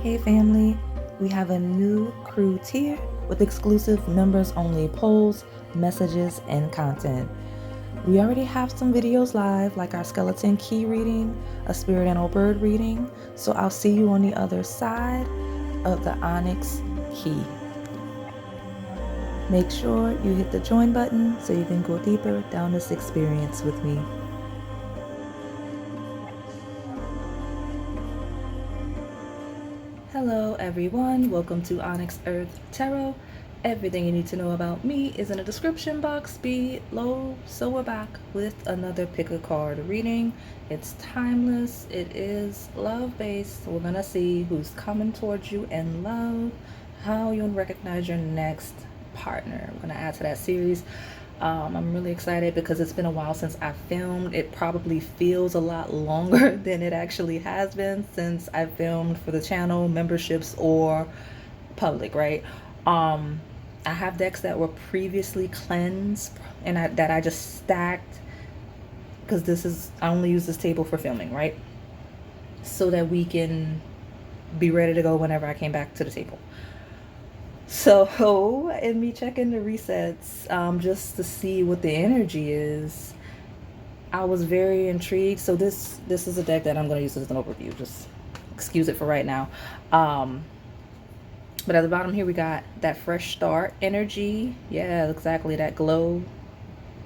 Hey family, we have a new crew tier with exclusive members only polls, messages, and content. We already have some videos live, like our skeleton key reading, a spirit animal bird reading, so I'll see you on the other side of the Onyx Key. Make sure you hit the join button so you can go deeper down this experience with me. Hello everyone, welcome to Onyx Earth Tarot. Everything you need to know about me is in the description box below. So we're back with another pick a card reading. It's timeless, it is love based. We're gonna see who's coming towards you in love, how you'll recognize your next partner. I'm gonna add to that series. I'm really excited because it's been a while since I filmed. It probably feels a lot longer than it actually has been since I filmed for the channel, memberships or public, right? I have decks that were previously cleansed and that I just stacked because I only use this table for filming, right? So that we can be ready to go whenever I came back to the table. So, and me checking the resets just to see what the energy is, I was very intrigued. So this is a deck that I'm going to use as an overview. Just excuse it for right now. But at the bottom here, we got that fresh start energy. Yeah, exactly. That glow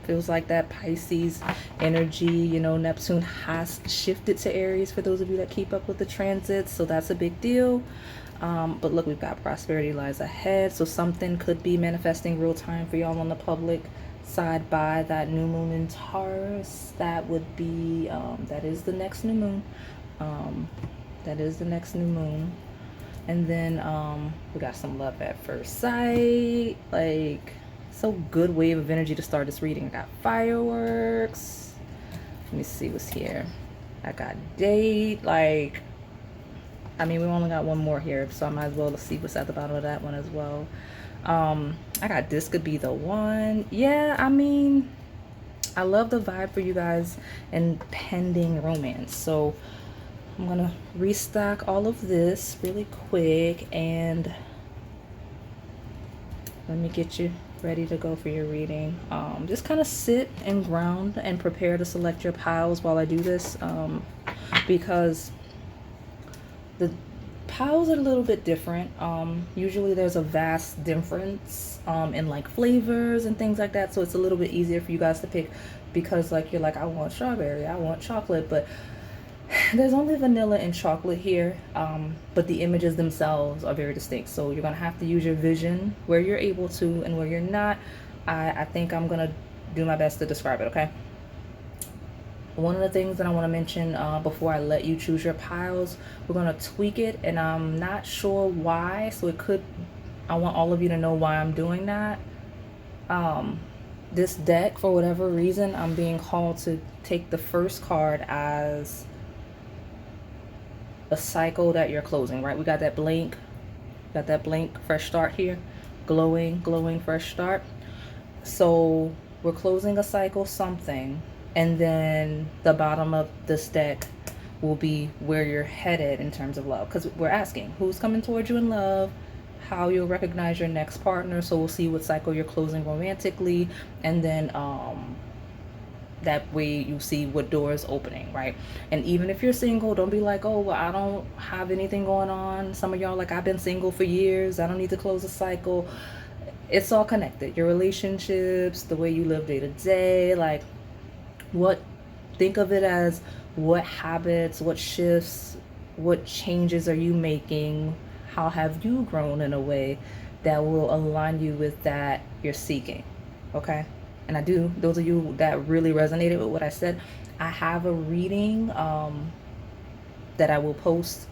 feels like that Pisces energy. You know, Neptune has shifted to Aries for those of you that keep up with the transits. So that's a big deal. But look, we've got prosperity lies ahead. So something could be manifesting real time for y'all on the public side by that new moon in Taurus. That would be, that is the next new moon. That is the next new moon. And then we got some love at first sight. Like, so good wave of energy to start this reading. I got fireworks. Let me see what's here. I got date. Like, I mean, we only got one more here, so I might as well see what's at the bottom of that one as well. I got this could be the one. Yeah, I mean, I love the vibe for you guys and pending romance. So I'm gonna restock all of this really quick and let me get you ready to go for your reading. Just kind of sit and ground and prepare to select your piles while I do this, because the piles are a little bit different. Usually there's a vast difference in like flavors and things like that, so it's a little bit easier for you guys to pick because like you're like, I want strawberry, I want chocolate, but there's only vanilla and chocolate here, but the images themselves are very distinct, so you're gonna have to use your vision where you're able to, and where you're not, I think I'm gonna do my best to describe it, okay? One of the things that I want to mention before I let you choose your piles, we're going to tweak it, and I'm not sure why, so I want all of you to know why I'm doing that. This deck, for whatever reason, I'm being called to take the first card as a cycle that you're closing, right? We got that blank fresh start here, glowing fresh start. So we're closing a cycle, something. And then the bottom of this deck will be where you're headed in terms of love. Because we're asking who's coming towards you in love, how you'll recognize your next partner. So we'll see what cycle you're closing romantically. And then that way you see what door is opening, right? And even if you're single, don't be like, oh, well, I don't have anything going on. Some of y'all like, I've been single for years, I don't need to close a cycle. It's all connected. Your relationships, the way you live day to day, like, think of it as what habits, what shifts, what changes are you making, how have you grown in a way that will align you with that you're seeking, okay? And those of you that really resonated with what I said, I have a reading that I will post.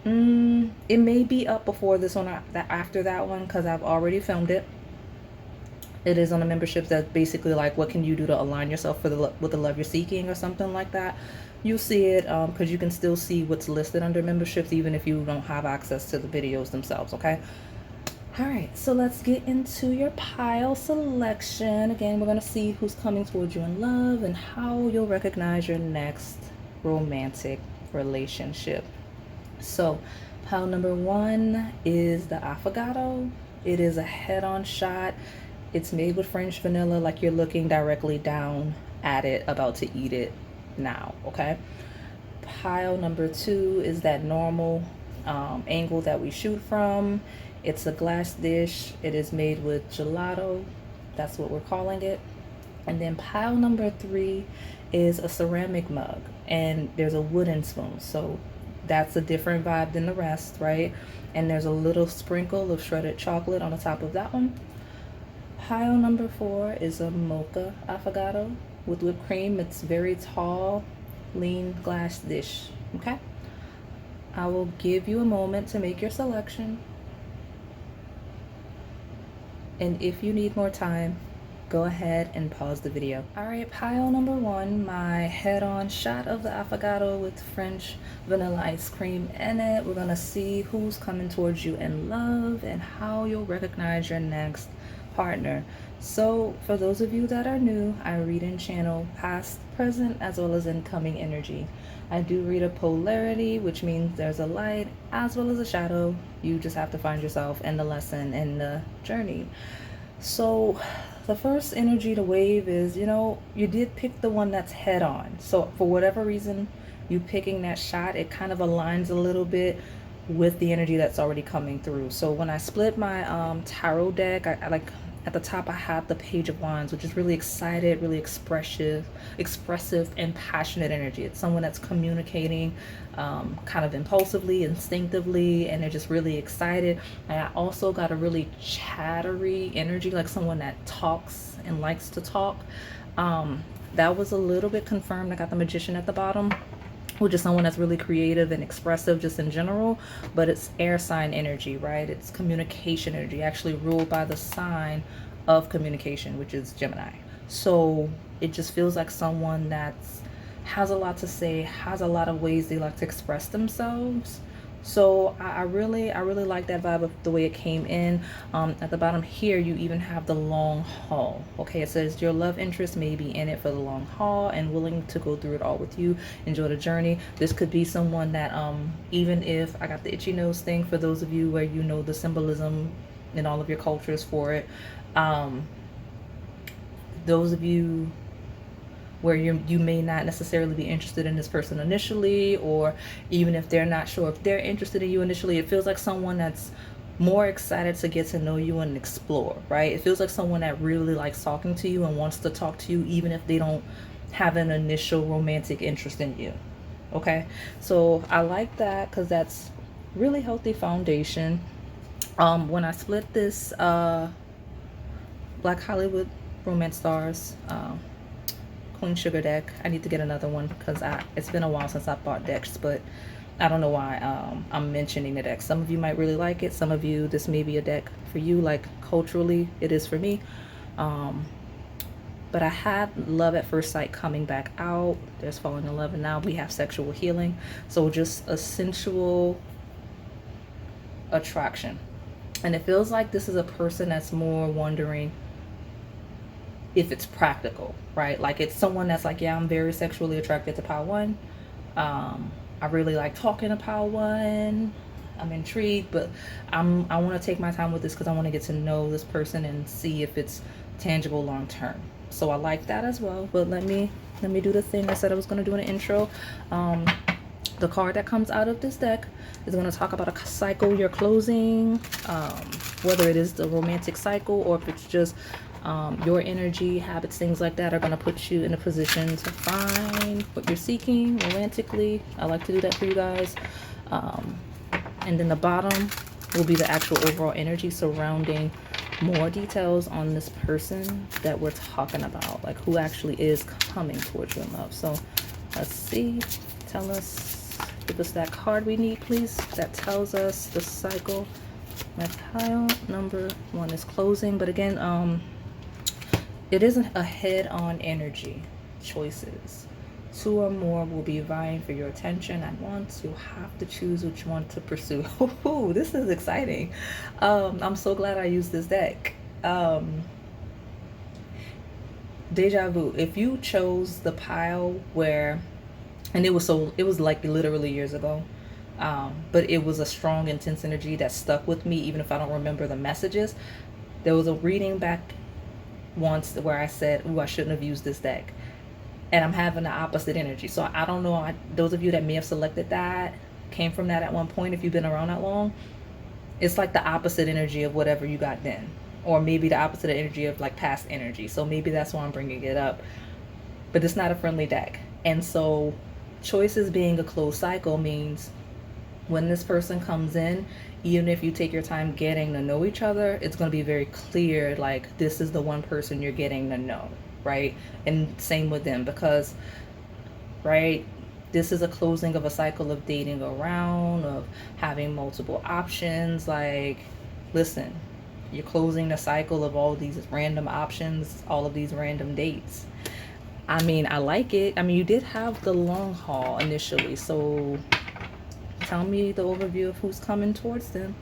It may be up before this one or after that one because I've already filmed it. It is on the memberships that's basically like, what can you do to align yourself with the love you're seeking or something like that. You'll see it because you can still see what's listed under memberships even if you don't have access to the videos themselves, okay? All right, so let's get into your pile selection. Again, we're going to see who's coming towards you in love and how you'll recognize your next romantic relationship. So pile number 1 is the Affogato. It is a head-on shot. It's made with French vanilla, like you're looking directly down at it, about to eat it now, okay? Pile number 2 is that normal angle that we shoot from. It's a glass dish. It is made with gelato. That's what we're calling it. And then pile number 3 is a ceramic mug, and there's a wooden spoon. So that's a different vibe than the rest, right? And there's a little sprinkle of shredded chocolate on the top of that one. Pile number 4 is a Mocha Affogato with whipped cream. It's very tall, lean glass dish, okay? I will give you a moment to make your selection. And if you need more time, go ahead and pause the video. All right, pile number 1, my head-on shot of the Affogato with French vanilla ice cream in it. We're gonna see who's coming towards you in love and how you'll recognize your next partner. So for those of you that are new, I read and channel past, present, as well as incoming energy. I do read a polarity, which means there's a light as well as a shadow. You just have to find yourself in the lesson and the journey. So the first energy to wave is, you did pick the one that's head on. So for whatever reason, you picking that shot, it kind of aligns a little bit with the energy that's already coming through. So when I split my tarot deck, I like at the top I have the Page of Wands, which is really excited, really expressive and passionate energy. It's someone that's communicating kind of impulsively, instinctively, and they're just really excited. And I also got a really chattery energy, like someone that talks and likes to talk. That was a little bit confirmed. I got the Magician at the bottom, which is someone that's really creative and expressive just in general, but it's air sign energy, right? It's communication energy, actually ruled by the sign of communication, which is Gemini. So it just feels like someone that's has a lot to say, has a lot of ways they like to express themselves. So I really like that vibe of the way it came in. At the bottom here, you even have the long haul. Okay, it says your love interest may be in it for the long haul and willing to go through it all with you. Enjoy the journey. This could be someone that even if I got the itchy nose thing, for those of you where you know the symbolism in all of your cultures for it, those of you where you may not necessarily be interested in this person initially, or even if they're not sure if they're interested in you initially, it feels like someone that's more excited to get to know you and explore, right? It feels like someone that really likes talking to you and wants to talk to you even if they don't have an initial romantic interest in you. Okay, so I like that because that's really healthy foundation. When I split this Black Hollywood Romance Stars Queen Sugar deck, I need to get another one because it's been a while since I bought decks, but I don't know why I'm mentioning the deck. Some of you might really like it. Some of you, this may be a deck for you, like culturally it is for me. But I had Love at First Sight coming back out. There's Falling in Love, and now we have Sexual Healing. So just a sensual attraction. And it feels like this is a person that's more wondering if it's practical, right? Like it's someone that's like, yeah, I'm very sexually attracted to pile 1. I really like talking to pile 1. I'm intrigued, but I want to take my time with this because I want to get to know this person and see if it's tangible long term. So I like that as well. But let me do the thing I said I was going to do in the intro. The card that comes out of this deck is going to talk about a cycle you're closing, whether it is the romantic cycle or if it's just your energy, habits, things like that are going to put you in a position to find what you're seeking romantically. I like to do that for you guys. And then the bottom will be the actual overall energy surrounding more details on this person that we're talking about, like who actually is coming towards you in love. So let's see. Tell us, give us that card we need, please, that tells us the cycle. My pile number 1 is closing, but again, it isn't a head-on energy. Choices. 2 or more will be vying for your attention at once. You'll have to choose which one to pursue. Ooh, this is exciting. I'm so glad I used this deck. Deja vu. If you chose the pile where, and it was like literally years ago, But it was a strong, intense energy that stuck with me, even if I don't remember the messages. There was a reading back once where I said, "Ooh, I shouldn't have used this deck," and I'm having the opposite energy. So I don't know. Those of you that may have selected that came from that at one point. If you've been around that long, it's like the opposite energy of whatever you got then, or maybe the opposite energy of like past energy. So maybe that's why I'm bringing it up. But it's not a friendly deck, and so choices being a closed cycle means when this person comes in, even if you take your time getting to know each other, it's going to be very clear, like, this is the one person you're getting to know, right? And same with them, because, right, this is a closing of a cycle of dating around, of having multiple options. Like, listen, you're closing the cycle of all these random options, all of these random dates. I mean, I like it. I mean, you did have the long haul initially, so tell me the overview of who's coming towards them.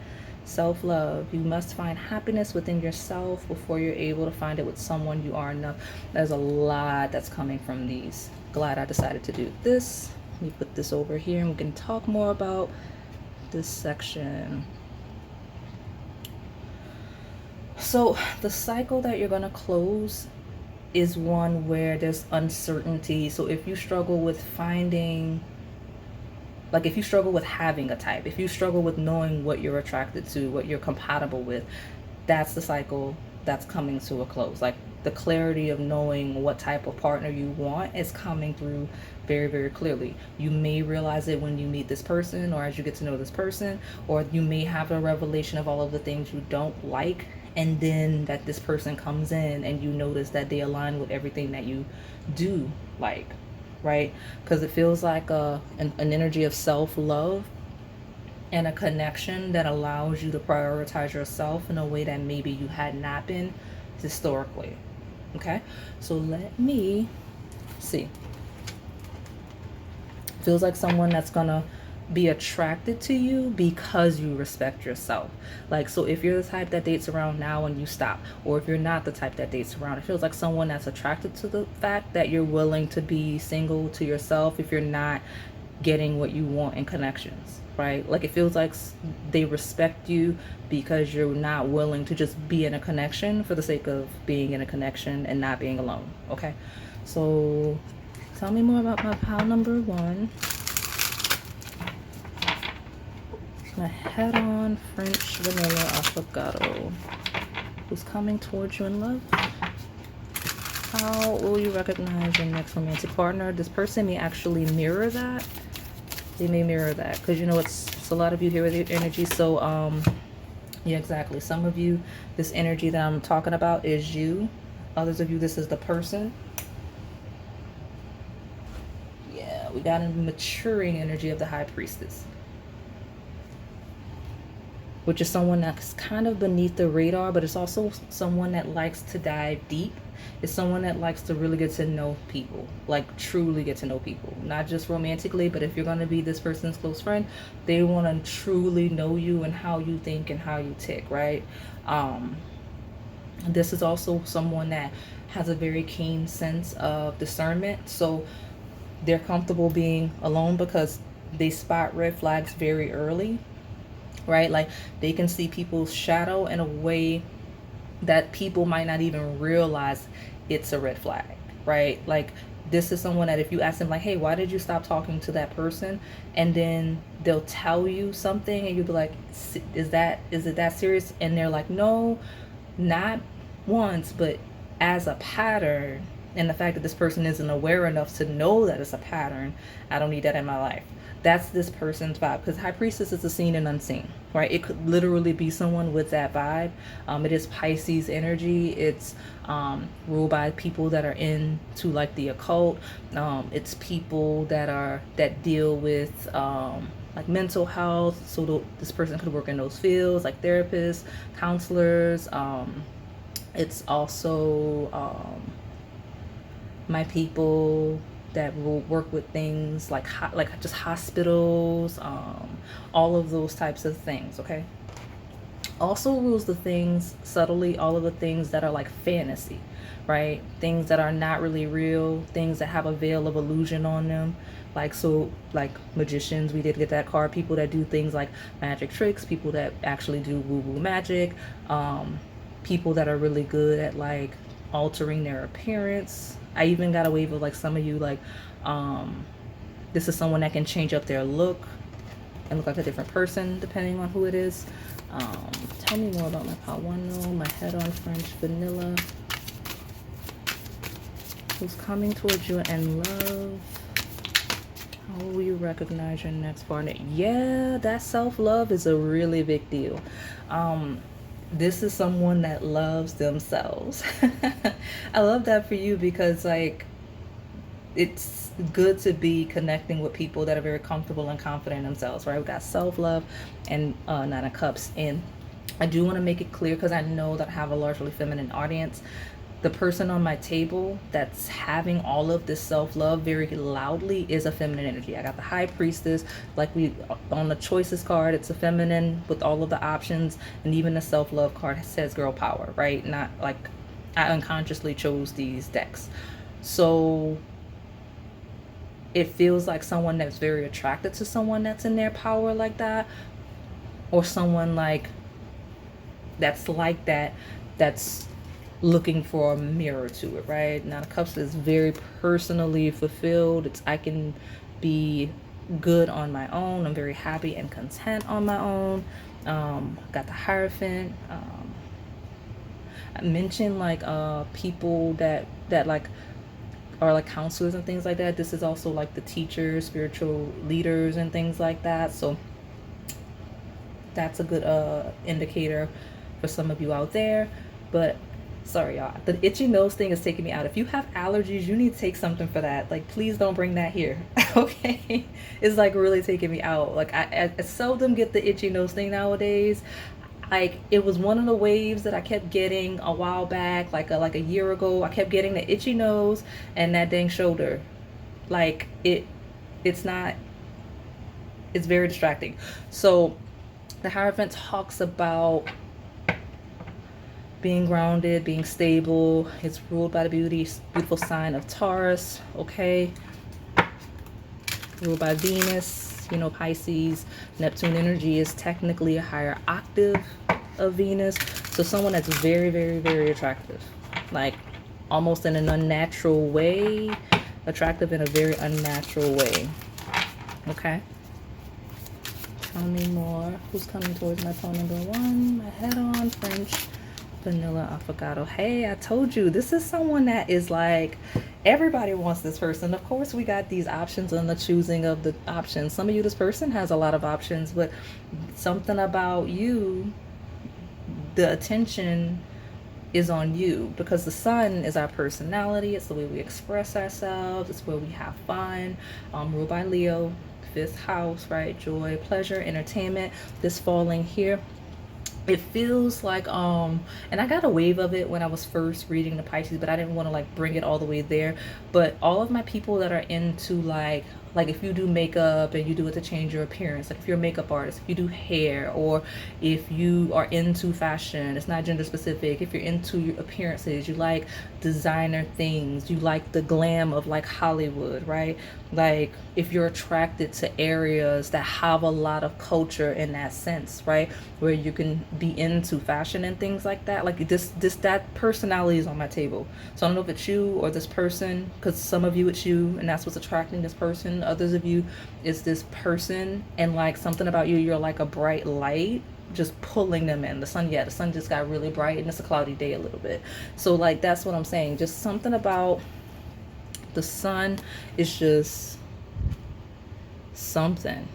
Self-love. You must find happiness within yourself before you're able to find it with someone. You are enough. There's a lot that's coming from these. Glad I decided to do this. Let me put this over here and we can talk more about this section. So the cycle that you're going to close is one where there's uncertainty. So if you struggle with finding, like, if you struggle with having a type, if you struggle with knowing what you're attracted to, what you're compatible with, that's the cycle that's coming to a close. Like, the clarity of knowing what type of partner you want is coming through very, very clearly. You may realize it when you meet this person, or as you get to know this person, or you may have a revelation of all of the things you don't like, and then that this person comes in and you notice that they align with everything that you do like, right? Because it feels like an energy of self-love and a connection that allows you to prioritize yourself in a way that maybe you had not been historically. Okay, so let me see. Feels like someone that's gonna be attracted to you because you respect yourself. Like, so if you're the type that dates around now and you stop, or if you're not the type that dates around, it feels like someone that's attracted to the fact that you're willing to be single to yourself if you're not getting what you want in connections, right? Like, it feels like they respect you because you're not willing to just be in a connection for the sake of being in a connection and not being alone. Okay, so tell me more about my pile number one. My head-on French vanilla affogato. Who's coming towards you in love? How will you recognize your next romantic partner? This person may actually mirror that. They may mirror that, because you know it's a lot of you here with your energy. So yeah, exactly. Some of you, this energy that I'm talking about is you. Others of you, this is the person. Yeah, we got a maturing energy of the High Priestess, which is someone that's kind of beneath the radar, but it's also someone that likes to dive deep. It's someone that likes to really get to know people, like truly get to know people, not just romantically, but if you're going to be this person's close friend, they want to truly know you and how you think and how you tick, right? This is also someone that has a very keen sense of discernment. So they're comfortable being alone because they spot red flags very early, right? Like, they can see people's shadow in a way that people might not even realize it's a red flag, right? Like, this is someone that if you ask them, like, hey, why did you stop talking to that person? And then they'll tell you something and you'll be like, is it that serious? And they're like, no, not once, but as a pattern. And the fact that this person isn't aware enough to know that it's a pattern, I don't need that in my life. That's this person's vibe, because High Priestess is the seen and unseen, right? It could literally be someone with that vibe. It is Pisces energy. It's ruled by people that are into like the occult. It's people that deal with like mental health. So this person could work in those fields, like therapists, counselors. It's also my people that will work with things like just hospitals, all of those types of things. Okay, Also rules the things subtly, all of the things that are like fantasy, right? Things that are not really real, things that have a veil of illusion on them. Like, so, like magicians, we did get that card. People that do things like magic tricks, people that actually do woo woo magic, people that are really good at like altering their appearance. I even got a wave of like some of you, like, this is someone that can change up their look and look like a different person depending on who it is. Tell me more about my Pawano, my head-on French vanilla. Who's coming towards you in love? How will you recognize your next partner? Yeah, that self-love is a really big deal. This is someone that loves themselves. I love that for you because like it's good to be connecting with people that are very comfortable and confident in themselves, right? We got self-love and Nine of Cups. And I do want to make it clear because I know that I have a largely feminine audience. The person on my table that's having all of this self-love very loudly is a feminine energy. I got the High Priestess, like we on the choices card, it's a feminine with all of the options, and even the self-love card says girl power, right? Not like I unconsciously chose these decks. So it feels like someone that's very attracted to someone that's in their power like that, or someone like that's like that, that's looking for a mirror to it, right? Now the Cups is very personally fulfilled. It's I can be good on my own. I'm very happy and content on my own. Got the Hierophant. I mentioned like people that like are like counselors and things like that. This is also like the teachers, spiritual leaders and things like that. So that's a good indicator for some of you out there. But sorry y'all, the itchy nose thing is taking me out. If you have allergies, you need to take something for that. Like please don't bring that here. Okay, it's like really taking me out. Like I seldom get the itchy nose thing nowadays. Like it was one of the waves that I kept getting a while back, like a year ago. I kept getting the itchy nose and that dang shoulder. Like it's not, it's very distracting. So the Hierophant talks about being grounded, being stable. It's ruled by the beautiful sign of Taurus, okay? Ruled by Venus, you know, Pisces. Neptune energy is technically a higher octave of Venus. So someone that's very, very, very attractive. Like almost in an unnatural way. Attractive in a very unnatural way. Okay? Tell me more. Who's coming towards my phone number one? My head-on French vanilla Affogato. Hey, I told you this is someone that is like everybody wants this person. Of course we got these options on the choosing of the options. Some of you, this person has a lot of options, but something about you, the attention is on you because the sun is our personality. It's the way we express ourselves. It's where we have fun. Ruled by Leo, 5th house, right? Joy, pleasure, entertainment. This falling here, it feels like and I got a wave of it when I was first reading the Pisces, but I didn't want to like bring it all the way there. But all of my people that are into like if you do makeup and you do it to change your appearance, like if you're a makeup artist, if you do hair, or if you are into fashion, it's not gender specific, if you're into your appearances, you like designer things, you like the glam of like Hollywood, right? Like if you're attracted to areas that have a lot of culture in that sense, right, where you can be into fashion and things like that, like this that personality is on my table. So I don't know if it's you or this person, because some of you it's you and that's what's attracting this person. Others of you is this person, and like something about you, you're like a bright light just pulling them in. The sun just got really bright and it's a cloudy day a little bit. So like that's what I'm saying. Just something about the sun is just something.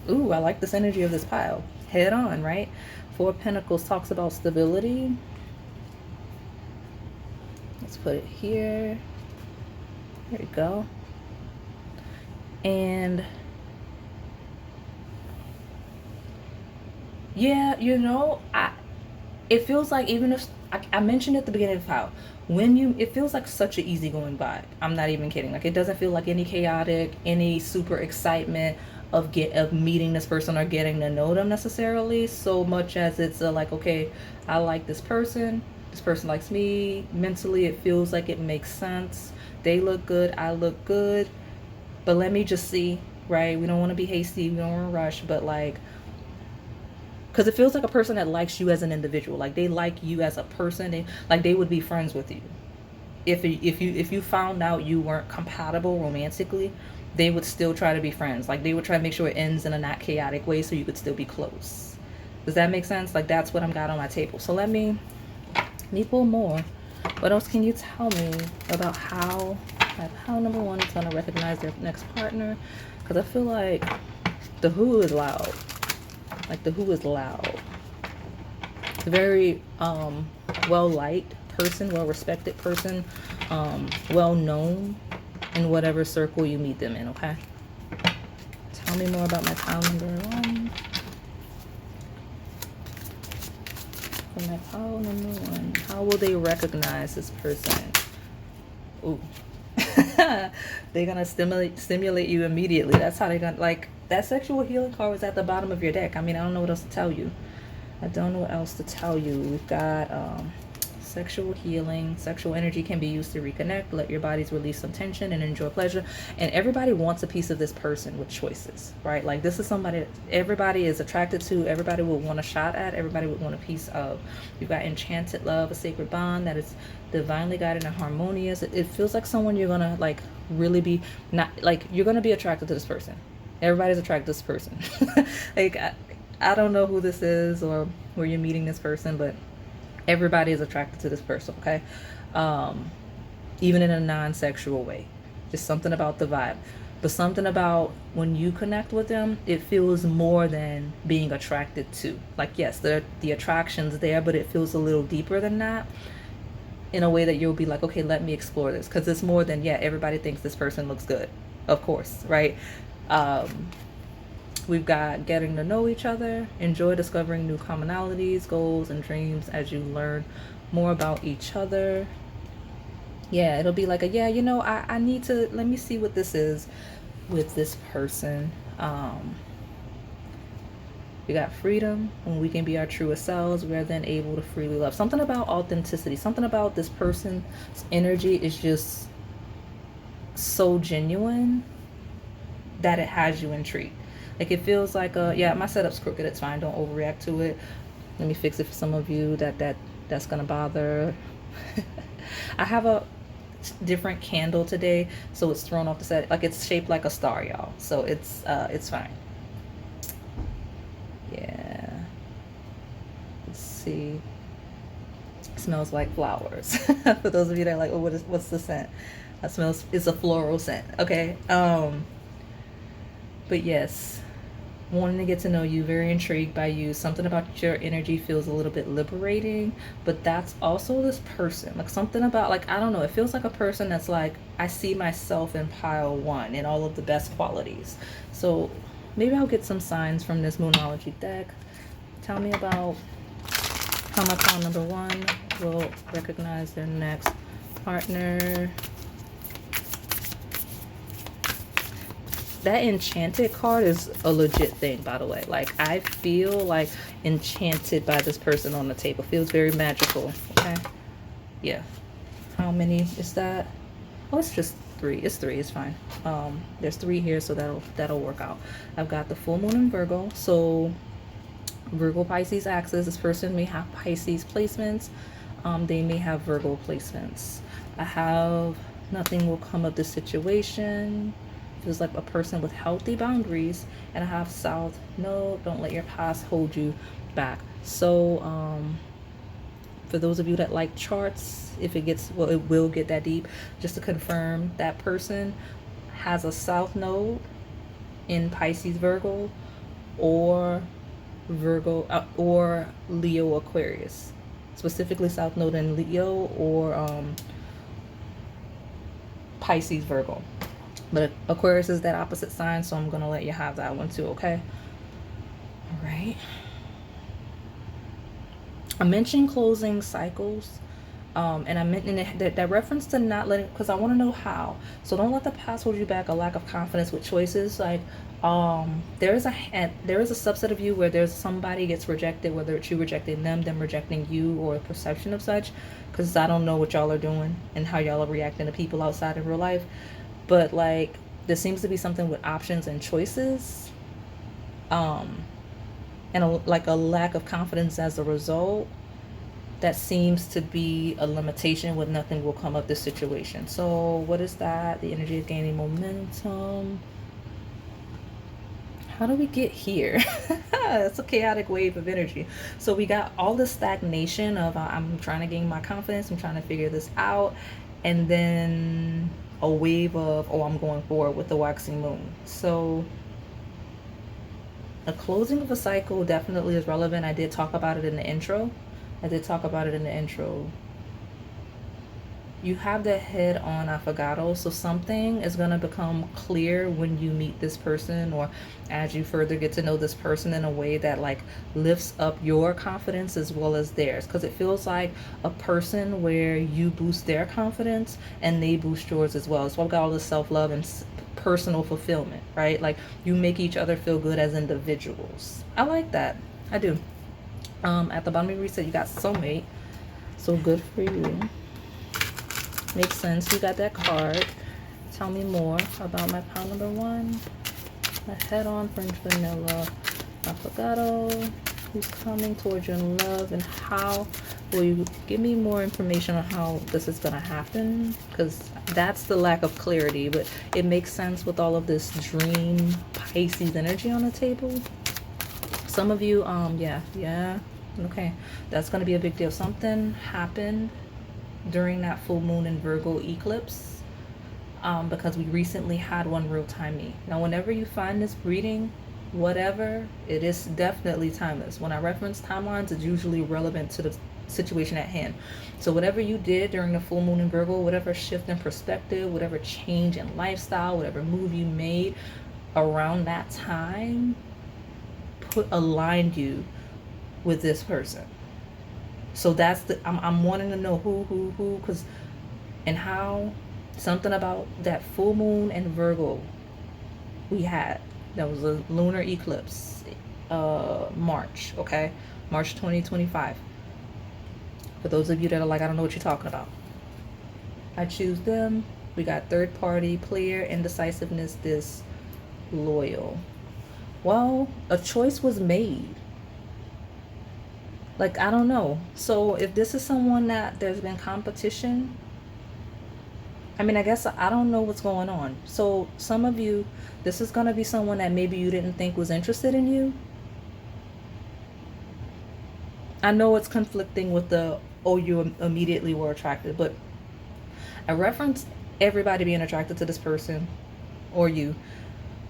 Ooh, I like this energy of this pile. Head on, right? 4 of Pentacles talks about stability. Let's put it here. There we go. And yeah, you know, it feels like, even if I mentioned at the beginning of how it feels like such an easygoing vibe. I'm not even kidding. Like it doesn't feel like any chaotic, any super excitement. of meeting this person or getting to know them necessarily, so much as it's like, okay, I like this person likes me, mentally it feels like it makes sense, they look good, I look good, but let me just see, right? We don't want to be hasty, we don't want to rush, but like, because it feels like a person that likes you as an individual, like they like you as a person, they would be friends with you. If you found out you weren't compatible romantically, they would still try to be friends. Like they would try to make sure it ends in a not chaotic way so you could still be close. Does that make sense? Like that's what I'm got on my table. So let me pull more. What else can you tell me about how number one is going to recognize their next partner? Because I feel like the who is loud. Like the who is loud. It's a very well liked person, well respected person, well known in whatever circle you meet them in. Okay, tell me more about my pile number one. For my pile number one, how will they recognize this person? Ooh. They're gonna stimulate you immediately. That's how they're gonna, like, that sexual healing card was at the bottom of your deck. I mean, I don't know what else to tell you. I don't know what else to tell you. We've got sexual healing. Sexual energy can be used to reconnect, let your bodies release some tension and enjoy pleasure. And everybody wants a piece of this person with choices, right? Like this is somebody that everybody is attracted to, everybody would want a shot at, everybody would want a piece of. You've got enchanted love, a sacred bond that is divinely guided and harmonious. It feels like someone you're gonna like really be, not like you're gonna be attracted to this person. Everybody's attracted to this person. Like I don't know who this is or where you're meeting this person, but everybody is attracted to this person, okay? Even in a non-sexual way. Just something about the vibe. But something about when you connect with them, it feels more than being attracted to. Like, yes, the attraction's there, but it feels a little deeper than that. In a way that you'll be like, okay, let me explore this. Because it's more than, yeah, everybody thinks this person looks good. Of course, right? We've got getting to know each other, enjoy discovering new commonalities, goals, and dreams as you learn more about each other. Yeah, it'll be like yeah, you know, I need to, let me see what this is with this person. We got freedom. When we can be our truest selves, we are then able to freely love. Something about authenticity, something about this person's energy is just so genuine that it has you intrigued. Like it feels like yeah, my setup's crooked, it's fine, don't overreact to it. Let me fix it for some of you that's gonna bother. I have a different candle today, so it's thrown off the set. Like it's shaped like a star, y'all, so it's fine. Yeah, let's see. It smells like flowers. For those of you that are like, oh, what's the scent? That smells, it's a floral scent. Okay, but yes, wanting to get to know you, very intrigued by you. Something about your energy feels a little bit liberating, but that's also this person. Like something about, like, I don't know, it feels like a person that's like, I see myself in pile one in all of the best qualities. So maybe I'll get some signs from this Moonology deck. Tell me about how my pile number one will recognize their next partner. That enchanted card is a legit thing, by the way. Like, I feel like enchanted by this person on the table. Feels very magical, okay? Yeah. How many is that? Oh, it's just three. It's three, it's fine. There's three here, so that'll work out. I've got the full moon in Virgo. So Virgo Pisces axis. This person may have Pisces placements. They may have Virgo placements. I have nothing will come of this situation. Feels like a person with healthy boundaries. And I have South Node, don't let your past hold you back. So for those of you that like charts, if it gets, well, it will get that deep. Just to confirm, that person has a South Node in Pisces Virgo or Virgo or Leo Aquarius, specifically South Node in Leo or Pisces Virgo. But Aquarius is that opposite sign, so I'm going to let you have that one too, okay? All right. I mentioned closing cycles. And I meant in that reference to not letting, because I want to know how. So don't let the past hold you back. A lack of confidence with choices. Like, there is a subset of you where there's somebody gets rejected, whether it's you rejecting them rejecting you, or a perception of such. Because I don't know what y'all are doing and how y'all are reacting to people outside in real life. But like, there seems to be something with options and choices. And like a lack of confidence as a result. That seems to be a limitation when nothing will come of this situation. So what is that? The energy is gaining momentum. How do we get here? It's a chaotic wave of energy. So we got all this stagnation of I'm trying to gain my confidence, I'm trying to figure this out, and then a wave of, oh, I'm going forward with the waxing moon. So a closing of a cycle definitely is relevant. I did talk about it in the intro. You have the head on Affogato, so something is going to become clear when you meet this person, or as you further get to know this person, in a way that like lifts up your confidence as well as theirs, because it feels like a person where you boost their confidence and they boost yours as well. So I've got all this self-love and personal fulfillment, right? Like you make each other feel good as individuals. I like that. I do. At the bottom of your reset, you got soulmate. So good for you. Makes sense. You got that card. Tell me more about my pile number 1. My head on French vanilla. Affogato. Who's coming towards you in love, and how will you give me more information on how this is going to happen? Because that's the lack of clarity, but it makes sense with all of this dream Pisces energy on the table. Some of you, yeah. Okay, that's going to be a big deal. Something happened during that full moon in Virgo eclipse, because we recently had one real timey. Now, whenever you find this reading, whatever, it is definitely timeless. When I reference timelines, it's usually relevant to the situation at hand. So whatever you did during the full moon in Virgo, whatever shift in perspective, whatever change in lifestyle, whatever move you made around that time, aligned you with this person. So that's the I'm wanting to know who, because and how. Something about that full moon and Virgo we had, that was a lunar eclipse, March, okay, March 2025. For those of you that are like, I don't know what you're talking about, I choose them. We got third party, player, indecisiveness, disloyal. Well, a choice was made. Like, I don't know. So if this is someone that there's been competition, I mean, I guess I don't know what's going on. So some of you, this is going to be someone that maybe you didn't think was interested in you. I know it's conflicting with the, oh, you immediately were attracted, but I reference everybody being attracted to this person or you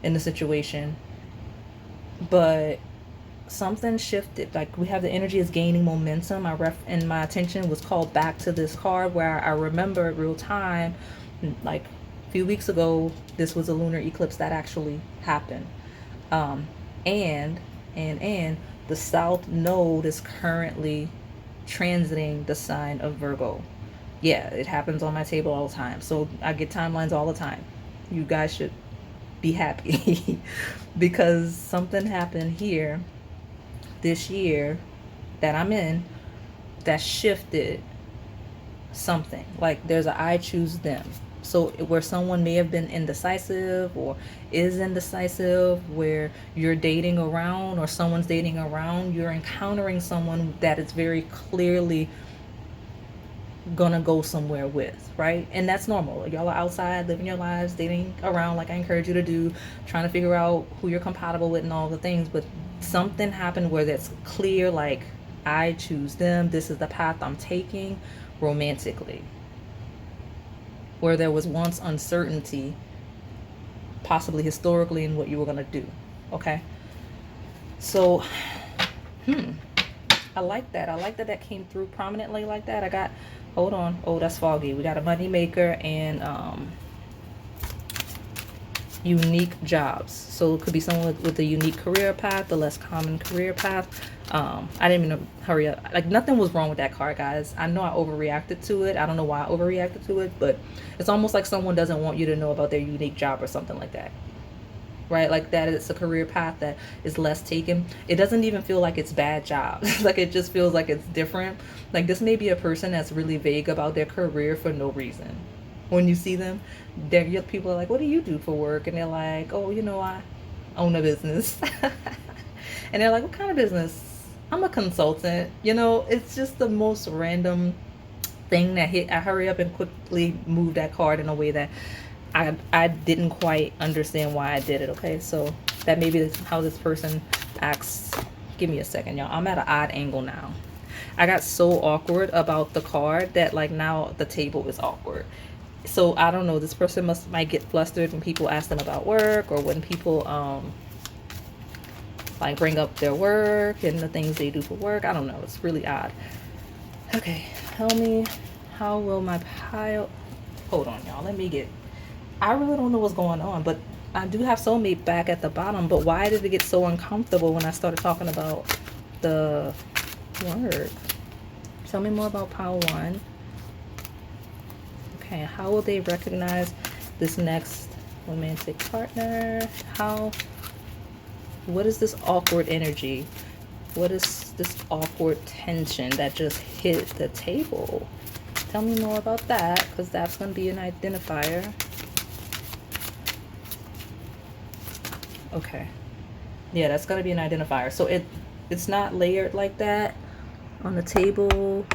in the situation. But something shifted. Like, we have the energy is gaining momentum. And my attention was called back to this card where I remember real time, like a few weeks ago, this was a lunar eclipse that actually happened. And the South Node is currently transiting the sign of Virgo. Yeah, it happens on my table all the time. So I get timelines all the time. You guys should be happy because something happened here this year that I'm in that shifted something. Like, there's a I choose them. So where someone may have been indecisive or is indecisive, where you're dating around or someone's dating around, you're encountering someone that is very clearly gonna go somewhere with, right? And that's normal. Y'all are outside living your lives, dating around, like I encourage you to do, trying to figure out who you're compatible with and all the things. But something happened where that's clear, like, I choose them, this is the path I'm taking romantically, where there was once uncertainty, possibly historically, in what you were going to do. Okay, so I like that. I like that that came through prominently like that. I got, hold on, oh, that's foggy. We got a money maker and unique jobs. So it could be someone with a unique career path, the less common career path. I didn't even hurry up. Like, nothing was wrong with that card, guys. I know I overreacted to it. I don't know why I overreacted to it, but it's almost like someone doesn't want you to know about their unique job or something like that. Right? Like that it's a career path that is less taken. It doesn't even feel like it's bad jobs. Like, it just feels like it's different. Like, this may be a person that's really vague about their career for no reason. When you see them, people are like, what do you do for work? And they're like, oh, I own a business. And they're like, what kind of business? I'm a consultant. It's just the most random thing that hit. I hurry up and quickly move that card in a way that I didn't quite understand why I did it. Okay, so that may be how this person acts. Give me a second, y'all. I'm at an odd angle now. I got so awkward about the card that, like, now the table is awkward. So I don't know, this person might get flustered when people ask them about work, or when people like bring up their work and the things they do for work. I don't know, it's really odd. Okay, tell me, how will my pile, hold on, y'all, I really don't know what's going on, but I do have soulmate back at the bottom. But why did it get so uncomfortable when I started talking about the work? Tell me more about pile 1. Okay, how will they recognize this next romantic partner? What is this awkward energy? What is this awkward tension that just hit the table? Tell me more about that, because that's going to be an identifier. Okay. Yeah, that's going to be an identifier. So it's not layered like that on the table.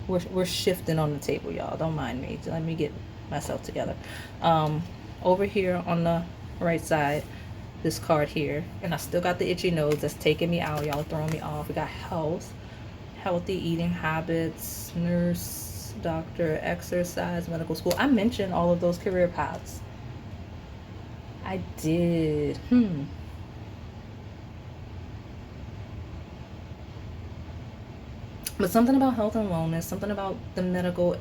We're shifting on the table, y'all. Don't mind me. Let me get myself together. Over here on the right side, this card here, and I still got the itchy nose that's taking me out. Y'all throwing me off. We got health, healthy eating habits, nurse, doctor, exercise, medical school. I mentioned all of those career paths. I did. But something about health and wellness, something about the medical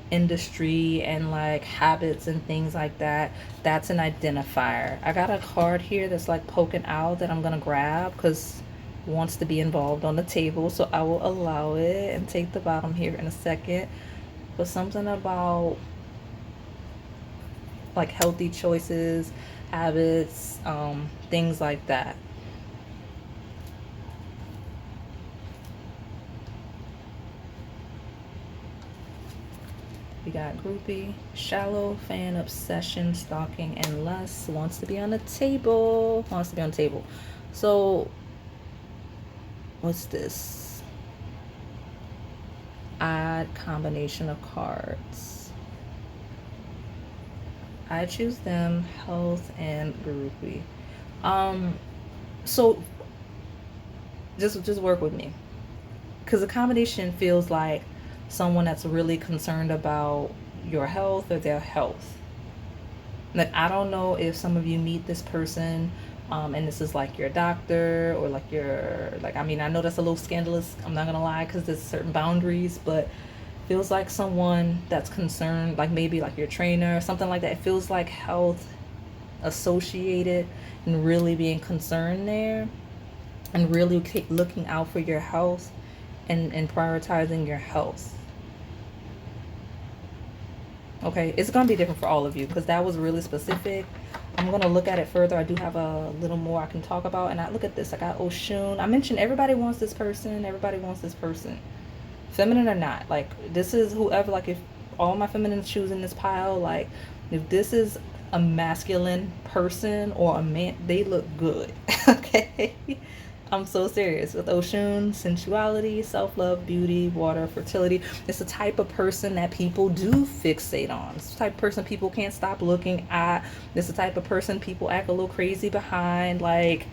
industry and like habits and things like that, that's an identifier. I got a card here that's like poking out that I'm gonna grab because it wants to be involved on the table, so I will allow it and take the bottom here in a second. But something about like healthy choices, habits, things like that. We got groupie, shallow, fan, obsession, stalking, and lust. Wants to be on the table. Wants to be on the table. So, what's this? Odd combination of cards. I choose them, health and groupie. So just work with me, because the combination feels like someone that's really concerned about your health or their health. Like, I don't know if some of you meet this person, and this is like your doctor, or like your, like, I mean, I know that's a little scandalous, I'm not gonna lie, because there's certain boundaries, but feels like someone that's concerned, like maybe like your trainer or something like that. It feels like health associated, and really being concerned there, and really looking out for your health, and prioritizing your health. Okay, it's gonna be different for all of you because that was really specific. I'm gonna look at it further. I do have a little more I can talk about. And I look at this, I got Oshun. I mentioned everybody wants this person, everybody wants this person, feminine or not. Like, this is whoever, like, if all my feminine shoes in this pile, like, if this is a masculine person or a man, they look good. Okay, I'm so serious. With Oshun, sensuality, self-love, beauty, water, fertility. It's the type of person that people do fixate on. It's the type of person people can't stop looking at. It's the type of person people act a little crazy behind. Like,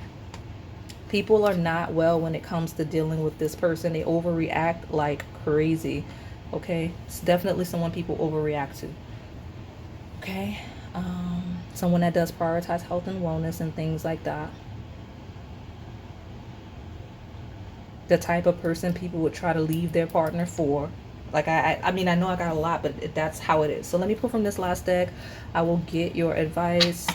people are not well when it comes to dealing with this person. They overreact like crazy. Okay, it's definitely someone people overreact to. Okay, someone that does prioritize health and wellness and things like that. The type of person people would try to leave their partner for. Like I mean, I know I got a lot, but that's how it is. So let me pull from this last deck. I will get your advice.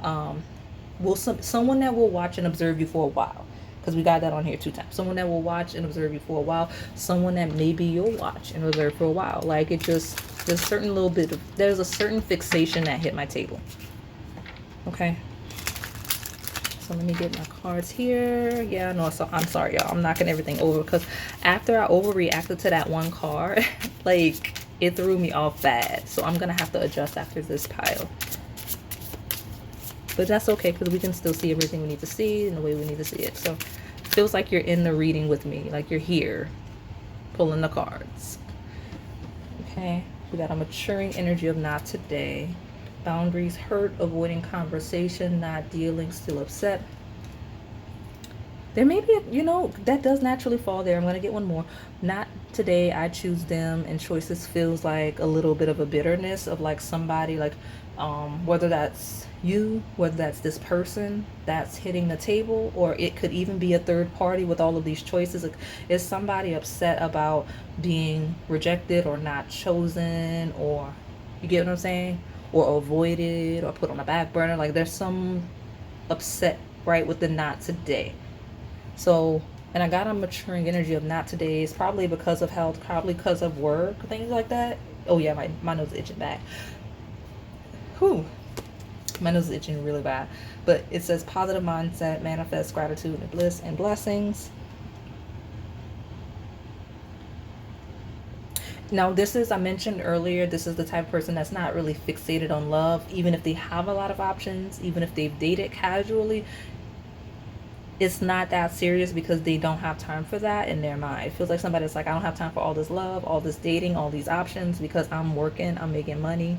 Will someone that will watch and observe you for a while, because we got that on here 2 times. Someone that will watch and observe you for a while. Someone that maybe you'll watch and observe for a while. Like it just, there's a certain little bit of, there's a certain fixation that hit my table. Okay. So let me get my cards here. Yeah, no, so I'm sorry, y'all. I'm knocking everything over because after I overreacted to that one card, like it threw me off bad. So I'm gonna have to adjust after this pile. But that's okay because we can still see everything we need to see in the way we need to see it. So it feels like you're in the reading with me, like you're here pulling the cards. Okay, we got a maturing energy of not today. Boundaries, hurt, avoiding conversation, not dealing, still upset. There may be, you know, that does naturally fall there. I'm going to get one more. Not today, I choose them, and choices feels like a little bit of a bitterness of like somebody, like whether that's you, whether that's this person that's hitting the table, or it could even be a third party with all of these choices. Is somebody upset about being rejected or not chosen, or you get what I'm saying? Or avoided or put on a back burner. Like there's some upset, right, with the not today. So, and I got a maturing energy of not today. It's probably because of health, probably because of work, things like that. Oh yeah, my nose is itching back. Whew. My nose is itching really bad. But it says positive mindset, manifest gratitude and bliss and blessings. Now, this is, I mentioned earlier, this is the type of person that's not really fixated on love, even if they have a lot of options, even if they've dated casually. It's not that serious because they don't have time for that in their mind. It feels like somebody that's like, I don't have time for all this love, all this dating, all these options because I'm working, I'm making money.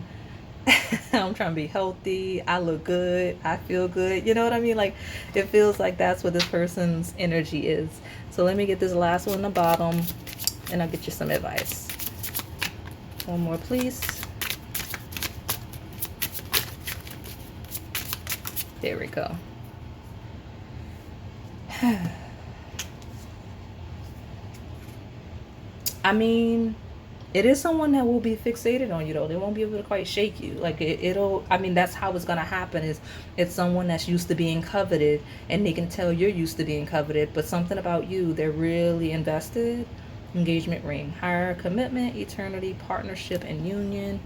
I'm trying to be healthy. I look good. I feel good. You know what I mean? Like, it feels like that's what this person's energy is. So let me get this last one on the bottom and I'll get you some advice. One more, please. There we go. I mean, it is someone that will be fixated on you though. They won't be able to quite shake you. Like it'll, I mean, that's how it's gonna happen. Is it's someone that's used to being coveted, and they can tell you're used to being coveted, but something about you, they're really invested. Engagement ring, higher commitment, eternity, partnership, and union,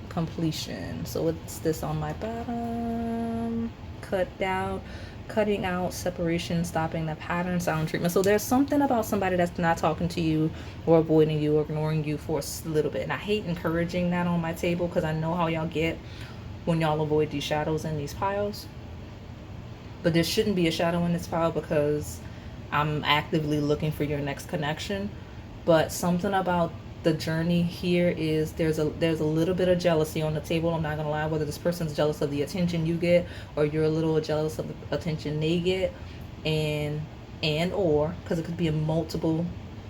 completion. So what's this on my bottom? Cut down, cutting out, separation, stopping the pattern, silent treatment. So there's something about somebody that's not talking to you or avoiding you or ignoring you for a little bit. And I hate encouraging that on my table because I know how y'all get when y'all avoid these shadows in these piles. But there shouldn't be a shadow in this pile because I'm actively looking for your next connection. But something about the journey here is there's a little bit of jealousy on the table. I'm not gonna lie, whether this person's jealous of the attention you get or you're a little jealous of the attention they get, and or because it could be a multiple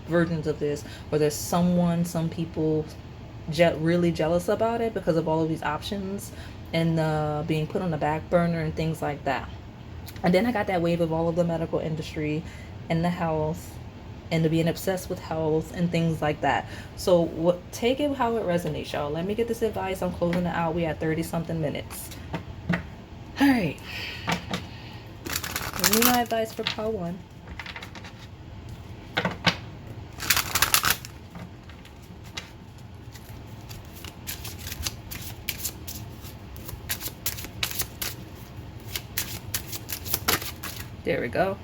versions of this, or there's some people really jealous about it because of all of these options and being put on the back burner and things like that. And then I got that wave of all of the medical industry and the health and the being obsessed with health and things like that. So what, take it how it resonates, y'all. Let me get this advice. I'm closing it out. We at 30 something minutes. All right. Give me my advice for pile 1. There we go.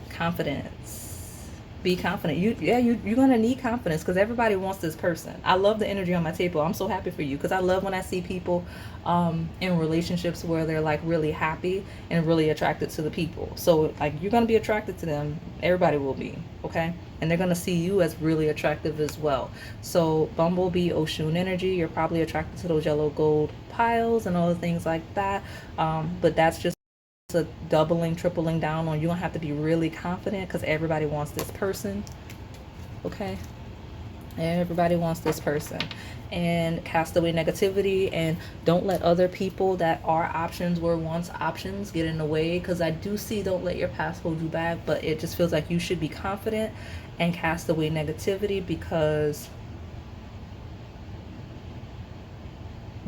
Confidence. Be confident. You're gonna need confidence because everybody wants this person. I love the energy on my table. I'm so happy for you because I love when I see people in relationships where they're like really happy and really attracted to the people. So like you're gonna be attracted to them. Everybody will be, okay? And they're gonna see you as really attractive as well. So Bumblebee, Oshun energy. You're probably attracted to those yellow gold piles and all the things like that. But that's just a doubling, tripling down on you don't have to be really confident because everybody wants this person. Okay. Everybody wants this person. And cast away negativity, and don't let other people that are options, were once options, get in the way. Because I do see don't let your past hold you back, but it just feels like you should be confident and cast away negativity, because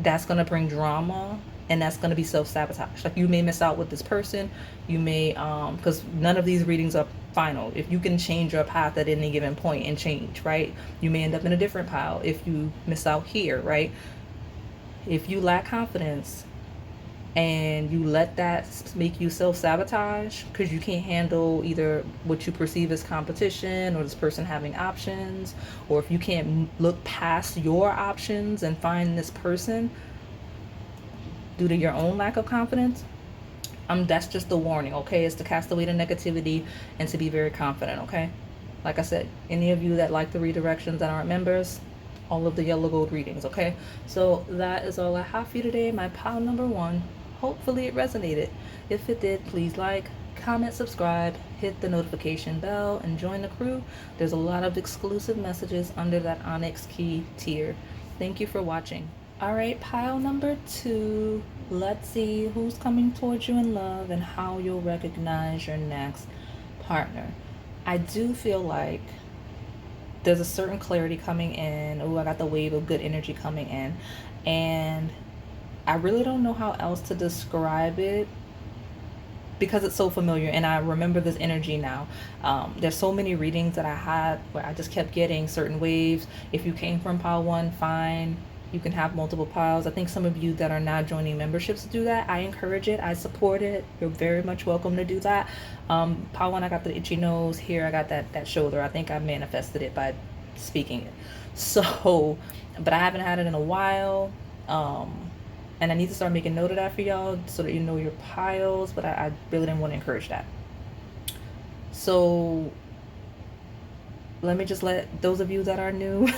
that's going to bring drama, and that's going to be self-sabotage. Like, you may miss out with this person. You may because none of these readings are final. If you can change your path at any given point and change, right, you may end up in a different pile if you miss out here, right? If you lack confidence and you let that make you self-sabotage because you can't handle either what you perceive as competition, or this person having options, or if you can't look past your options and find this person due to your own lack of confidence, that's just the warning, okay? It's to cast away the negativity and to be very confident, okay? Like I said, any of you that like the redirections that aren't members, all of the yellow gold readings, okay? So that is all I have for you today, my pile number 1. Hopefully it resonated. If it did, please like, comment, subscribe, hit the notification bell, and join the crew. There's a lot of exclusive messages under that Onyx Key tier. Thank you for watching. All right, pile number 2. Let's see who's coming towards you in love and how you'll recognize your next partner. I do feel like there's a certain clarity coming in. Oh, I got the wave of good energy coming in. And I really don't know how else to describe it because it's so familiar, and I remember this energy now. There's so many readings that I had where I just kept getting certain waves. If you came from pile 1, fine. You can have multiple piles. I think some of you that are now joining memberships do that. I encourage it. I support it. You're very much welcome to do that. Pile 1, I got the itchy nose. Here, I got that shoulder. I think I manifested it by speaking it. So, but I haven't had it in a while. And I need to start making note of that for y'all so that you know your piles, but I really didn't want to encourage that. So let me just let those of you that are new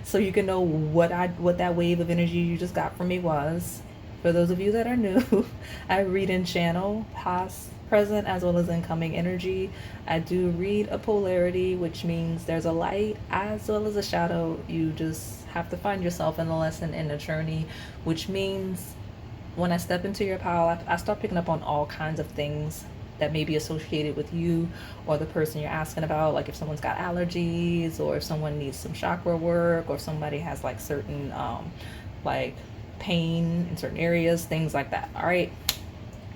so you can know what that wave of energy you just got from me was. For those of you that are new, I read and channel past, present, as well as incoming energy. I do read a polarity, which means there's a light as well as a shadow. You just have to find yourself in the lesson, in the journey, which means when I step into your pile, I start picking up on all kinds of things that may be associated with you or the person you're asking about. Like if someone's got allergies, or if someone needs some chakra work, or if somebody has like certain like pain in certain areas, things like that. All right,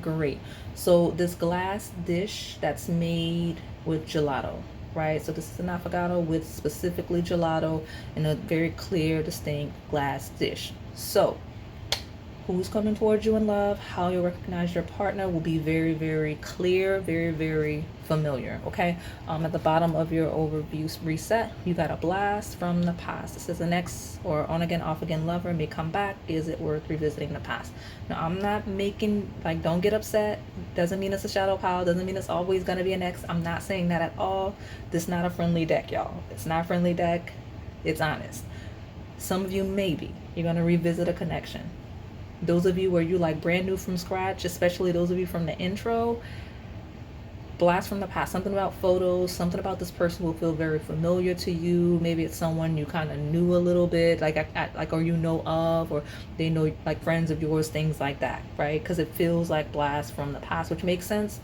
great. So this glass dish that's made with gelato, right? So this is an affogato with specifically gelato in a very clear, distinct glass dish. So who's coming towards you in love, how you recognize your partner will be very, very clear, very, very familiar, okay? At the bottom of your overview reset, you got a blast from the past. It says an ex or on again, off again lover may come back. Is it worth revisiting the past? Now, I'm not making, like, don't get upset. Doesn't mean it's a shadow pile. Doesn't mean it's always going to be an ex. I'm not saying that at all. This is not a friendly deck, y'all. It's not a friendly deck. It's honest. Some of you, maybe, you're going to revisit a connection. Those of you where you like brand new from scratch, especially those of you from the intro, blast from the past. Something about photos, something about this person will feel very familiar to you. Maybe it's someone you kind of knew a little bit, like or you know of, or they know, like friends of yours, things like that, right? Because it feels like blast from the past, which makes sense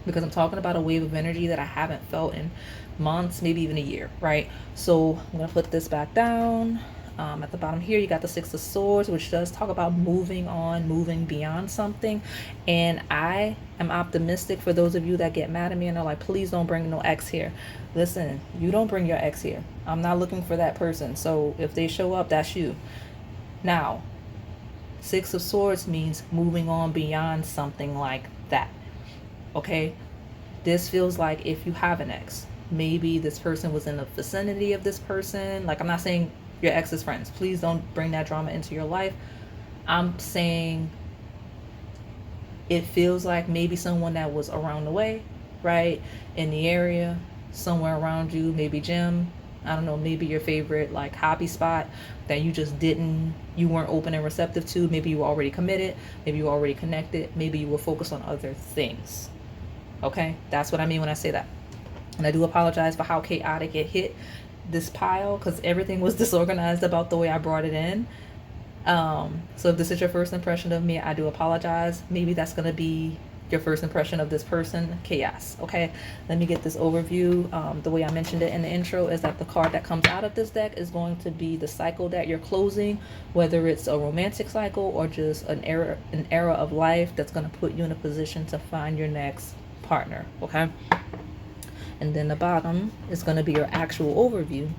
because I'm talking about a wave of energy that I haven't felt in months, maybe even a year, right? So I'm gonna put this back down. At the bottom here, you got the Six of Swords, which does talk about moving on, moving beyond something. And I am optimistic for those of you that get mad at me and are like, please don't bring no ex here. Listen, you don't bring your ex here. I'm not looking for that person. So if they show up, that's you. Now, Six of Swords means moving on beyond something like that. Okay? This feels like if you have an ex, maybe this person was in the vicinity of this person. Like, I'm not saying your ex's friends. Please don't bring that drama into your life. I'm saying it feels like maybe someone that was around the way, right? In the area, somewhere around you, maybe gym, I don't know, maybe your favorite like hobby spot that you just you weren't open and receptive to. Maybe you were already committed, maybe you were already connected, maybe you were focused on other things. Okay? That's what I mean when I say that. And I do apologize for how chaotic it hit. this pile because everything was disorganized about the way I brought it in. So if this is your first impression of me, I do apologize. Maybe that's going to be your first impression of this person. Chaos. Okay, let me get this overview. The way I mentioned it in the intro is that the card that comes out of this deck is going to be the cycle that you're closing, whether it's a romantic cycle or just an era of life that's going to put you in a position to find your next partner. Okay, and then the bottom is going to be your actual overview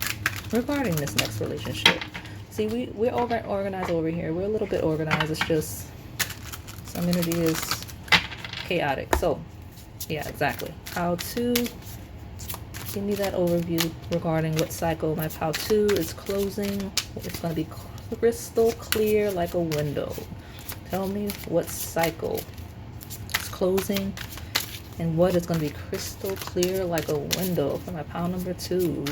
regarding this next relationship. See, we're organized over here. We're a little bit organized. It's just some energy is chaotic. So, yeah, exactly. Pile 2. Give me that overview regarding what cycle my pile 2 is closing. It's going to be crystal clear like a window. Tell me what cycle is closing and what is going to be crystal clear like a window for my pile number 2. Ooh,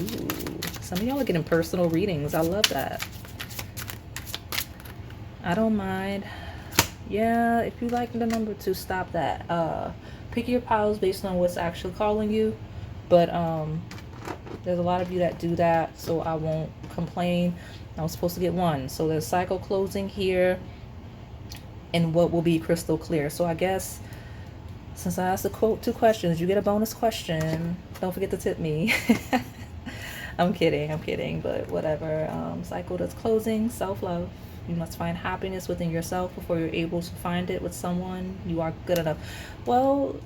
some of y'all are getting personal readings. I love that. I don't mind. Yeah, if you like the number 2, stop that. Pick your piles based on what's actually calling you. But there's a lot of you that do that, so I won't complain. I was supposed to get 1. So there's cycle closing here and what will be crystal clear. So I guess since I asked the 2 questions, you get a bonus question. Don't forget to tip me. I'm kidding, but whatever. Cycle that's closing, self-love. You must find happiness within yourself before you're able to find it with someone. You are good enough. Well,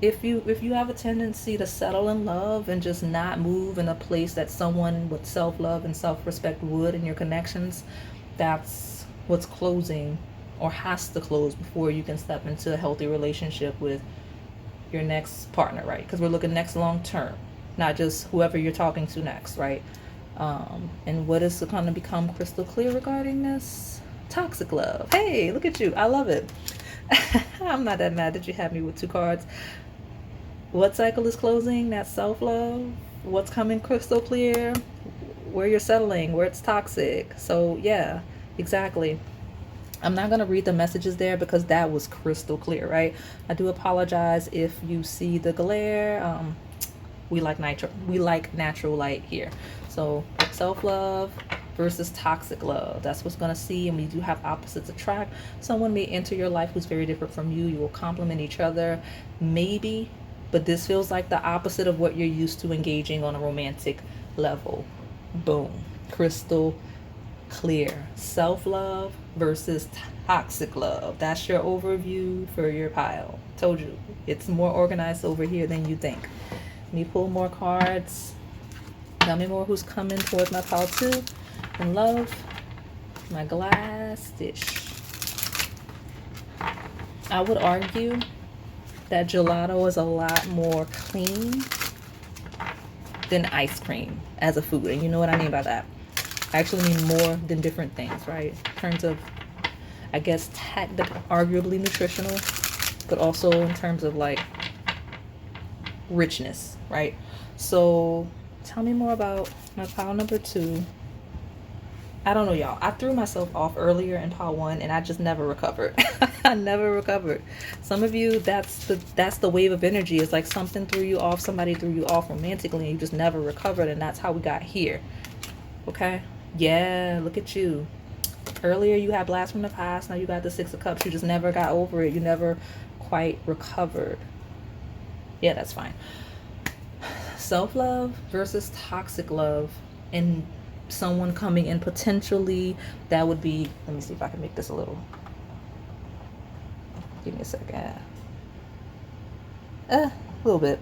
if you have a tendency to settle in love and just not move in a place that someone with self-love and self-respect would in your connections, that's what's closing or has to close before you can step into a healthy relationship with your next partner, right? Because we're looking next long term, not just whoever you're talking to next, right? And what is going to become crystal clear regarding this? Toxic love. Hey, look at you. I love it. I'm not that mad that you had me with 2 cards. What cycle is closing? That's self-love. What's coming crystal clear? Where you're settling, where it's toxic. So yeah, exactly. I'm not going to read the messages there because that was crystal clear, right? I do apologize if you see the glare. We like natural light here. So self-love versus toxic love. That's what's going to see. And we do have opposites attract. Someone may enter your life who's very different from you. You will complement each other. Maybe. But this feels like the opposite of what you're used to engaging on a romantic level. Boom. Crystal clear. Self-love versus toxic love. That's your overview for your pile. Told you. It's more organized over here than you think. Let me pull more cards. Tell me more who's coming towards my pile 2 in love. My glass dish. I would argue that gelato is a lot more clean than ice cream as a food. And you know what I mean by that. I actually mean more than different things, right? In terms of, I guess, arguably nutritional, but also in terms of like richness, right? So tell me more about my pile number 2. I don't know, y'all. I threw myself off earlier in pile 1 and I just never recovered. I never recovered. Some of you, that's the wave of energy. It's like something threw you off, somebody threw you off romantically and you just never recovered, and that's how we got here. Okay? Yeah, look at you. Earlier you had blast from the past, now you got the 6 of Cups. You just never got over it. You never quite recovered. Yeah, that's fine. Self-love versus toxic love, and someone coming in potentially that would be, let me see if I can make this a little, give me a second. A little bit.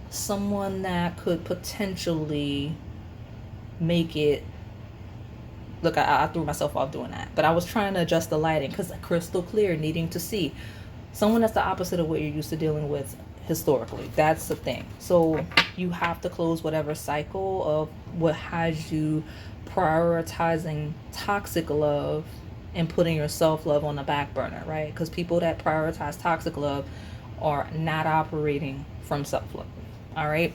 Someone that could potentially make it, look, I threw myself off doing that, but I was trying to adjust the lighting because crystal clear, needing to see. Someone that's the opposite of what you're used to dealing with historically. That's the thing. So you have to close whatever cycle of what has you prioritizing toxic love and putting your self-love on the back burner, right? Because people that prioritize toxic love are not operating from self-love. All right.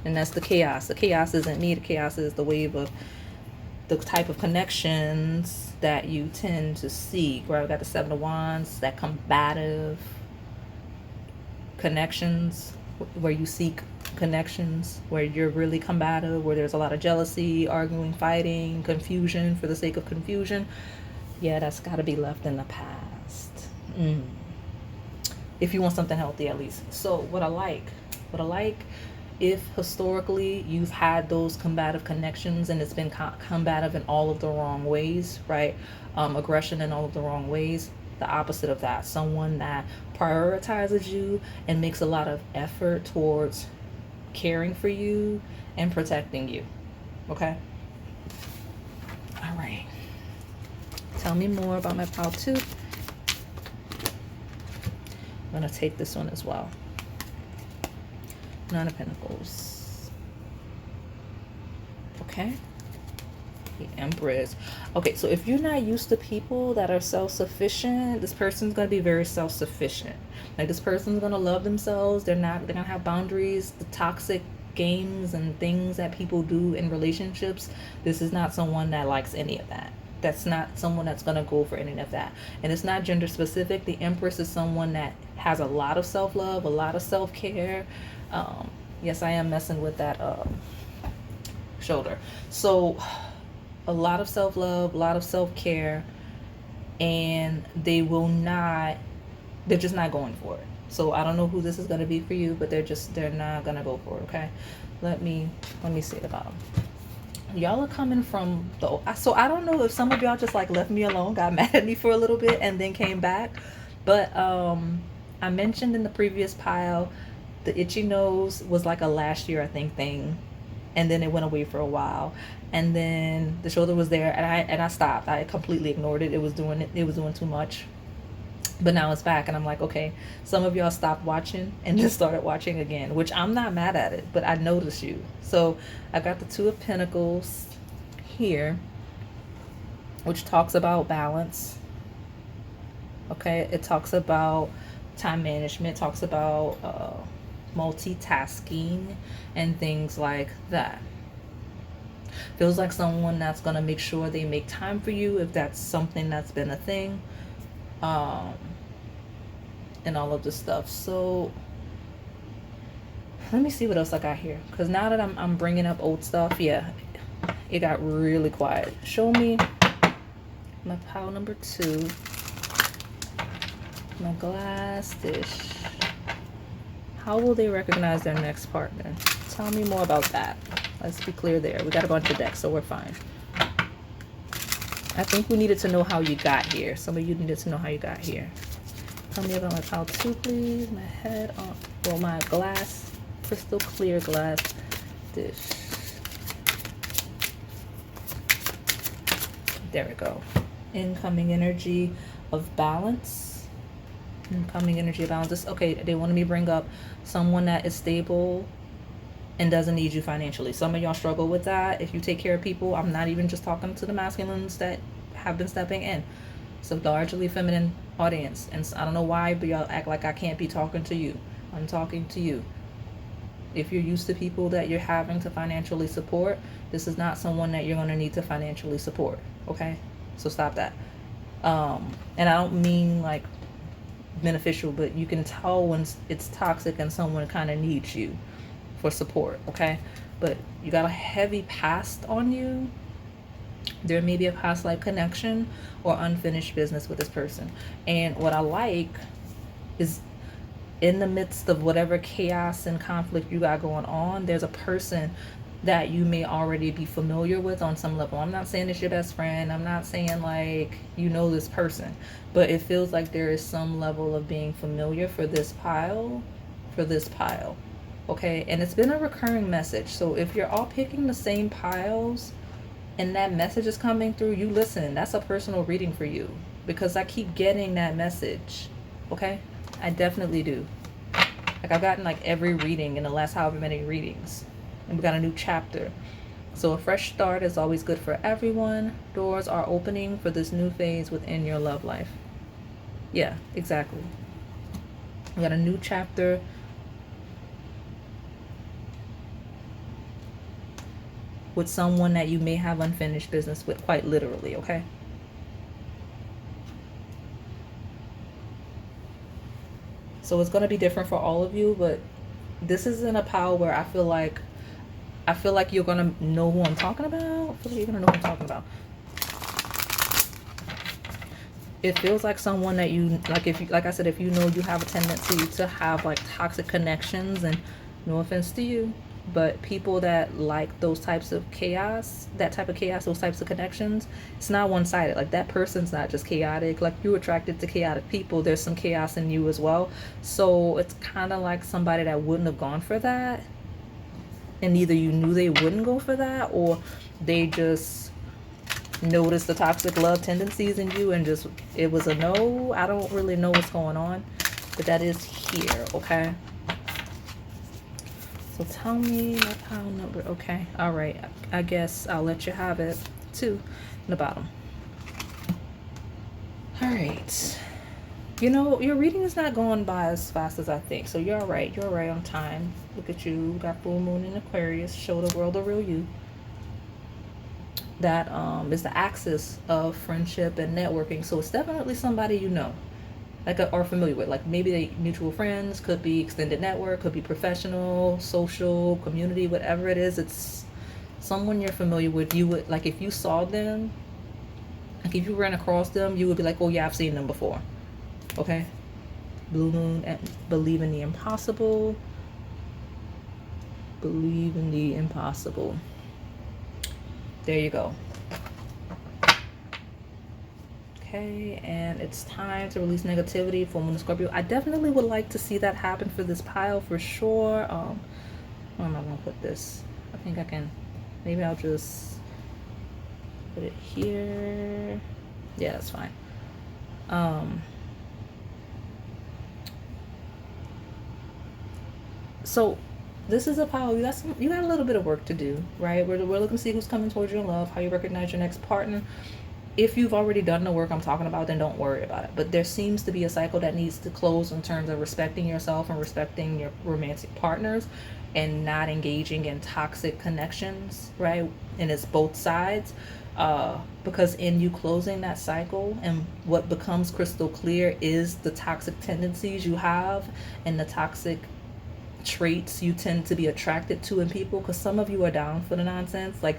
And that's the chaos. The chaos isn't me. The chaos is the wave of the type of connections that you tend to seek, right? We got the 7 of Wands, that combative, connections, where you seek connections, where you're really combative, where there's a lot of jealousy, arguing, fighting, confusion for the sake of confusion. Yeah, that's got to be left in the past. If you want something healthy, at least. So what I like, if historically you've had those combative connections and it's been combative in all of the wrong ways, right? Aggression in all of the wrong ways. The opposite of that, someone that prioritizes you and makes a lot of effort towards caring for you and protecting you. Okay? All right. Tell me more about my pile 2. I'm going to take this one as well. 9 of Pentacles. Okay. The Empress. Okay, so if you're not used to people that are self-sufficient, this person's going to be very self-sufficient. Like, this person's going to love themselves. They're going to have boundaries. The toxic games and things that people do in relationships, this is not someone that likes any of that. That's not someone that's going to go for any of that. And it's not gender specific. The Empress is someone that has a lot of self-love, a lot of self-care. Yes, I am messing with that shoulder. So a lot of self-love, a lot of self-care, and they're just not going for it. So I don't know who this is going to be for you, but they're not going to go for it. Okay. Let me say about them. Y'all are coming from so I don't know if some of y'all just like left me alone, got mad at me for a little bit and then came back. But I mentioned in the previous pile, the itchy nose was like a last year, I think, thing. And then it went away for a while. And then the shoulder was there, and I stopped. I completely ignored it. It was doing too much. But now it's back, and I'm like, okay, some of y'all stopped watching and just started watching again, which I'm not mad at it, but I noticed you. So I got the 2 of Pentacles here, which talks about balance. Okay, it talks about time management, talks about multitasking and things like that. Feels like someone that's going to make sure they make time for you if that's something that's been a thing. And all of this stuff. So let me see what else I got here, because now that I'm bringing up old stuff, yeah, it got really quiet. Show me my pile number 2, my glass dish. How will they recognize their next partner? Tell me more about that. Let's be clear there. We got a bunch of decks, so we're fine. I think we needed to know how you got here. Some of you needed to know how you got here. Tell me about my pile 2, please. My head on, well, my glass, crystal clear glass dish. There we go. Incoming energy of balance. Incoming energy of balance. Okay, they wanted me to bring up someone that is stable and doesn't need you financially. Some of y'all struggle with that. If you take care of people, I'm not even just talking to the masculines that have been stepping in. It's a largely feminine audience, and I don't know why, but y'all act like I can't be talking to you. I'm talking to you. If you're used to people that you're having to financially support, this is not someone that you're going to need to financially support. Okay, so stop that. And I don't mean like beneficial, but you can tell when it's toxic and someone kind of needs you for support. Okay, but you got a heavy past on you. There may be a past life connection or unfinished business with this person. And what I like is, in the midst of whatever chaos and conflict you got going on, there's a person that you may already be familiar with on some level. I'm not saying it's your best friend. I'm not saying like you know this person, but it feels like there is some level of being familiar for this pile, okay? And it's been a recurring message. So if you're all picking the same piles and that message is coming through, you listen. That's a personal reading for you, because I keep getting that message, okay? I definitely do. Like, I've gotten like every reading in the last however many readings. And we got a new chapter. So a fresh start is always good for everyone. Doors are opening for this new phase within your love life. Yeah, exactly. We got a new chapter. With someone that you may have unfinished business with, quite literally, okay? So it's going to be different for all of you, but this isn't a pile where I feel like you're going to know who I'm talking about. I feel like you're going to know who I'm talking about. It feels like someone that you like. If you, like I said, if you know you have a tendency to have like toxic connections, and no offense to you, but people that like those types of chaos, that type of chaos, those types of connections, it's not one-sided. Like that person's not just chaotic. Like you're attracted to chaotic people, there's some chaos in you as well. So it's kind of like somebody that wouldn't have gone for that, and either you knew they wouldn't go for that, or they just notice the toxic love tendencies in you and just it was a no. I don't really know what's going on, but that is here. Okay, so tell me my pile number. Okay, all right, I guess I'll let you have it. 2 in the bottom. All right, you know your reading is not going by as fast as I think, so you're all right. You're all right on time. Look at you, got full moon in Aquarius. Show the world the real you. That is the axis of friendship and networking. So it's definitely somebody you know, like are familiar with. Like maybe they mutual friends, could be extended network, could be professional, social, community, whatever it is. It's someone you're familiar with. You would like if you saw them, like if you ran across them, you would be like, oh yeah, I've seen them before. Okay, blue moon and believe in the impossible. Believe in the impossible. There you go. Okay, and it's time to release negativity for Moon and Scorpio. I definitely would like to see that happen for this pile for sure. Where am I gonna put this? I think I can. Maybe I'll just put it here. Yeah, that's fine. So this is a pile. You got a little bit of work to do, right? We're looking to see who's coming towards you in love, how you recognize your next partner. If you've already done the work I'm talking about, then don't worry about it. But there seems to be a cycle that needs to close in terms of respecting yourself and respecting your romantic partners and not engaging in toxic connections, right? And it's both sides. Because in you closing that cycle, and what becomes crystal clear is the toxic tendencies you have and the toxic traits you tend to be attracted to in people, because some of you are down for the nonsense. Like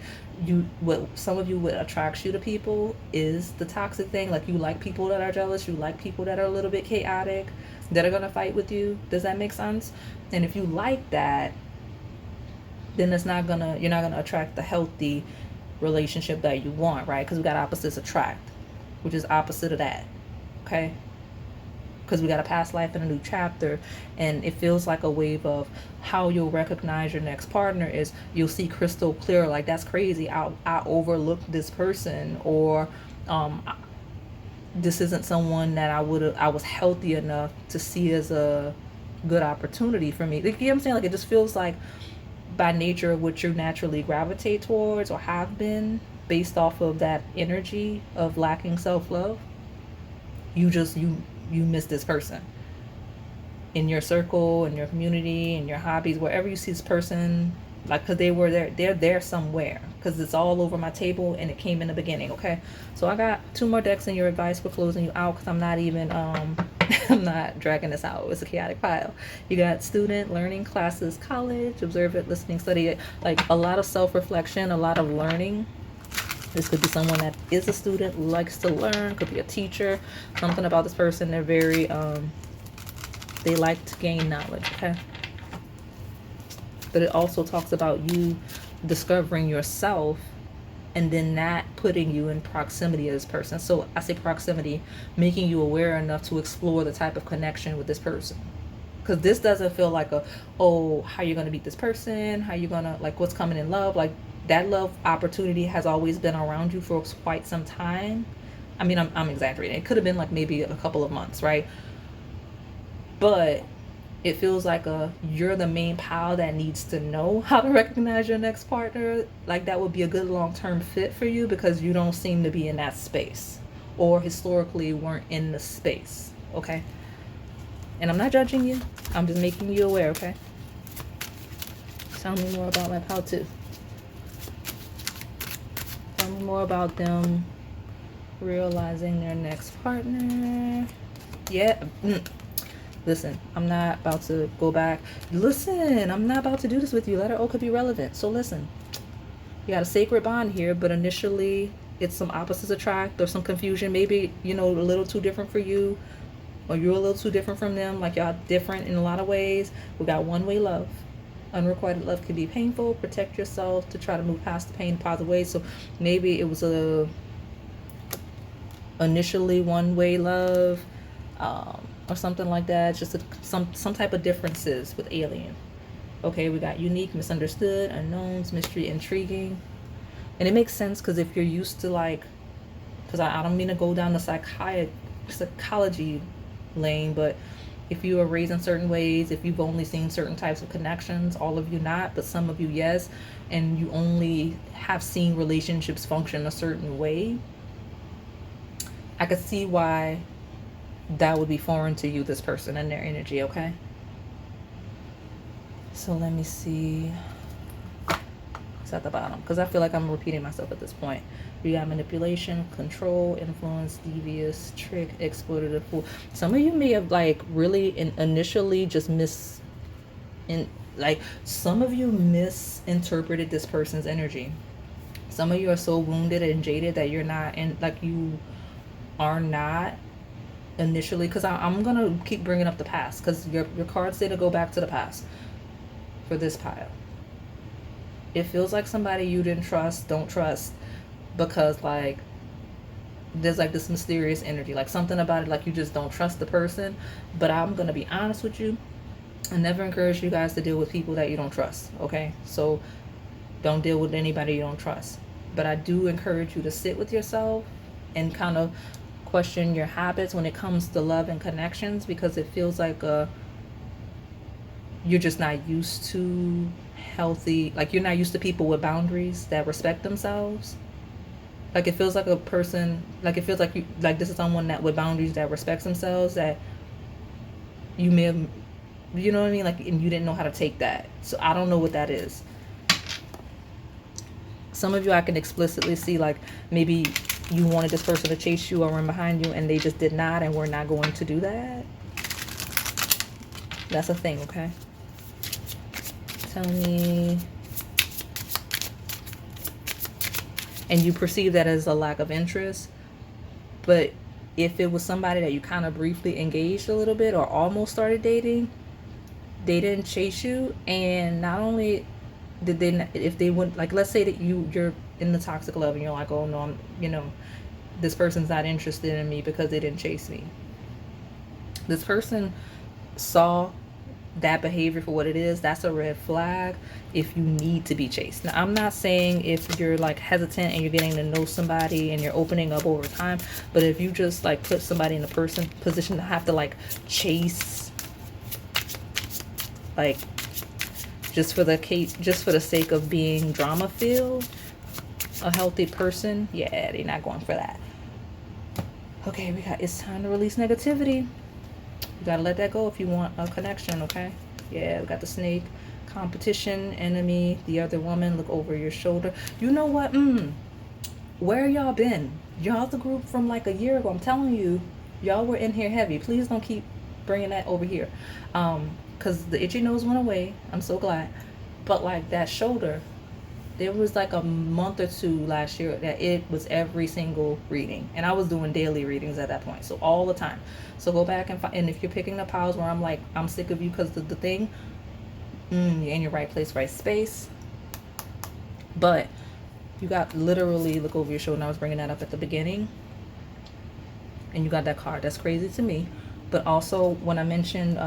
some of you, what attracts you to people is the toxic thing. Like you like people that are jealous, you like people that are a little bit chaotic, that are gonna fight with you. Does that make sense? And if you like that, then you're not gonna attract the healthy relationship that you want, right? Because we got opposites attract, which is opposite of that. Okay, because we got a past life and a new chapter, and it feels like a wave of how you'll recognize your next partner is you'll see crystal clear, like that's crazy, I overlooked this person, or this isn't someone that I was healthy enough to see as a good opportunity for me. Like, you know what I'm saying? Like it just feels like by nature of what you naturally gravitate towards or have been, based off of that energy of lacking self-love, you miss this person in your circle, in your community, in your hobbies, wherever you see this person, like, because they're there somewhere, because it's all over my table and it came in the beginning. Okay, so I got 2 more decks in your advice for closing you out, because I'm not even I'm not dragging this out. It's a chaotic pile. You got student, learning, classes, college, observe it, listening, study it. Like a lot of self-reflection, a lot of learning. This could be someone that is a student, likes to learn, could be a teacher. Something about this person, they're very, they like to gain knowledge, okay? But it also talks about you discovering yourself and then that putting you in proximity to this person. So I say proximity, making you aware enough to explore the type of connection with this person. Because this doesn't feel like how you're going to meet this person, how you're going to, like, what's coming in love. Like, that love opportunity has always been around you for quite some time. I mean, I'm exaggerating. It could have been like maybe a couple of months, right? But it feels like you're the main pile that needs to know how to recognize your next partner. Like that would be a good long-term fit for you, because you don't seem to be in that space, or historically weren't in the space. Okay, and I'm not judging you, I'm just making you aware. Okay, tell me more about my pile 2. Tell me more about them realizing their next partner. Yeah. Listen, I'm not about to go back. Listen, I'm not about to do this with you. Letter O could be relevant. So listen, you got a sacred bond here, but initially it's some opposites attract or some confusion. Maybe, you know, a little too different for you, or you're a little too different from them. Like y'all different in a lot of ways. We got one-way love. Unrequited love can be painful. Protect yourself to try to move past the pain in positive ways. So maybe it was a initially one-way love, or something like that. Just some type of differences with alien. Okay, we got unique, misunderstood, unknowns, mystery, intriguing. And it makes sense because if you're used to like, because I don't mean to go down the psychology lane, but if you are raised in certain ways, if you've only seen certain types of connections, all of you not, but some of you yes, and you only have seen relationships function a certain way, I could see why that would be foreign to you, this person and their energy, okay? So let me see. It's at the bottom because I feel like I'm repeating myself at this point. We got manipulation, control, influence, devious, trick, exploitative, fool. Some of you may have like really initially just some of you misinterpreted this person's energy. Some of you are so wounded and jaded that you're not, and like you are not initially, because I'm gonna keep bringing up the past because your cards say to go back to the past for this pile. It feels like somebody you didn't trust, don't trust, because like there's like this mysterious energy, like something about it, like you just don't trust the person. But I'm gonna be honest with you, I never encourage you guys to deal with people that you don't trust, okay? So don't deal with anybody you don't trust. But I do encourage you to sit with yourself and kind of question your habits when it comes to love and connections, because it feels like you're just not used to healthy, like you're not used to people with boundaries that respect themselves. Like it feels like a person, like it feels like you, like this is someone that with boundaries that respects themselves, that you may have, you know what I mean, like, and you didn't know how to take that. So I don't know what that is. Some of you I can explicitly see, like maybe you wanted this person to chase you or run behind you and they just did not, and we're not going to do that. That's a thing, okay? Tell me. And you perceive that as a lack of interest. But if it was somebody that you kind of briefly engaged a little bit or almost started dating, they didn't chase you. And not only did they, if they wouldn't, like let's say that you're in the toxic love and you're like, oh no, this person's not interested in me because they didn't chase me. This person saw that behavior for what it is. That's a red flag if you need to be chased. Now I'm not saying if you're like hesitant and you're getting to know somebody and you're opening up over time, but if you just like put somebody in a position to have to like chase, like just for the sake of being drama filled, a healthy person, yeah, they're not going for that. Okay, we got, it's time to release negativity. You gotta let that go if you want a connection, okay? Yeah, we got the snake, competition, enemy, the other woman, look over your shoulder. You know what? Where y'all been? Y'all the group from like a year ago. I'm telling you, y'all were in here heavy. Please don't keep bringing that over here. Because the itchy nose went away. I'm so glad. But like that shoulder, there was like a month or two last year that it was every single reading, and I was doing daily readings at that point, so all the time. So go back and find, and if you're picking the piles where I'm like, I'm sick of you because of the thing, you're in your right place, right space. But you got literally look over your shoulder, and I was bringing that up at the beginning, and you got that card. That's crazy to me. But also when I mentioned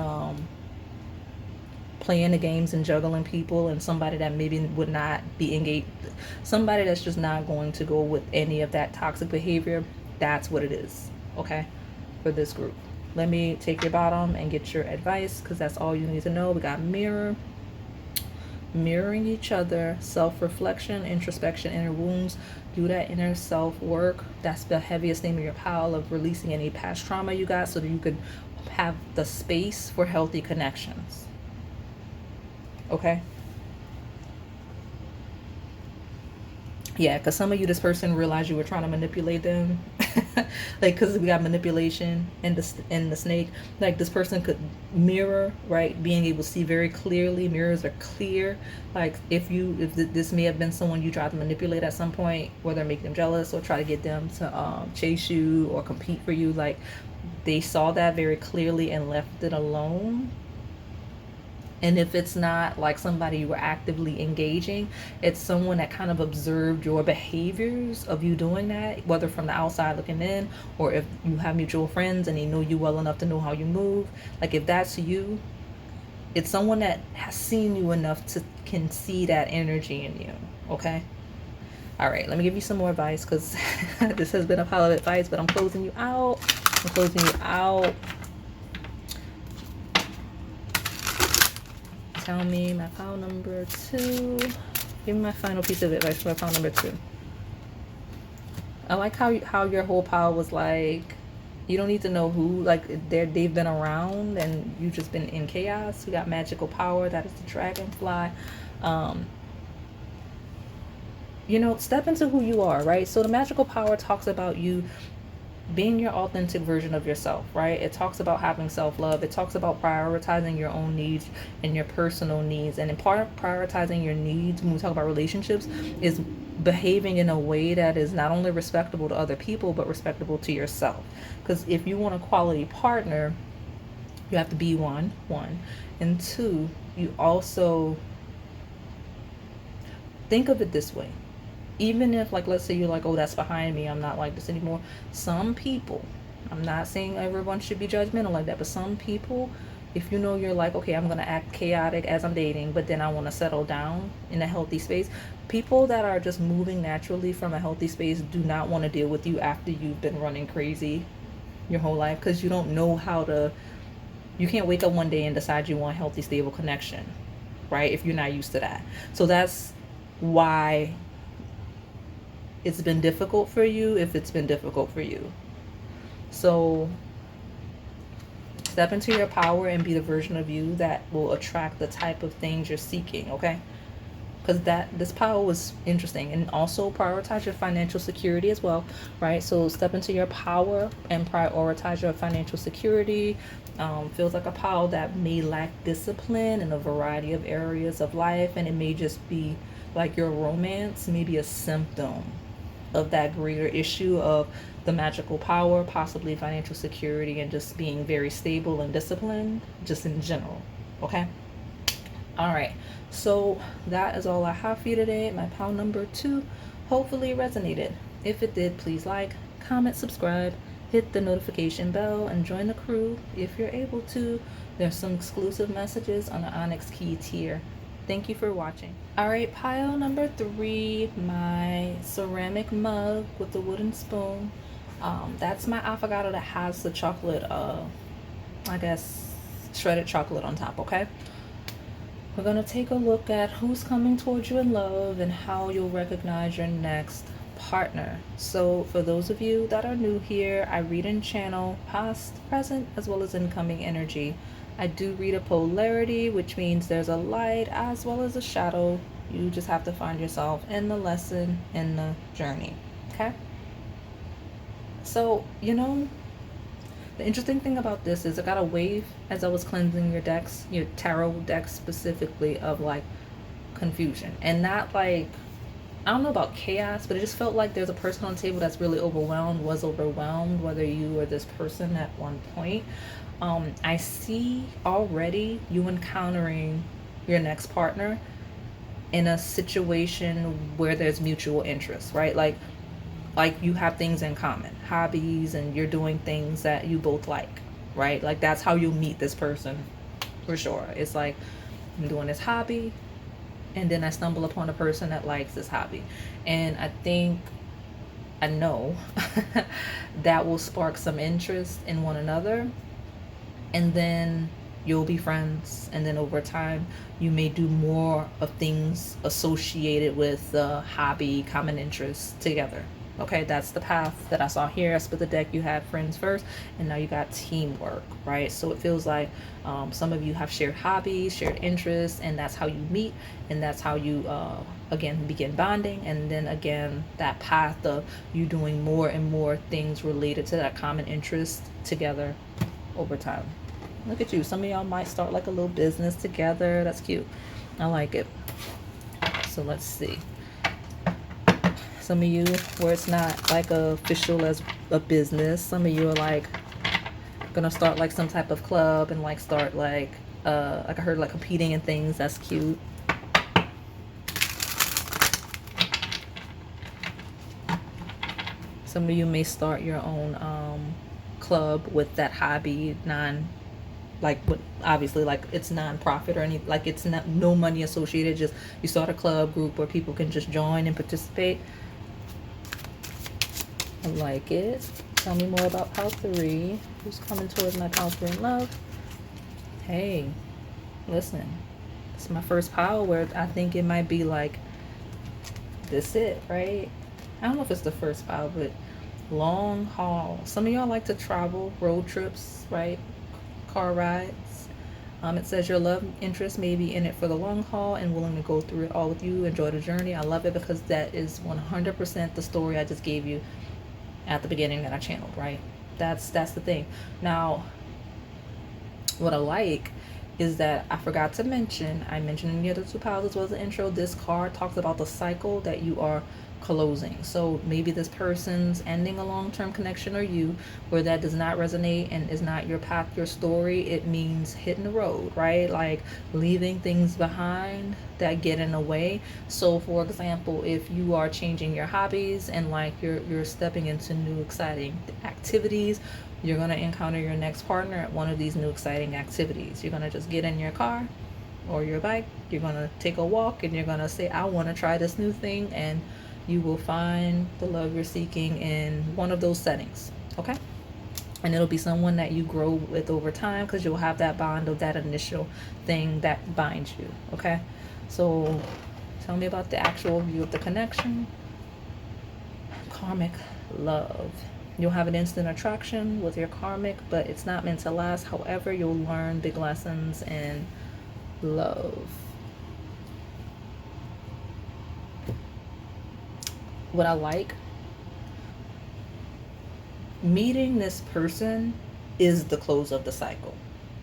playing the games and juggling people, and somebody that maybe would not be engaged, somebody that's just not going to go with any of that toxic behavior, that's what it is, okay, for this group. Let me take your bottom and get your advice, because that's all you need to know. We got mirror, mirroring each other, self-reflection, introspection, inner wounds. Do that inner self-work. That's the heaviest theme of your pile, of releasing any past trauma you got so that you could have the space for healthy connections. Okay? Yeah, because some of you, this person realized you were trying to manipulate them Like, because we got manipulation in the snake. Like, this person could mirror, right? Being able to see very clearly. Mirrors are clear. Like, if this may have been someone you tried to manipulate at some point, whether make them jealous or try to get them to chase you or compete for you, like, they saw that very clearly and left it alone. And if it's not like somebody you were actively engaging, it's someone that kind of observed your behaviors of you doing that, whether from the outside looking in, or if you have mutual friends and they know you well enough to know how you move. Like, if that's you, it's someone that has seen you enough to can see that energy in you. Okay. All right, let me give you some more advice, because this has been a pile of advice, but I'm closing you out. I'm closing you out. Tell me my pile number 2. Give me my final piece of advice for my pile number 2. I like how your whole pile was like, you don't need to know who, like, they've been around and you've just been in chaos. We got magical power, that is the dragonfly. You know, step into who you are, right? So the magical power talks about you being your authentic version of yourself, right? It talks about having self-love. It talks about prioritizing your own needs and your personal needs. And in part, prioritizing your needs when we talk about relationships is behaving in a way that is not only respectable to other people, but respectable to yourself. Because if you want a quality partner, you have to be one. And 2, you also think of it this way. Even if, like, let's say you're like, oh, that's behind me, I'm not like this anymore. Some people, I'm not saying everyone should be judgmental like that, but some people, if you know you're like, okay, I'm going to act chaotic as I'm dating, but then I want to settle down in a healthy space. People that are just moving naturally from a healthy space do not want to deal with you after you've been running crazy your whole life, because you don't know how to, you can't wake up one day and decide you want a healthy, stable connection, right? If you're not used to that. So that's why it's been difficult for you, if it's been difficult for you. So step into your power and be the version of you that will attract the type of things you're seeking, okay? Because this power was interesting. And also prioritize your financial security as well, right? So step into your power and prioritize your financial security. Feels like a power that may lack discipline in a variety of areas of life, and it may just be like your romance may be a symptom of that greater issue of the magical power, possibly financial security, and just being very stable and disciplined, just in general. Okay. All right. So that is all I have for you today. My pile number 2 hopefully resonated. If it did, please like, comment, subscribe, hit the notification bell, and join the crew if you're able to. There's some exclusive messages on the Onyx Key tier. Thank you for watching. All right, pile number 3, my ceramic mug with the wooden spoon. That's my Affogato that has the chocolate, I guess, shredded chocolate on top, okay? We're gonna take a look at who's coming towards you in love and how you'll recognize your next partner. So for those of you that are new here, I read and channel past, present, as well as incoming energy. I do read a polarity, which means there's a light as well as a shadow. You just have to find yourself in the lesson, in the journey. Okay? So, you know, the interesting thing about this is I got a wave as I was cleansing your decks, your tarot decks specifically, of like confusion. And not like, I don't know about chaos, but it just felt like there's a person on the table that's really overwhelmed, was overwhelmed, whether you or this person at one point. I see already you encountering your next partner in a situation where there's mutual interest, right? Like you have things in common, hobbies, and you're doing things that you both like, right? Like that's how you'll meet this person for sure. It's like, I'm doing this hobby, and then I stumble upon a person that likes this hobby. And I know that will spark some interest in one another. And then you'll be friends. And then over time, you may do more of things associated with the hobby, common interests together. Okay, that's the path that I saw here. I split the deck. You had friends first, and now you got teamwork, right? So it feels like some of you have shared hobbies, shared interests, and that's how you meet, and that's how you, again, begin bonding. And then again, that path of you doing more and more things related to that common interest together over time. Look at you. Some of y'all might start like a little business together. That's cute. I like it. So let's see. Some of you where it's not like official as a business. Some of you are like gonna start like some type of club and like start like I heard like competing in things. That's cute. Some of you may start your own club with that hobby, obviously like it's non-profit or any, like it's not no money associated, just you start a club group where people can just join and participate. I like it. Tell me more about pile 3. Who's coming towards my pile 3 in love? Hey, listen, it's my first pile where I think it might be like this it, right? I don't know if it's the first pile, but long haul. Some of y'all like to travel, road trips, right? Car rides. It says your love interest may be in it for the long haul and willing to go through it all with you. Enjoy the journey. I love it because that is 100% the story I just gave you at the beginning that I channeled, right? That's the thing. Now, what I like is that I forgot to mention, I mentioned in the other 2 piles as well as the intro, this card talks about the cycle that you are closing. So maybe this person's ending a long-term connection, or you, where that does not resonate and is not your path, your story. It means hitting the road, right? Like leaving things behind that get in the way. So for example, if you are changing your hobbies and like you're stepping into new exciting activities, you're going to encounter your next partner at one of these new exciting activities. You're going to just get in your car or your bike, you're going to take a walk, and you're going to say, I want to try this new thing, and you will find the love you're seeking in one of those settings, okay? And it'll be someone that you grow with over time because you'll have that bond of that initial thing that binds you, okay? So tell me about the actual view of the connection. Karmic love. You'll have an instant attraction with your karmic, but it's not meant to last. However, you'll learn big lessons in love. What I like, meeting this person is the close of the cycle,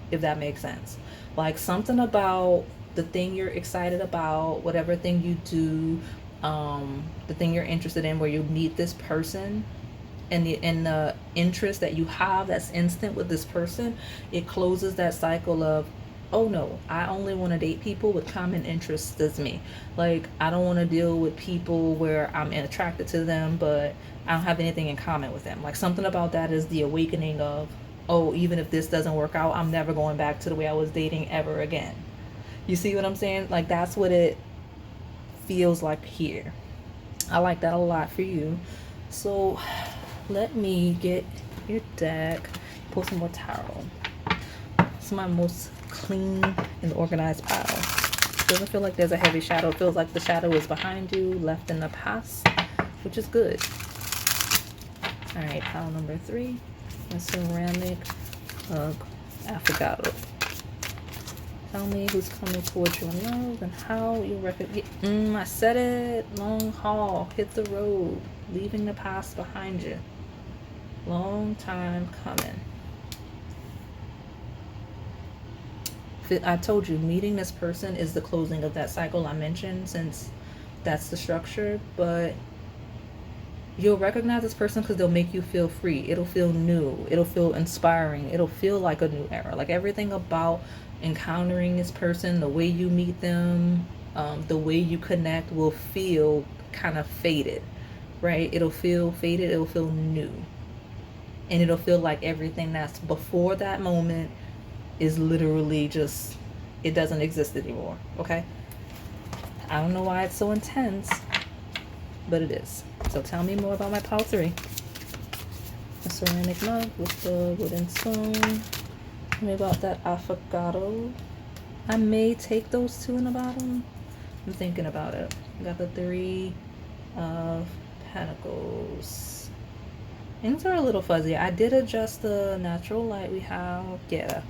if that makes sense. Like something about the thing you're excited about, whatever thing you do, the thing you're interested in, where you meet this person, and the interest that you have that's instant with this person, it closes that cycle of, oh no, I only want to date people with common interests as me. Like I don't want to deal with people where I'm attracted to them but I don't have anything in common with them. Like something about that is the awakening of, oh, even if this doesn't work out, I'm never going back to the way I was dating ever again. You see what I'm saying? Like that's what it feels like here. I like that a lot for you. So let me get your deck, pull some more tarot. It's my most clean and organized pile. Doesn't feel like there's a heavy shadow. It feels like the shadow is behind you, left in the past, which is good. All right, pile number 3, a ceramic of Affogato. Tell me who's coming towards you in love and how you recognize. I said it. Long haul, hit the road, leaving the past behind you. Long time coming. I told you, meeting this person is the closing of that cycle I mentioned, since that's the structure. But you'll recognize this person because they'll make you feel free. It'll feel new. It'll feel inspiring. It'll feel like a new era. Like everything about encountering this person, the way you meet them, the way you connect will feel kind of faded, right? It'll feel faded. It'll feel new. And it'll feel like everything that's before that moment is literally just, it doesn't exist anymore, okay? I don't know why it's so intense, but it is. So tell me more about my pile 3. A ceramic mug with the wooden spoon. Tell me about that Affogato. I may take those 2 in the bottom. I'm thinking about it. I got the 3 of Pentacles. Things are a little fuzzy. I did adjust the natural light we have. Yeah.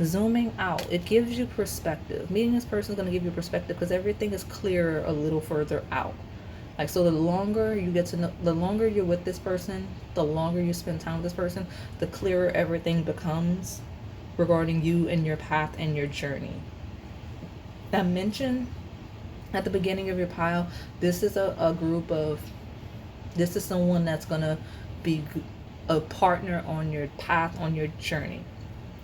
Zooming out, it gives you perspective. Meeting this person is going to give you perspective because everything is clearer a little further out. Like, so the longer you get to know, the longer you're with this person, the longer you spend time with this person, the clearer everything becomes regarding you and your path and your journey. I mentioned at the beginning of your pile, this is a group of, this is someone that's going to be a partner on your path, on your journey.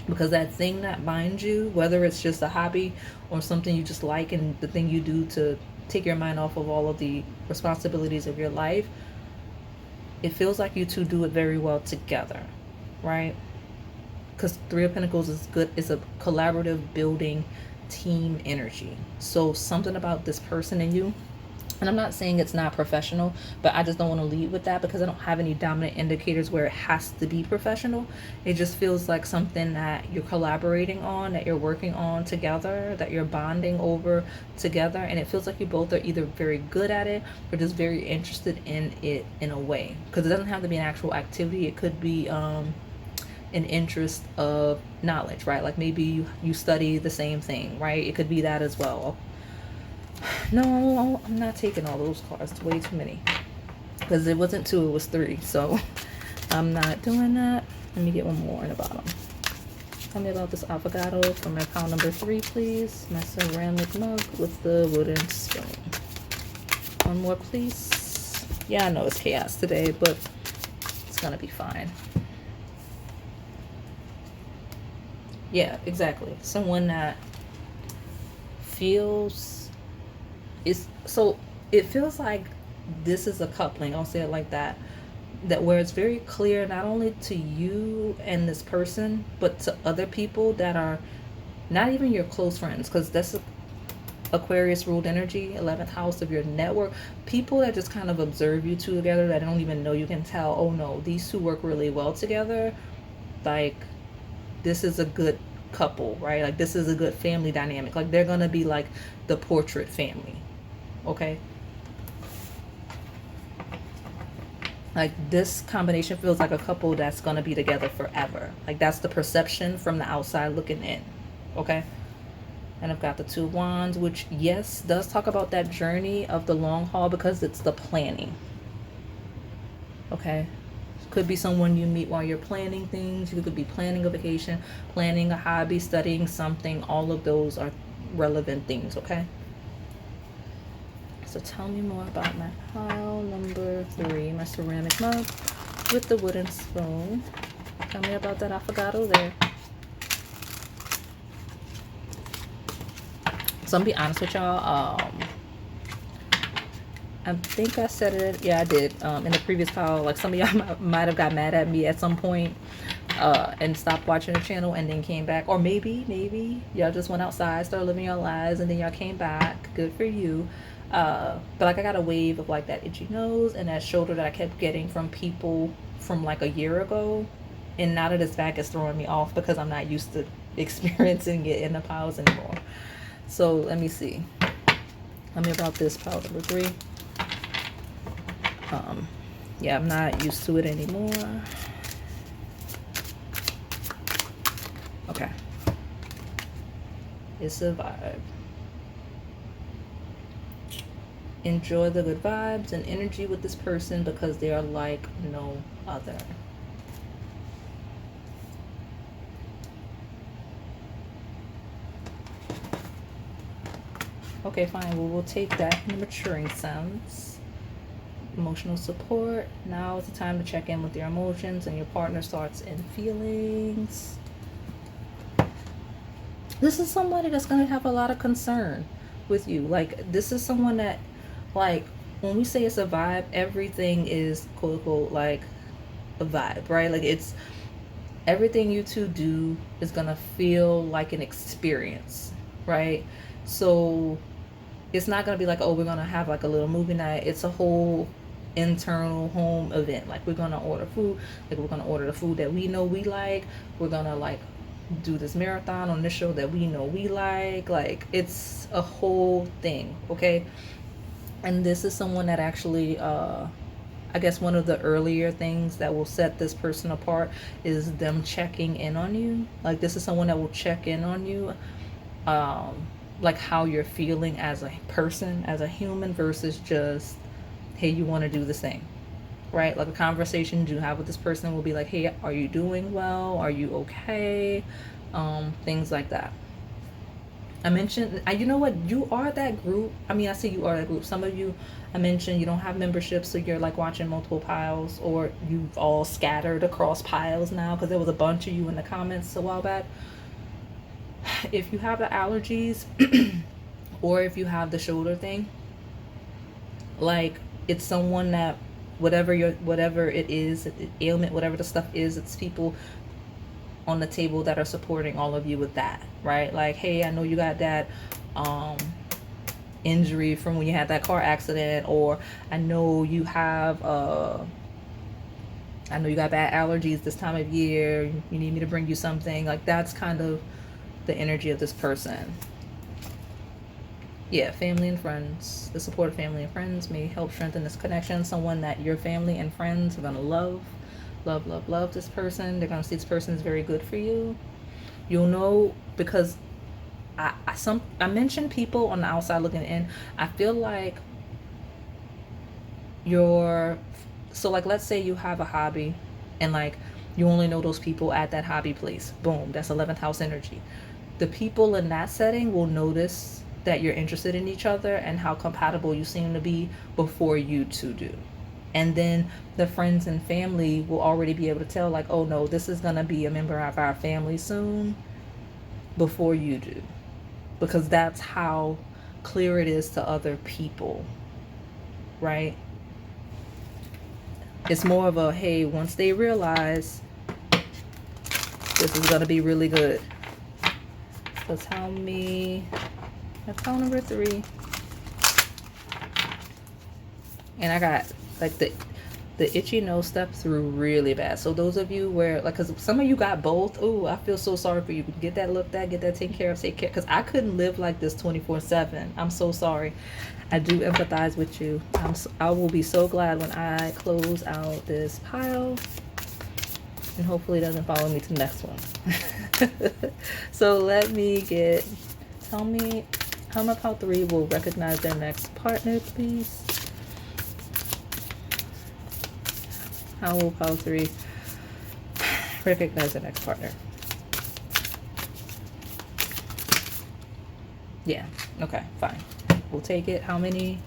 Because that thing that binds you, whether it's just a hobby or something you just like and the thing you do to take your mind off of all of the responsibilities of your life, it feels like you two do it very well together, right? Because Three of Pentacles is good, is a collaborative building team energy. So something about this person and you, and I'm not saying it's not professional, but I just don't want to lead with that because I don't have any dominant indicators where it has to be professional. It just feels like something that you're collaborating on, that you're working on together, that you're bonding over together. And it feels like you both are either very good at it or just very interested in it in a way. Because it doesn't have to be an actual activity. It could be an interest of knowledge, right? Like maybe you study the same thing, right? It could be that as well. No, I'm not taking all those cards. It's way too many. Because it wasn't 2, it was 3. So I'm not doing that. Let me get one more in the bottom. Tell me about this Affogato for my pile number 3, please. My ceramic mug with the wooden spoon. One more, please. Yeah, I know it's chaos today, but it's going to be fine. Yeah, exactly. Someone that feels... so it feels like this is a coupling, I'll say it like that, that where it's very clear not only to you and this person but to other people that are not even your close friends, because that's Aquarius ruled energy, 11th house of your network, people that just kind of observe you two together that don't even know, you can tell, oh no, these two work really well together, like this is a good couple, right? Like this is a good family dynamic, like they're gonna be like the portrait family. Okay, like this combination feels like a couple that's going to be together forever. Like that's the perception from the outside looking in. Okay, and I've got the 2 wands, which yes does talk about that journey of the long haul because it's the planning. Okay, could be someone you meet while you're planning things. You could be planning a vacation, planning a hobby, studying something. All of those are relevant things. Okay, so tell me more about my pile number 3, my ceramic mug with the wooden spoon. Tell me about that Affogato there. So I'm gonna be honest with y'all. I think I said it. Yeah, I did. In the previous pile, like some of y'all might have got mad at me at some point and stopped watching the channel and then came back. Or maybe y'all just went outside, started living your lives, and then y'all came back. Good for you. But like I got a wave of like that itchy nose and that shoulder that I kept getting from people from like a year ago, and now that it's back, it's throwing me off because I'm not used to experiencing it in the piles anymore. So let me see. Tell me about this pile number 3. Yeah, I'm not used to it anymore. Okay, it's a vibe. Enjoy the good vibes and energy with this person because they are like no other. Okay, fine. Well, we'll take that in the maturing sense. Emotional support. Now is the time to check in with your emotions and your partner's thoughts and feelings. This is somebody that's going to have a lot of concern with you. Like, this is someone that, like, when we say it's a vibe, everything is quote unquote like a vibe, right? Like, it's everything you two do is gonna feel like an experience, right? So it's not gonna be like, oh, we're gonna have like a little movie night. It's a whole internal home event. Like, we're gonna order food, like we're gonna order the food that we know we like, we're gonna like do this marathon on this show that we know we like it's a whole thing. Okay, and this is someone that actually I guess one of the earlier things that will set this person apart is them checking in on you. Like this is someone that will check in on you, like how you're feeling as a person, as a human, versus just, hey, you want to do this thing, right? Like a conversation you have with this person will be like, hey, are you doing well? Are you okay? Things like that. I mentioned, you know what, you are that group. I mean, I say you are that group. Some of you, I mentioned you don't have memberships, so you're like watching multiple piles, or you've all scattered across piles now because there was a bunch of you in the comments a while back. If you have the allergies or if you have the shoulder thing, like it's someone that whatever it is, ailment, whatever the stuff is, it's people on the table that are supporting all of you with that, right? Like, hey, I know you got that injury from when you had that car accident, or I know you have I know you got bad allergies this time of year, you need me to bring you something. Like that's kind of the energy of this person. Yeah, family and friends. The support of family and friends may help strengthen this connection. Someone that your family and friends are gonna love this person. They're gonna see this person is very good for you. You'll know because I mentioned people on the outside looking in. I feel like so like let's say you have a hobby and like you only know those people at that hobby place. Boom, that's 11th house energy. The people in that setting will notice that you're interested in each other and how compatible you seem to be before you two do. And then the friends and family will already be able to tell, like, oh no, this is gonna be a member of our family soon, before you do. Because that's how clear it is to other people, right? It's more of a, hey, once they realize this is gonna be really good. So tell me, that's pile number 3. And I got like the itchy nose step through really bad. So those of you where like, cause some of you got both. Ooh, I feel so sorry for you. Get that looked at, get that taken care of, take care. Cause I couldn't live like this 24/7. I'm so sorry. I do empathize with you. I will be so glad when I close out this pile and hopefully it doesn't follow me to the next one. So let me tell me how my pile 3 will recognize their next partner, please. How will pile 3 recognize the next partner? Yeah, okay, fine. We'll take it. How many?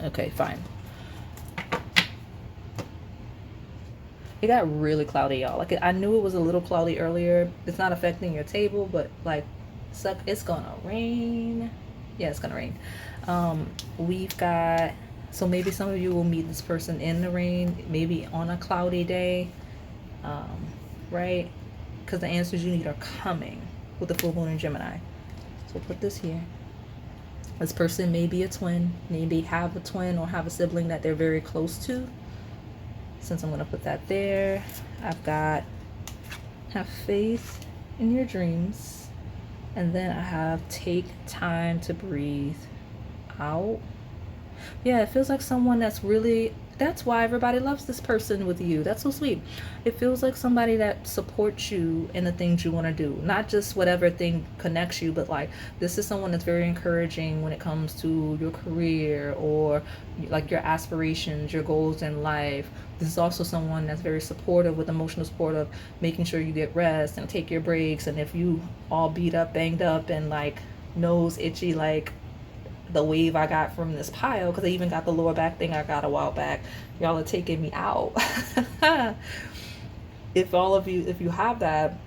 Okay, fine. It got really cloudy, y'all. Like, I knew it was a little cloudy earlier. It's not affecting your table, but like, it's gonna rain. Yeah, it's gonna rain. We've got, so maybe some of you will meet this person in the rain, maybe on a cloudy day, right? Because the answers you need are coming with the full moon in Gemini. So put this here. This person may be a twin, maybe have a twin or have a sibling that they're very close to. Since I'm gonna put that there, I've got have faith in your dreams, and then I have take time to breathe out. Yeah, it feels like someone that's why everybody loves this person with you. That's so sweet. It feels like somebody that supports you in the things you want to do. Not just whatever thing connects you, but like this is someone that's very encouraging when it comes to your career or like your aspirations, your goals in life. This is also someone that's very supportive, with emotional support of making sure you get rest and take your breaks. And if you all beat up, banged up, and like nose itchy, like the wave I got from this pile, because I even got the lower back thing I got a while back. Y'all are taking me out. If you have that,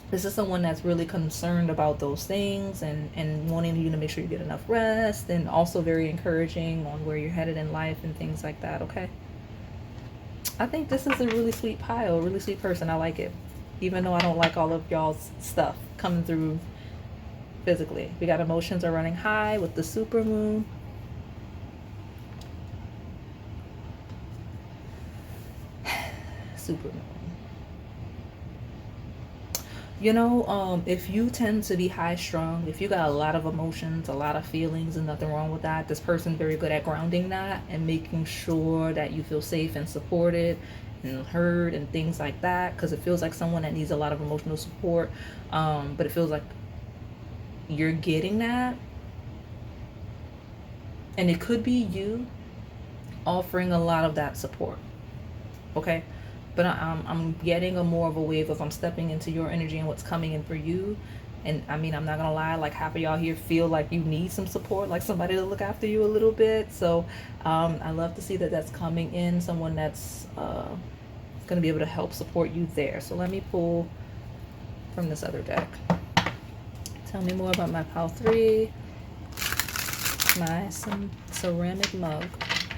this is someone that's really concerned about those things and wanting you to make sure you get enough rest, and also very encouraging on where you're headed in life and things like that, okay? I think this is a really sweet pile, a really sweet person. I like it. Even though I don't like all of y'all's stuff coming through physically. We got emotions are running high with the super moon. Super moon. You know, if you tend to be high strung, if you got a lot of emotions, a lot of feelings, and nothing wrong with that, this person's very good at grounding that and making sure that you feel safe and supported and heard and things like that. Because it feels like someone that needs a lot of emotional support, but it feels like you're getting that. And it could be you offering a lot of that support. Okay? But I'm getting a more of a wave of I'm stepping into your energy and what's coming in for you. And I mean, I'm not gonna lie, like half of y'all here feel like you need some support, like somebody to look after you a little bit. So I love to see that that's coming in, someone that's gonna be able to help support you there. So let me pull from this other deck. Tell me more about my pile 3, my ceramic mug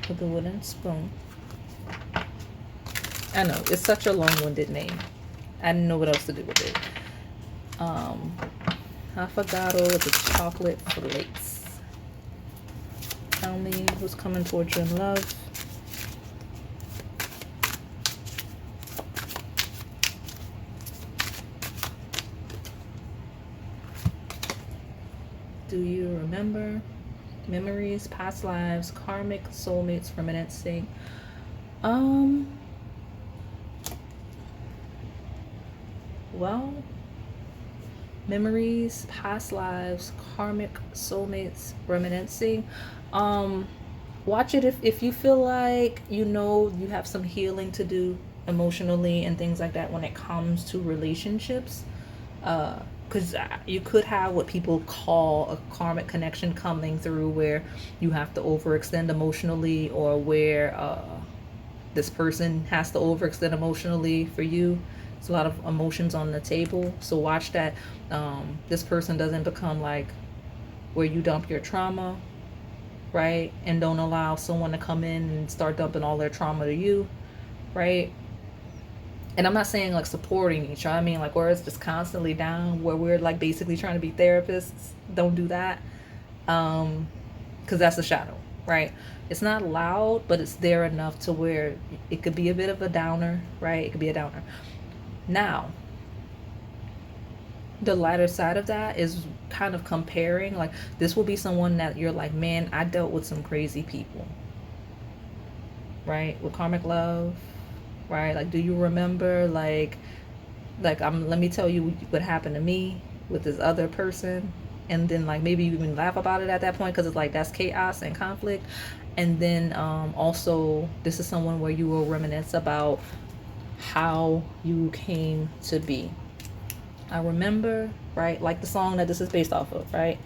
with a wooden spoon. I know, it's such a long-winded name. I didn't know what else to do with it. Affogato with the chocolate flakes. Tell me who's coming towards you in love. Do you remember? Memories, past lives, karmic, soulmates, reminiscing. Well, memories, past lives, karmic, soulmates, reminiscing. Watch it if you feel like you know you have some healing to do emotionally and things like that when it comes to relationships. Because you could have what people call a karmic connection coming through where you have to overextend emotionally, or where this person has to overextend emotionally for you. It's a lot of emotions on the table. So watch that this person doesn't become like where you dump your trauma, right? And don't allow someone to come in and start dumping all their trauma to you, right? And I'm not saying like supporting each other. I mean like where it's just constantly down, where we're like basically trying to be therapists. Don't do that. Because that's a shadow, right? It's not loud, but it's there enough to where it could be a bit of a downer, right? It could be a downer. Now, the lighter side of that is kind of comparing. Like this will be someone that you're like, man, I dealt with some crazy people, right? With karmic love, right? Like, do you remember like let me tell you what happened to me with this other person, and then like maybe you even laugh about it at that point because it's like that's chaos and conflict. And then also this is someone where you will reminisce about how you came to be. I remember, right? Like the song that this is based off of, right?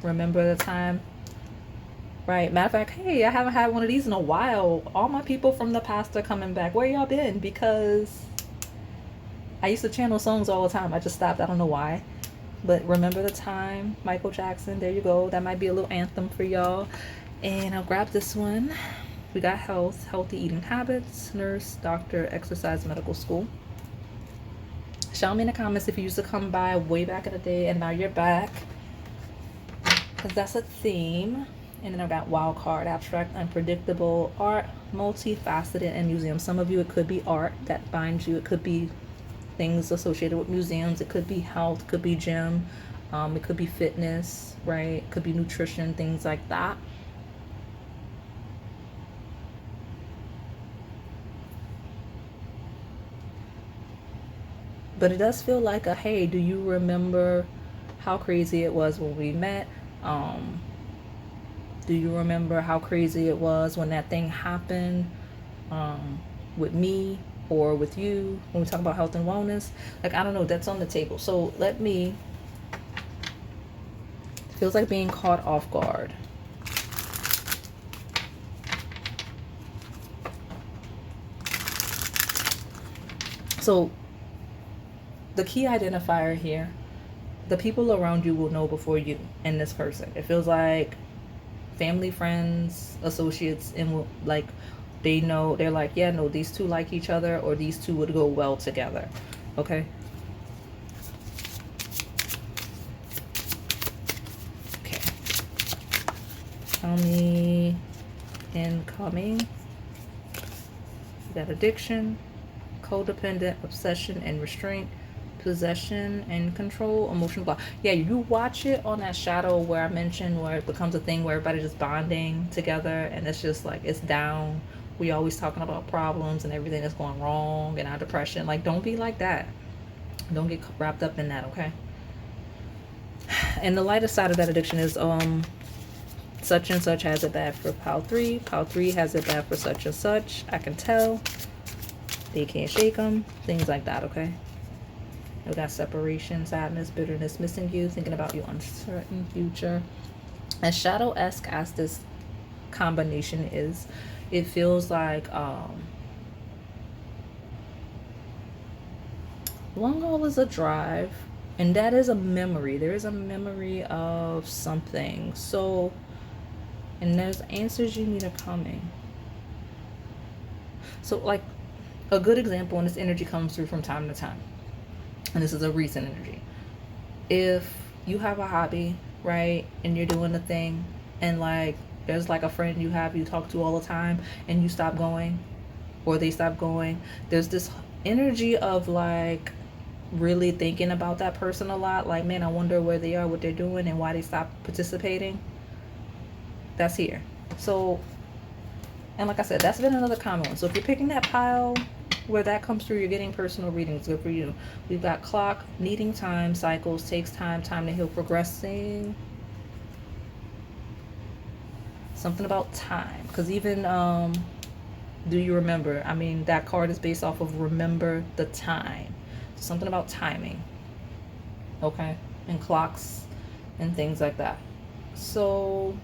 Remember the time, right? Matter of fact, hey, I haven't had one of these in a while. All my people from the past are coming back. Where y'all been? Because I used to channel songs all the time. I just stopped. I don't know why. But remember the time, Michael Jackson. There you go. That might be a little anthem for y'all. And I'll grab this one. We got health, healthy eating habits, nurse, doctor, exercise, medical school. Shout me in the comments if you used to come by way back in the day and now you're back, because that's a theme. And then I've got wild card, abstract, unpredictable, art, multifaceted, and museum. Some of you, it could be art that binds you. It could be things associated with museums. It could be health, it could be gym, it could be fitness, right? It could be nutrition, things like that. But it does feel like a, hey, do you remember how crazy it was when we met? Do you remember how crazy it was when that thing happened with me or with you when we talk about health and wellness? Like, I don't know, that's on the table. So let me, feels like being caught off guard. So the key identifier here, the people around you will know before you and this person. It feels like family, friends, associates, and like they know, they're like, yeah, no, these two like each other, or these two would go well together. Okay. Okay. Tell me incoming. We got addiction, codependent, obsession and restraint, possession and control, emotional block. Yeah, you watch it on that shadow where I mentioned where it becomes a thing where everybody just bonding together and it's just like it's down. We always talking about problems and everything that's going wrong and our depression. Like, don't be like that. Don't get wrapped up in that, okay? And the lighter side of that addiction is such and such has it bad for pile 3. Pile 3 has it bad for such and such. I can tell. They can't shake them. Things like that, okay? We got separation, sadness, bitterness, missing you, thinking about your uncertain future. As shadow-esque as this combination is, it feels like long haul is a drive, and that is a memory. There is a memory of something. So, and there's answers you need are coming. So, like, a good example, and this energy comes through from time to time, and this is a recent energy. If you have a hobby, right, and you're doing a thing, and like there's like a friend you have you talk to all the time, and you stop going, or they stop going, there's this energy of like really thinking about that person a lot. Like, man, I wonder where they are, what they're doing, and why they stopped participating. That's here. So, and like I said, that's been another common one. So if you're picking that pile where that comes through, you're getting personal readings. Good for you. We've got clock, needing time, cycles, takes time, time to heal, progressing. Something about time. Because even, do you remember? I mean, that card is based off of remember the time. Something about timing. Okay? And clocks and things like that. So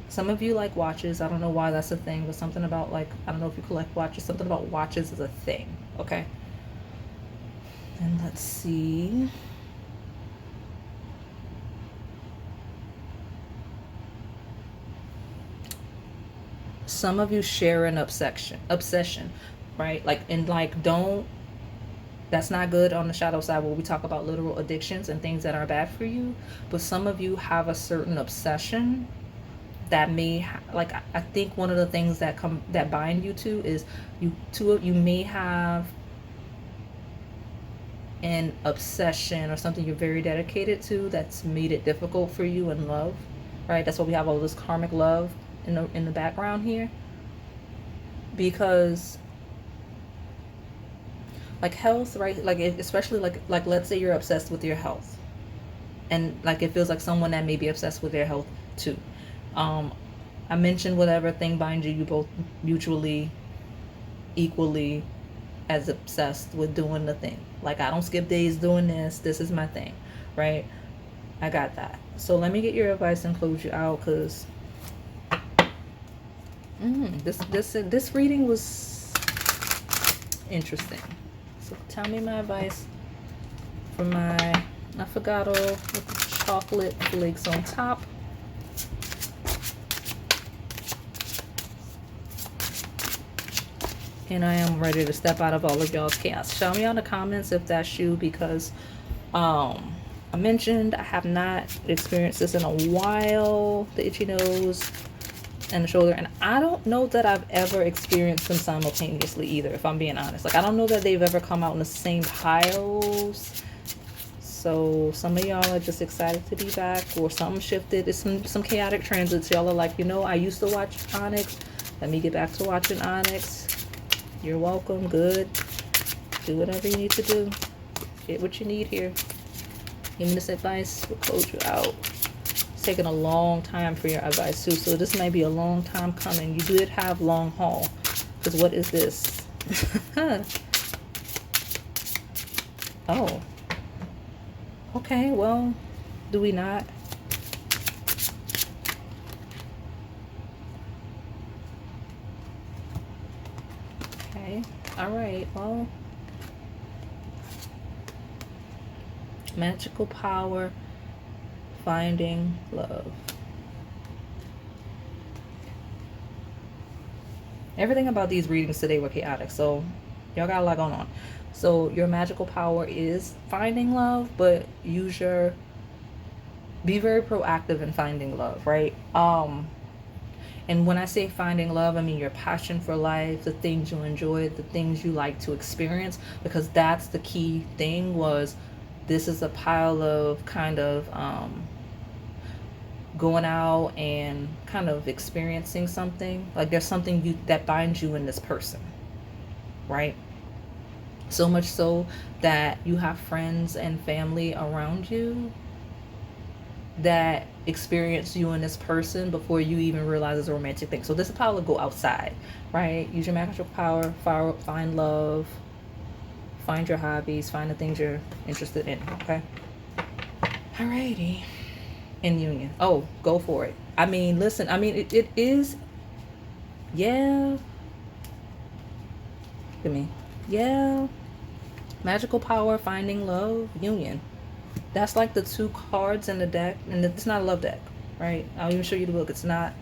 some of you like watches. I don't know why that's a thing, but something about like, I don't know if you collect watches. Something about watches is a thing. Okay? And let's see. Some of you share an obsession, right? Like, and like, don't, that's not good on the shadow side where we talk about literal addictions and things that are bad for you. But some of you have a certain obsession that may like, I think one of the things that bind you to is you may have an obsession or something you're very dedicated to that's made it difficult for you in love, right? That's why we have all this karmic love in the background here, because like health, right? Like especially like let's say you're obsessed with your health, and like it feels like someone that may be obsessed with their health too. I mentioned whatever thing binds you, you both mutually, equally as obsessed with doing the thing. Like, I don't skip days doing this. This is my thing, right? I got that. So let me get your advice and close you out, because this reading was interesting. So tell me my advice for my Affogato with the chocolate flakes on top. And I am ready to step out of all of y'all's chaos. Show me in the comments if that's you, because I mentioned I have not experienced this in a while. The itchy nose and the shoulder. And I don't know that I've ever experienced them simultaneously either, if I'm being honest. Like, I don't know that they've ever come out in the same piles. So some of y'all are just excited to be back, or something shifted. It's some chaotic transits. Y'all are like, you know, I used to watch Onyx. Let me get back to watching Onyx. You're welcome. Good. Do whatever you need to do. Get what you need here. Give me this advice. We'll close you out. It's taking a long time for your advice too, so this may be a long time coming. You did have long haul, because what is this? Oh. Okay, well, do we not? Okay. All right. Well, magical power, finding love. Everything about these readings today were chaotic, so y'all got a lot going on. So your magical power is finding love, but be very proactive in finding love, right? And when I say finding love, I mean your passion for life, the things you enjoy, the things you like to experience, because that's the key thing. Was this is a pile of kind of going out and kind of experiencing something. Like there's something you that binds you in this person, right? So much so that you have friends and family around you that experience you and this person before you even realize it's a romantic thing. So this is power to go outside, right? Use your magical power, find love, find your hobbies, find the things you're interested in, okay? Alrighty. In union. Oh, go for it. I mean, listen, I mean, it is, yeah. Give me. Yeah. Magical power, finding love, union. That's like the 2 cards in the deck, and it's not a love deck, right? I'll even show you the book. It's not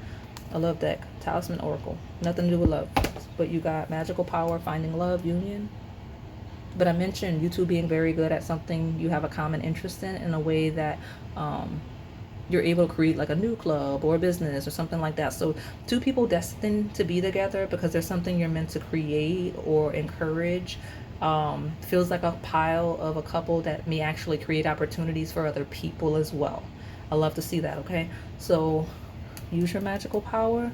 a love deck. Talisman Oracle. Nothing to do with love. But you got magical power, finding love, union. But I mentioned you two being very good at something you have a common interest in a way that you're able to create like a new club or a business or something like that. So 2 people destined to be together because there's something you're meant to create or encourage. Feels like a pile of a couple that may actually create opportunities for other people as well. I love to see that, okay? So use your magical power.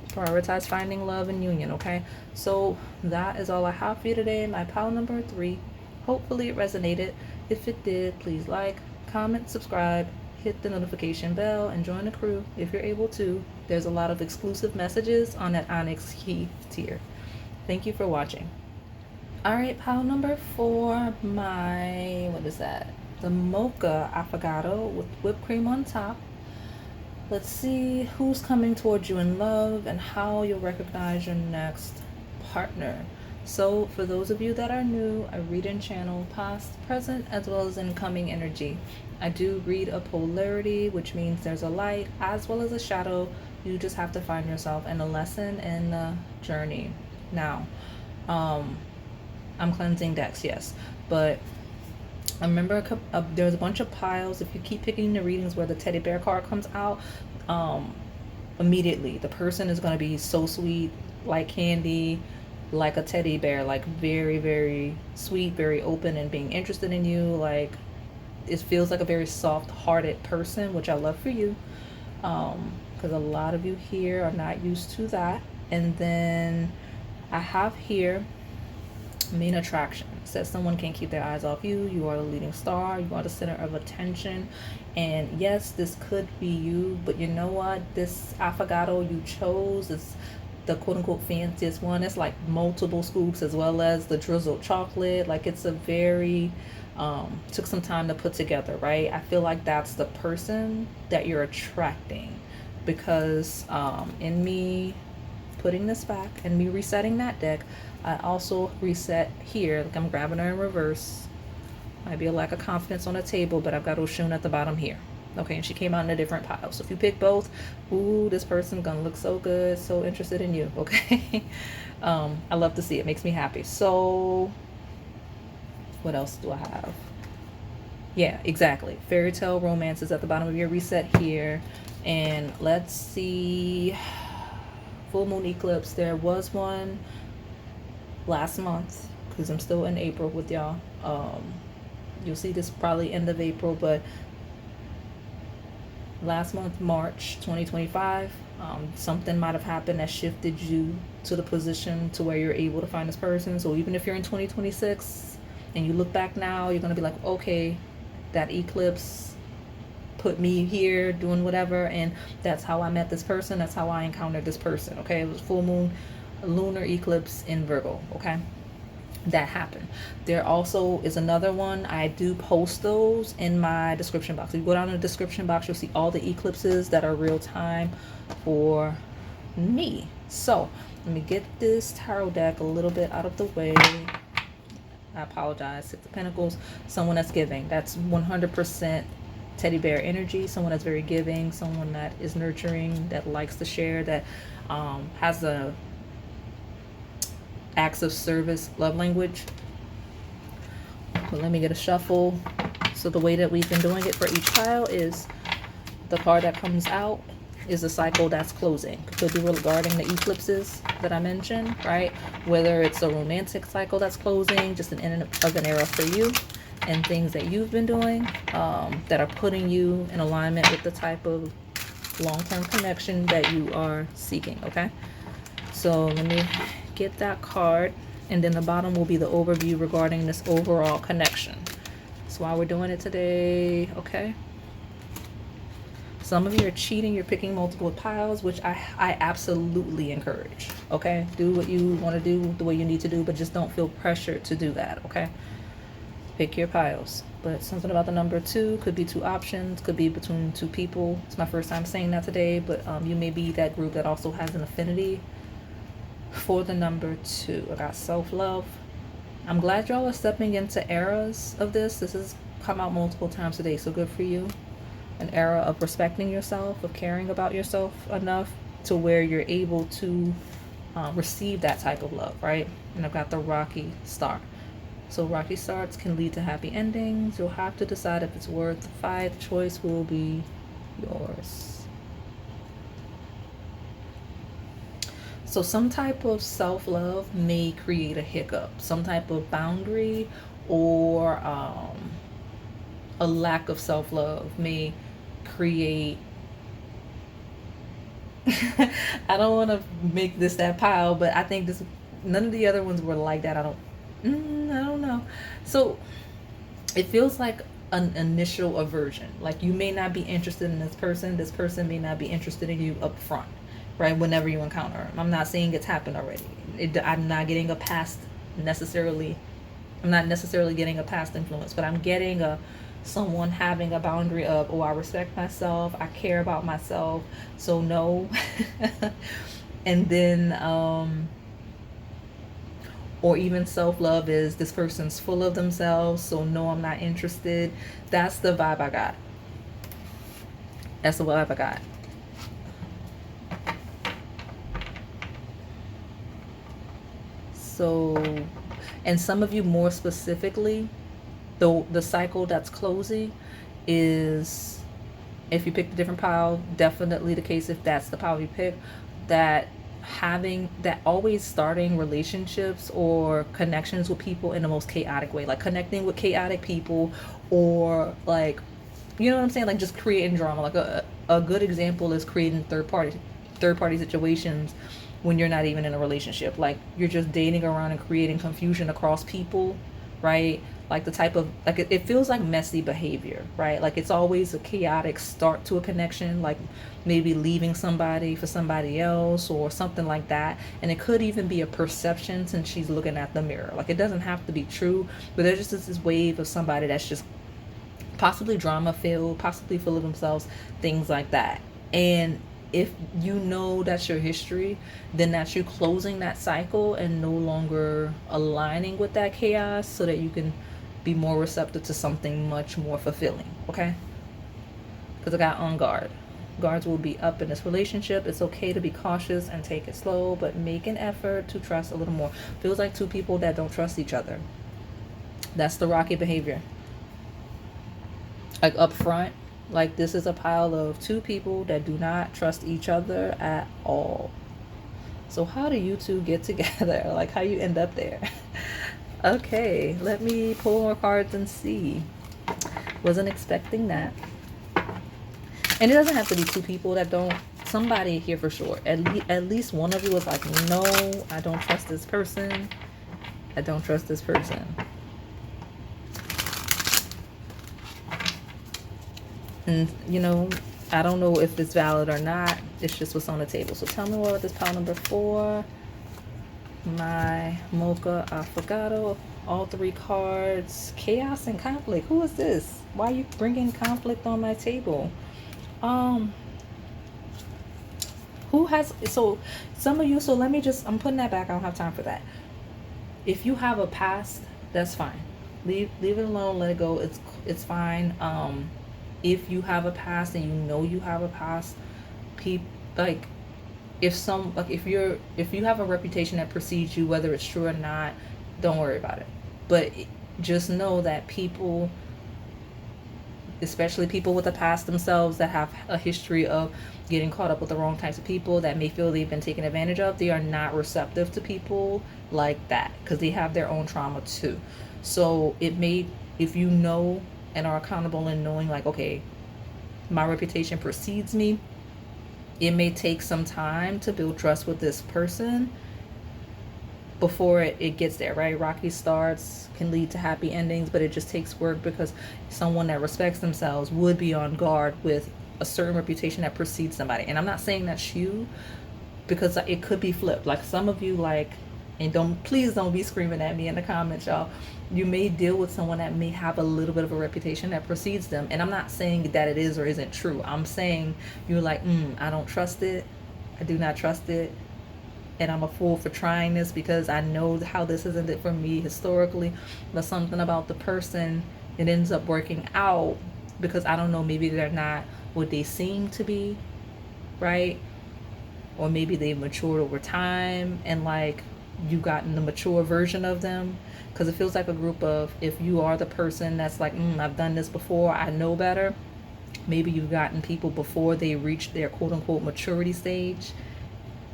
Prioritize finding love and union, okay? So that is all I have for you today. My pile number 3. Hopefully it resonated. If it did, please like, comment, subscribe, hit the notification bell, and join the crew if you're able to. There's a lot of exclusive messages on that Onyx Key tier. Thank you for watching. All right, pile number 4, my, what is that? The Mocha Affogato with whipped cream on top. Let's see who's coming towards you in love and how you'll recognize your next partner. So for those of you that are new, I read and channel past, present, as well as incoming energy. I do read a polarity, which means there's a light as well as a shadow. You just have to find yourself in a lesson and a journey. Now, I'm cleansing decks, yes, but I remember there's a bunch of piles. If you keep picking the readings where the teddy bear card comes out, immediately the person is going to be so sweet, like candy, like a teddy bear, like very, very sweet, very open and being interested in you. Like it feels like a very soft-hearted person, which I love for you, because a lot of you here are not used to that. And then I have here main attraction. It says someone can't keep their eyes off you. You are the leading star. You are the center of attention. And yes, this could be you, but you know what? This Affogato you chose is the quote-unquote fanciest one. It's like multiple scoops as well as the drizzled chocolate. Like it's a very took some time to put together, right? I feel like that's the person that you're attracting, because in me putting this back and me resetting that deck, I also reset here. Like I'm grabbing her in reverse. Might be a lack of confidence on the table, but I've got Oshun at the bottom here. Okay, and she came out in a different pile. So if you pick both, ooh, this person's gonna look so good, so interested in you, okay? I love to see it. Makes me happy. So what else do I have? Yeah, exactly. Fairy tale romance is at the bottom of your reset here. And let's see. Full moon eclipse. There was one last month, because I'm still in April with y'all. You'll see this probably end of April, but last month, March 2025, something might have happened that shifted you to the position to where you're able to find this person. So even if you're in 2026 and you look back now, you're going to be like, okay, that eclipse put me here doing whatever, and that's how I met this person. That's how I encountered this person. Okay, it was full moon, lunar eclipse in Virgo. Okay, that happened. There also is another one. I do post those in my description box. If you go down in the description box, you'll see all the eclipses that are real time for me. So let me get this tarot deck a little bit out of the way. I apologize. 6 of Pentacles. Someone that's giving. That's 100% teddy bear energy. Someone that's very giving. Someone that is nurturing. That likes to share. That has a acts of service love language. But let me get a shuffle. So the way that we've been doing it for each pile is the card that comes out is a cycle that's closing. Could be regarding the eclipses that I mentioned, right? Whether it's a romantic cycle that's closing, just an end of an era for you, and things that you've been doing that are putting you in alignment with the type of long-term connection that you are seeking, okay? So let me get that card, and then the bottom will be the overview regarding this overall connection. That's why we're doing it today, okay? Some of you are cheating, you're picking multiple piles, which I absolutely encourage, okay? Do what you want to do the way you need to do, but just don't feel pressured to do that, okay? Pick your piles. But something about the number 2 could be 2 options, could be between 2 people. It's my first time saying that today, but you may be that group that also has an affinity for the number 2. I got self-love. I'm glad y'all are stepping into eras of this. This has come out multiple times today, so good for you. An era of respecting yourself, of caring about yourself enough to where you're able to receive that type of love, right? And I've got the rocky start. So rocky starts can lead to happy endings. You'll have to decide if it's worth the fight. The choice will be yours. So some type of self-love may create a hiccup, some type of boundary, or a lack of self-love may create I don't want to make this that pile, but I think this, none of the other ones were like that. I don't know. So it feels like an initial aversion. Like you may not be interested in this person may not be interested in you up front, right? Whenever you encounter them. I'm not saying it's happened already. I'm not getting a past necessarily. I'm not necessarily getting a past influence, but I'm getting someone having a boundary of, oh, I respect myself, I care about myself, so no. And then or even self-love is, this person's full of themselves, so no, I'm not interested. That's the vibe I got. That's the vibe I got. So, and some of you more specifically, the cycle that's closing is, if you picked a different pile, definitely the case if that's the pile you pick, that having that, always starting relationships or connections with people in the most chaotic way, like connecting with chaotic people, or like, you know what I'm saying, like just creating drama. Like a good example is creating third party situations when you're not even in a relationship. Like you're just dating around and creating confusion across people, right? Like the type of, like it feels like messy behavior, right? Like it's always a chaotic start to a connection, like maybe leaving somebody for somebody else or something like that. And it could even be a perception since she's looking at the mirror. Like it doesn't have to be true, but there's just this wave of somebody that's just possibly drama filled, possibly full of themselves, things like that. And if you know that's your history, then that's you closing that cycle and no longer aligning with that chaos so that you can be more receptive to something much more fulfilling, okay? Because I got on guard. Guards will be up in this relationship. It's okay to be cautious and take it slow, but make an effort to trust a little more. Feels like 2 people that don't trust each other. That's the rocky behavior. Like up front, like this is a pile of 2 people that do not trust each other at all. So how do you 2 get together? Like how you end up there? Okay, let me pull more cards and see. Wasn't expecting that. And it doesn't have to be 2 people that don't, somebody here for sure. At least one of you was like, no, I don't trust this person. I don't trust this person. And, you know, I don't know if it's valid or not. It's just what's on the table. So tell me what is pile number 4. My Mocha Affogato. All 3 cards. Chaos and conflict. Who is this? Why are you bringing conflict on my table? Who has... So, some of you... So, let me just... I'm putting that back. I don't have time for that. If you have a past, that's fine. Leave it alone. Let it go. It's fine. If you have a past and you know you have a past, like if you have a reputation that precedes you, whether it's true or not, don't worry about it. But just know that people, especially people with a past themselves that have a history of getting caught up with the wrong types of people that may feel they've been taken advantage of. They are not receptive to people like that because they have their own trauma too. So it may, if you know and are accountable in knowing like, okay, my reputation precedes me, it may take some time to build trust with this person before it gets there, right? Rocky starts can lead to happy endings, but it just takes work because someone that respects themselves would be on guard with a certain reputation that precedes somebody. And I'm not saying that's you, because it could be flipped. Like some of you, like, and please don't be screaming at me in the comments, y'all. You may deal with someone that may have a little bit of a reputation that precedes them. And I'm not saying that it is or isn't true. I'm saying you're like, I don't trust it. I do not trust it. And I'm a fool for trying this because I know how this isn't it for me historically. But something about the person, it ends up working out because I don't know, maybe they're not what they seem to be, right? Or maybe they've matured over time and like you've gotten the mature version of them. Because it feels like a group of, if you are the person that's like, I've done this before, I know better. Maybe you've gotten people before they reach their quote unquote maturity stage,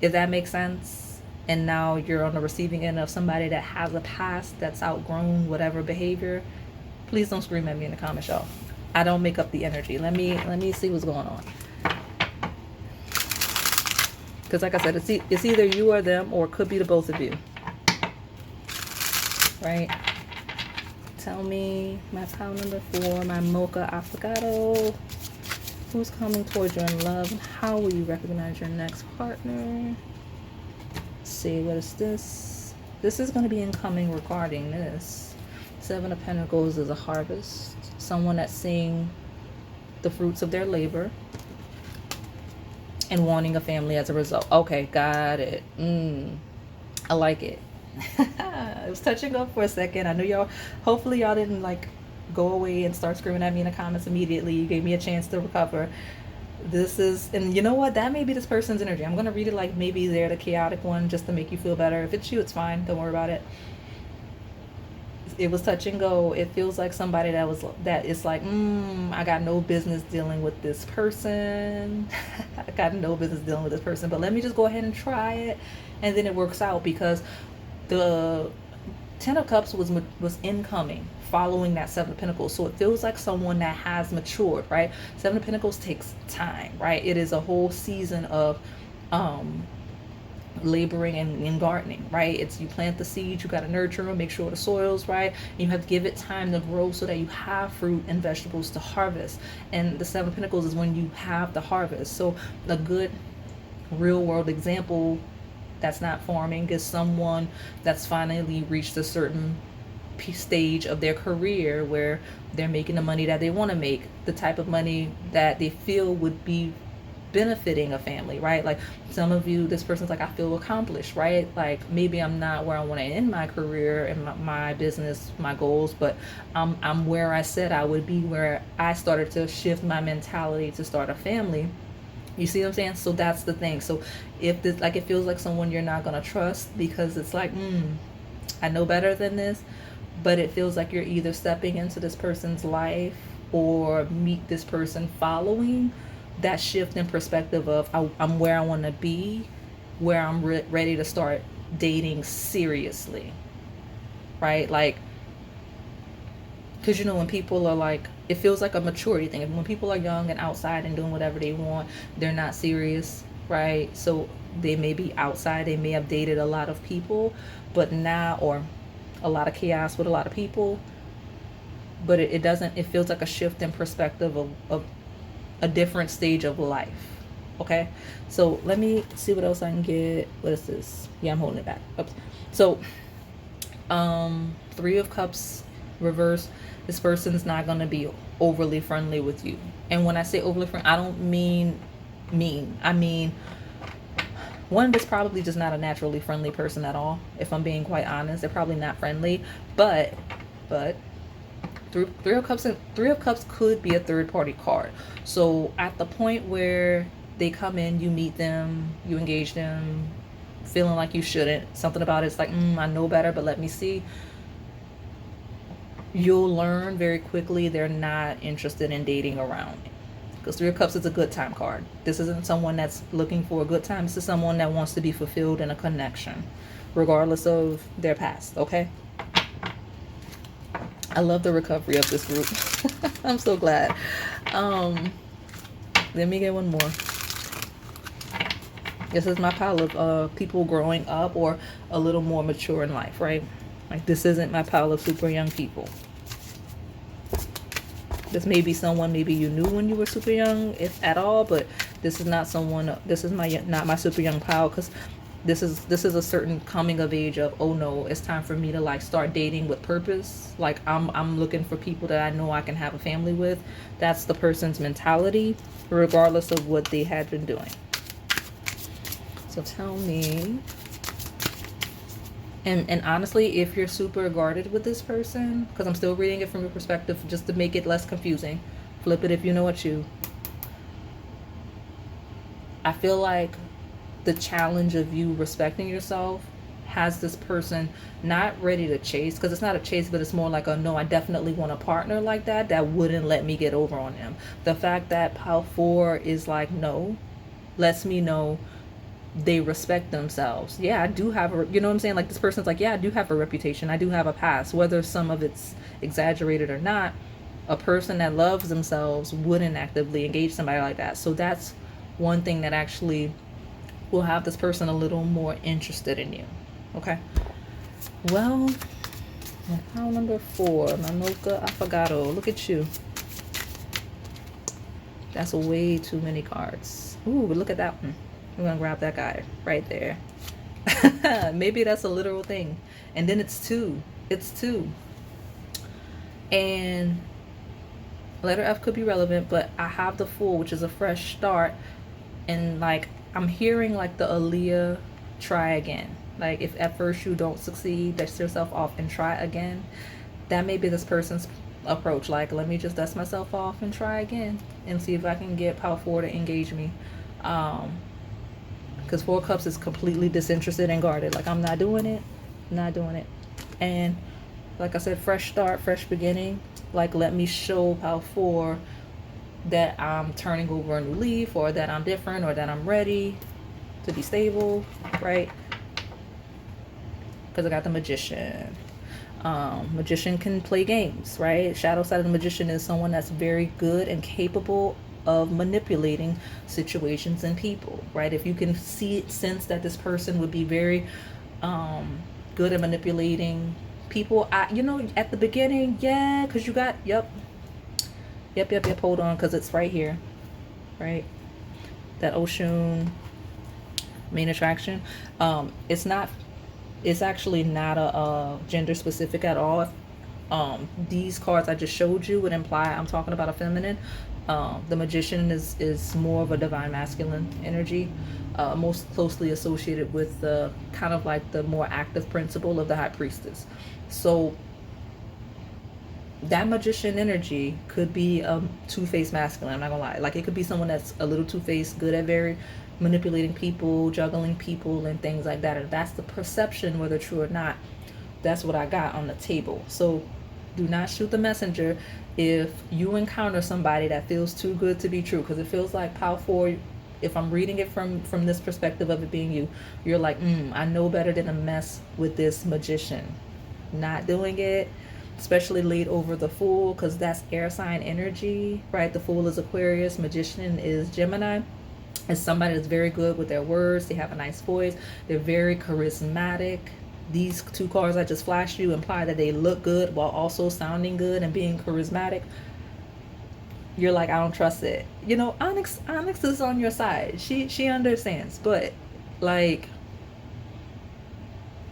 if that makes sense. And now you're on the receiving end of somebody that has a past that's outgrown whatever behavior. Please don't scream at me in the comments, y'all. I don't make up the energy. Let me see what's going on. Because like I said, it's either you or them, or it could be the both of you. Right? Tell me my pile number 4, my Mocha Affogato. Who's coming towards you in love, and how will you recognize your next partner? Let's see, what is this? This is going to be incoming regarding this. 7 of Pentacles is a harvest. Someone that's seeing the fruits of their labor and wanting a family as a result. Okay, got it. I like it. It was touching up for a second. I know y'all, hopefully y'all didn't like go away and start screaming at me in the comments immediately. You gave me a chance to recover. This is, and you know what, that may be this person's energy. I'm gonna read it like maybe they're the chaotic one just to make you feel better. If it's you, it's fine, don't worry about it. It was touch and go. It feels like somebody that is like, I got no business dealing with this person. I got no business dealing with this person, but let me just go ahead and try it. And then it works out because the 10 of Cups was incoming following that 7 of Pentacles. So it feels like someone that has matured, right? 7 of Pentacles takes time, right? It is a whole season of laboring and gardening, right? It's, you plant the seeds, you got to nurture them, make sure the soil's right, and you have to give it time to grow so that you have fruit and vegetables to harvest. And the 7 of Pentacles is when you have the harvest. So a good real world example that's not farming is someone that's finally reached a certain stage of their career where they're making the money that they want to make, the type of money that they feel would be benefiting a family, right? Like some of you, this person's like, I feel accomplished, right? Like maybe I'm not where I want to end my career and my business, my goals, but I'm where I said I would be, where I started to shift my mentality to start a family. You see what I'm saying? So that's the thing. So if this, like, it feels like someone you're not going to trust because it's like, I know better than this, but it feels like you're either stepping into this person's life or meet this person following that shift in perspective of I'm where I want to be, where I'm ready to start dating seriously, right? Like, because, you know, when people are like, it feels like a maturity thing. When people are young and outside and doing whatever they want, they're not serious, right? So they may be outside, they may have dated a lot of people, but now, or a lot of chaos with a lot of people, but it doesn't, it feels like a shift in perspective of a different stage of life. Okay, so let me see what else I can get. What is this? Yeah, I'm holding it back. Oops. So 3 of Cups reverse. This person's not going to be overly friendly with you. And when I say overly friendly, I don't mean mean. I mean, one that's probably just not a naturally friendly person at all. If I'm being quite honest, they're probably not friendly. But Three of Cups could be a third party card. So at the point where they come in, you meet them, you engage them, feeling like you shouldn't. Something about it's like, I know better, but let me see. You'll learn very quickly they're not interested in dating around. because Three of Cups is a good time card. This isn't someone that's looking for a good time. This is someone that wants to be fulfilled in a connection, regardless of their past, okay? I love the recovery of this group. I'm so glad. Let me get one more. This is my pile of people growing up or a little more mature in life, right? Like, this isn't my pile of super young people. This may be someone maybe you knew when you were super young, if at all, but this is not someone, this is not my super young pile, because this is a certain coming of age of, oh no, it's time for me to like start dating with purpose. Like, I'm looking for people that I know I can have a family with. That's the person's mentality, regardless of what they had been doing. So tell me. And honestly, if you're super guarded with this person, because I'm still reading it from your perspective just to make it less confusing, flip it if you know it's you. I feel like the challenge of you respecting yourself has this person not ready to chase, because it's not a chase, but it's more like a no, I definitely want a partner like that wouldn't let me get over on them. The fact that pile 4 is like no lets me know they respect themselves. Yeah, I do have a, you know what I'm saying? Like, this person's like, yeah, I do have a reputation. I do have a past. Whether some of it's exaggerated or not, a person that loves themselves wouldn't actively engage somebody like that. So that's one thing that actually will have this person a little more interested in you. Okay. Well, pile number 4, my Mocha Affogato. Look at you. That's way too many cards. Ooh, look at that one. We're gonna grab that guy right there. Maybe that's a literal thing. And then it's 2. It's 2. And letter F could be relevant, but I have the Fool, which is a fresh start. And like, I'm hearing like the Aaliyah, try again. Like, if at first you don't succeed, dust yourself off and try again. That may be this person's approach. Like, let me just dust myself off and try again and see if I can get pile 4 to engage me. Because 4 Cups is completely disinterested and guarded. Like, I'm not doing it. Not doing it. And like I said, fresh start, fresh beginning. Like, let me show pile 4 that I'm turning over a new leaf, or that I'm different, or that I'm ready to be stable, right? Because I got the Magician. Magician can play games, right? Shadow side of the Magician is someone that's very good and capable of manipulating situations and people, right? If you can sense that this person would be very good at manipulating people, you know, at the beginning, yeah, because you got, yep, hold on, because it's right here, right? That Oshun main attraction. It's actually not a gender specific at all. These cards I just showed you would imply I'm talking about a feminine. The Magician is more of a divine masculine energy, most closely associated with the kind of like the more active principle of the High Priestess. So that Magician energy could be a two-faced masculine. I'm not gonna lie. Like, it could be someone that's a little two-faced, good at very manipulating people, juggling people, and things like that. And that's the perception, whether true or not. That's what I got on the table. So do not shoot the messenger if you encounter somebody that feels too good to be true, because it feels like pile 4. If I'm reading it from this perspective of it being you, you're like, I know better than to mess with this Magician. Not doing it, especially laid over the Fool, because that's air sign energy, right? The Fool is Aquarius, Magician is Gemini. It's somebody that's very good with their words. They have a nice voice. They're very charismatic. These 2 cards I just flashed you imply that they look good while also sounding good and being charismatic. You're like, I don't trust it. You know, Onyx is on your side. She understands, but like,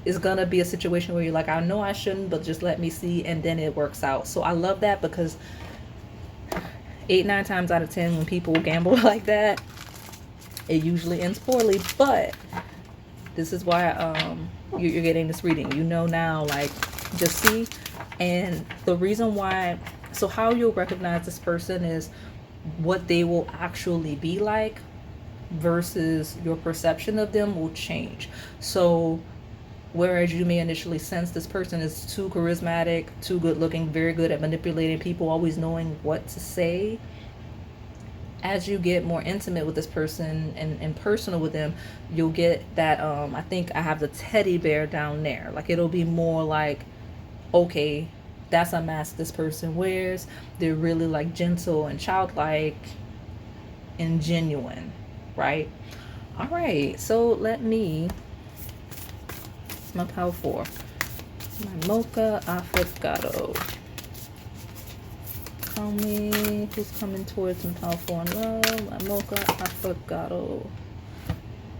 it's gonna be a situation where you're like, I know I shouldn't, but just let me see, and then it works out. So I love that, because 8-9 times out of 10 when people gamble like that, it usually ends poorly. But this is why you're getting this reading. You know now, like, just see. And the reason why, so how you'll recognize this person is what they will actually be like versus your perception of them will change. So whereas you may initially sense this person is too charismatic, too good looking, very good at manipulating people, always knowing what to say, as you get more intimate with this person and personal with them, you'll get that I think I have the teddy bear down there. Like it'll be more like, okay, that's a mask this person wears. They're really like gentle and childlike and genuine, right? All right, so let me, my power four, my Mocha Affogato. Tell me who's coming towards me, power four in love. My Mocha Affogato.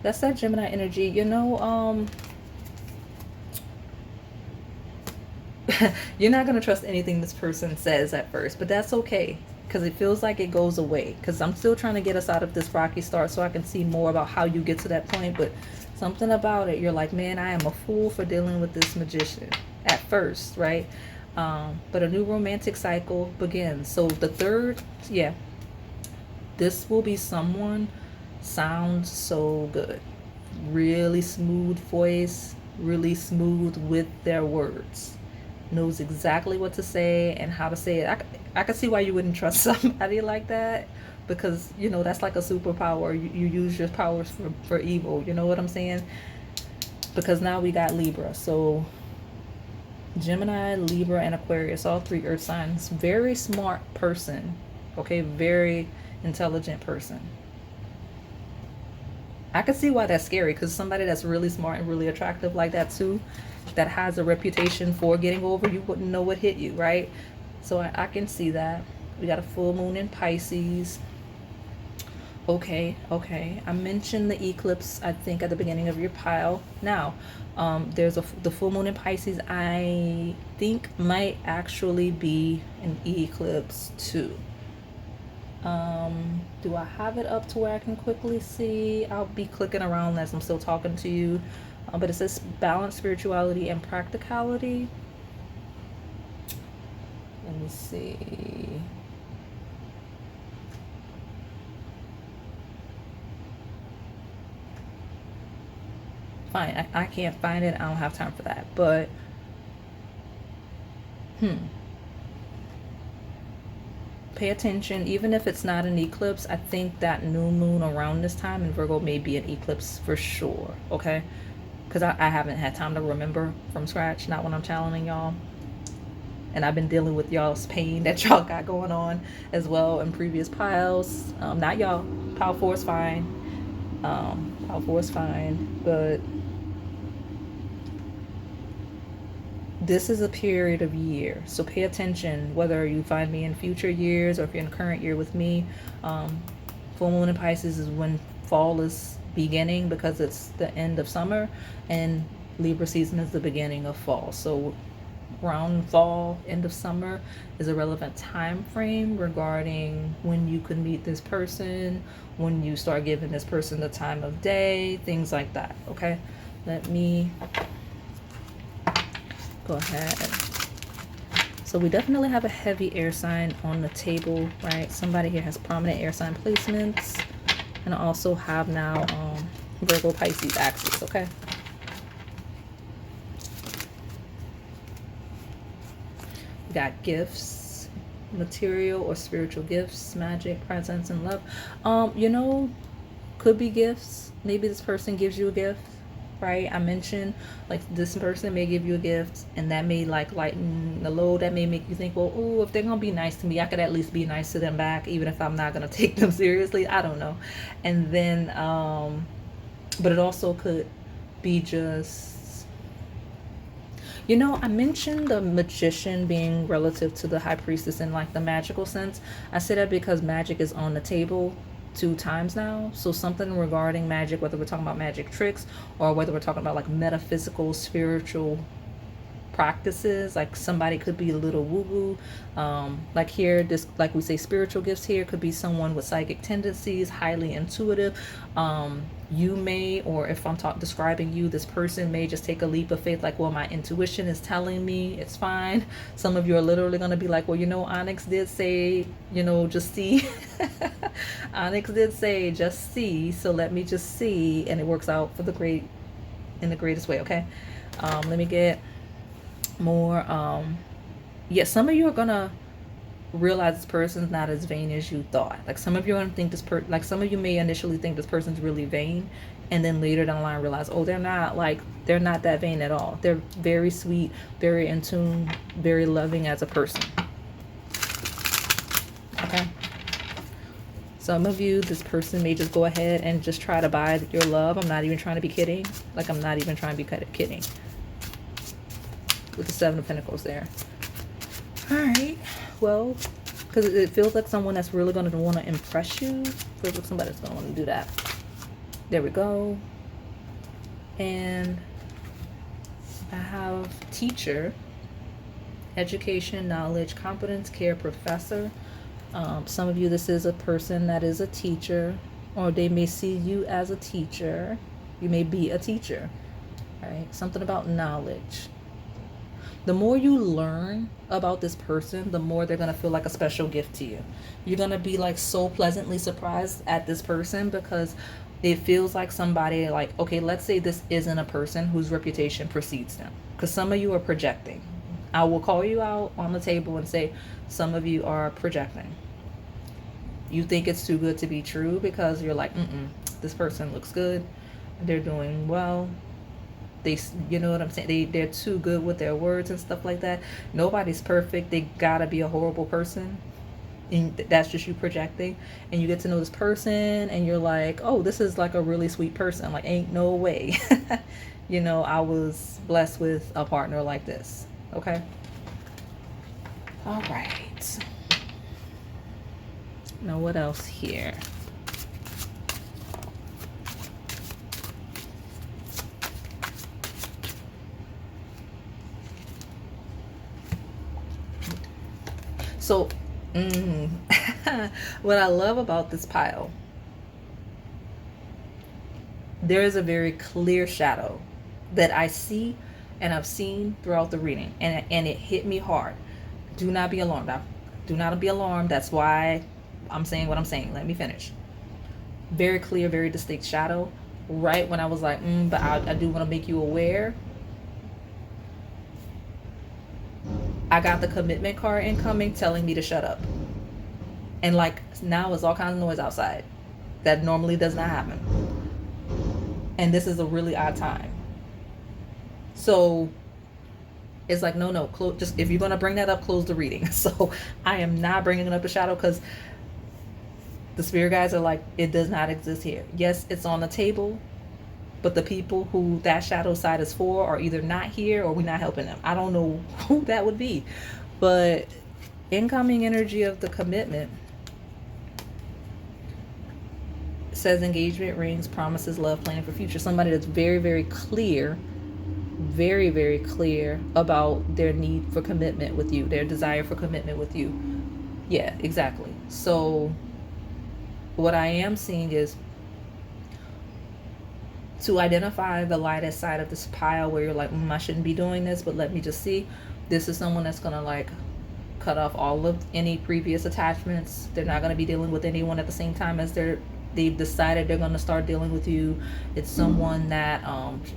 That's that Gemini energy. You know, you're not going to trust anything this person says at first, but that's okay, because it feels like it goes away, because I'm still trying to get us out of this rocky start so I can see more about how you get to that point. But something about it, you're like, man, I am a fool for dealing with this magician at first, right? But a new romantic cycle begins. So the third, yeah, this will be someone, sounds so good, really smooth voice, really smooth with their words, knows exactly what to say and how to say it. I can see why you wouldn't trust somebody like that, because you know that's like a superpower. You use your powers for evil, you know what I'm saying? Because now we got Libra. So Gemini, Libra, and Aquarius, all three earth signs. Very smart person, okay? Very intelligent person. I can see why that's scary, because somebody that's really smart and really attractive like that too, that has a reputation for getting over, you wouldn't know what hit you, right? So I can see that. We got a full moon in Pisces. Okay. I mentioned the eclipse, I think, at the beginning of your pile. Now, there's the full moon in Pisces, I think might actually be an eclipse too. Do I have it up to where I can quickly see? I'll be clicking around as I'm still talking to you. But it says balance, spirituality, and practicality. Let me see. Fine, I can't find it. I don't have time for that. But, pay attention. Even if it's not an eclipse, I think that new moon around this time in Virgo may be an eclipse for sure, okay? Because I haven't had time to remember from scratch, not when I'm channeling y'all. And I've been dealing with y'all's pain that y'all got going on as well in previous piles. Not y'all. Pile 4 is fine. Pile 4 is fine. But this is a period of year, so pay attention whether you find me in future years or if you're in the current year with me. Full moon in Pisces is when fall is beginning, because it's the end of summer, and Libra season is the beginning of fall. So around fall, end of summer is a relevant time frame regarding when you could meet this person, when you start giving this person the time of day, things like that. Okay, let me go ahead. So we definitely have a heavy air sign on the table, right? Somebody here has prominent air sign placements, and I also have now Virgo Pisces axis. Okay, we got gifts, material or spiritual gifts, magic, presence, and love. You know, could be gifts. Maybe this person gives you a gift, right? I mentioned like this person may give you a gift, and that may like lighten the load. That may make you think, well, oh, if they're gonna be nice to me, I could at least be nice to them back, even if I'm not gonna take them seriously. I don't know. And then but it also could be just, you know, I mentioned the magician being relative to the high priestess in like the magical sense. I say that because magic is on the table 2 times now. So something regarding magic, whether we're talking about magic tricks or whether we're talking about like metaphysical, spiritual practices, like somebody could be a little woo-woo. Like here, this, like we say, spiritual gifts here could be someone with psychic tendencies, highly intuitive. You may, or if I'm describing you, this person may just take a leap of faith, like, well, my intuition is telling me it's fine. Some of you are literally going to be like, well, you know, Onyx did say, you know, just see. Onyx did say just see, so let me just see, and it works out for the great, in the greatest way. Okay, let me get more. Yeah, some of you are gonna realize this person's not as vain as you thought. Like some of you are gonna think some of you may initially think this person's really vain, and then later down the line realize, oh, they're not. Like they're not that vain at all. They're very sweet, very in tune, very loving as a person. Okay. Some of you, this person may just go ahead and just try to buy your love. I'm not even trying to be kidding. Like I'm not even trying to be kidding. With the Seven of Pentacles there. All right. Well, because it feels like someone that's really going to want to impress you. Feels like somebody's going to want to do that. There we go. And I have teacher, education, knowledge, competence, care, professor. Some of you, this is a person that is a teacher, or they may see you as a teacher. You may be a teacher, right? Something about knowledge. The more you learn about this person, the more they're going to feel like a special gift to you. You're going to be like so pleasantly surprised at this person, because it feels like somebody like, okay, let's say this isn't a person whose reputation precedes them, because some of you are projecting. I will call you out on the table and say some of you are projecting. You think it's too good to be true because you're like, this person looks good, they're doing well, they, you know what I'm saying, they're too good with their words and stuff like that. Nobody's perfect. They gotta be a horrible person, and that's just you projecting. And you get to know this person and you're like, oh, this is like a really sweet person. Like, ain't no way you know, I was blessed with a partner like this. Okay. All right. Now what else here? So what I love about this pile, there is a very clear shadow that I see and I've seen throughout the reading, and it hit me hard. Do not be alarmed. Do not be alarmed. That's why I'm saying what I'm saying. Let me finish. Very clear, very distinct shadow. Right when I was like, but I do want to make you aware. I got the commitment card incoming telling me to shut up. And like now it's all kinds of noise outside. That normally does not happen. And this is a really odd time. So it's like, no, just if you're going to bring that up, close the reading. So I am not bringing up the shadow, because the spirit guides are like, it does not exist here. Yes, it's on the table, but the people who that shadow side is for are either not here or we're not helping them. I don't know who that would be, but incoming energy of the commitment says engagement, rings, promises, love, planning for future. Somebody that's very, very clear, very, very clear about their need for commitment with you, their desire for commitment with you. Yeah, exactly. So what I am seeing is to identify the lightest side of this pile where you're like, I shouldn't be doing this, but let me just see. This is someone that's going to like cut off all of any previous attachments. They're not going to be dealing with anyone at the same time as they've decided they're going to start dealing with you. It's someone that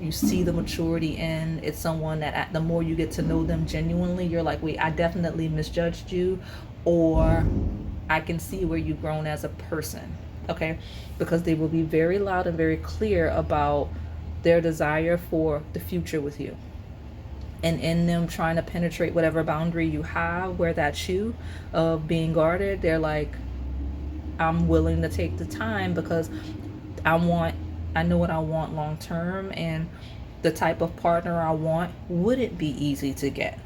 you see the maturity in. It's someone that the more you get to know them genuinely, you're like, wait, I definitely misjudged you, or I can see where you've grown as a person. Okay, because they will be very loud and very clear about their desire for the future with you. And in them trying to penetrate whatever boundary you have, where that's you, of being guarded, they're like, I'm willing to take the time because I know what I want long term, and the type of partner I want wouldn't be easy to get.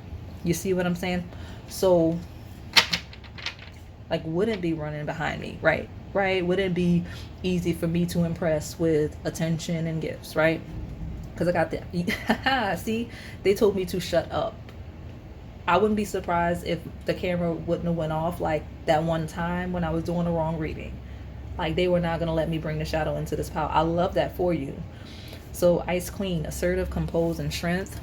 You see what I'm saying? So like, wouldn't be running behind me, right? Wouldn't be easy for me to impress with attention and gifts, right? Because I got that. See, they told me to shut up. I wouldn't be surprised if the camera wouldn't have went off like that one time when I was doing the wrong reading. Like, they were not going to let me bring the shadow into this pile. I love that for you. So Ice Queen, assertive, composed, and strength.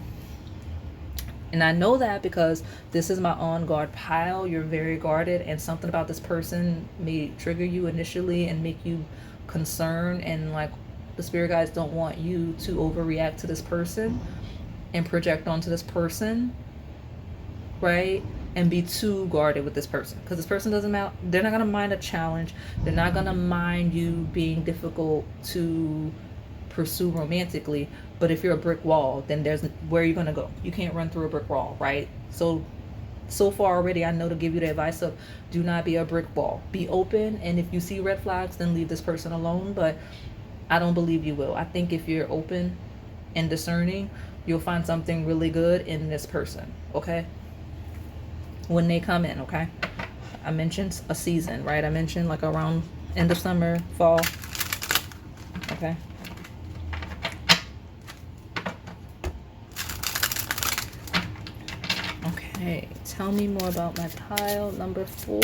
And I know that because this is my on guard pile. You're very guarded, and something about this person may trigger you initially and make you concerned, and like the spirit guides don't want you to overreact to this person and project onto this person, right? and be too guarded with this person, because this person doesn't matter. They're not going to mind a challenge. They're not going to mind you being difficult to pursue romantically. But if you're a brick wall, then there's where you're going to go. You can't run through a brick wall, right? So far already, I know to give you the advice of do not be a brick wall. Be open, and if you see red flags, then leave this person alone. But I don't believe you will. I think if you're open and discerning, you'll find something really good in this person, okay? When they come in, okay? I mentioned a season, right? I mentioned like around end of summer, fall, okay? Okay, tell me more about my pile number 4.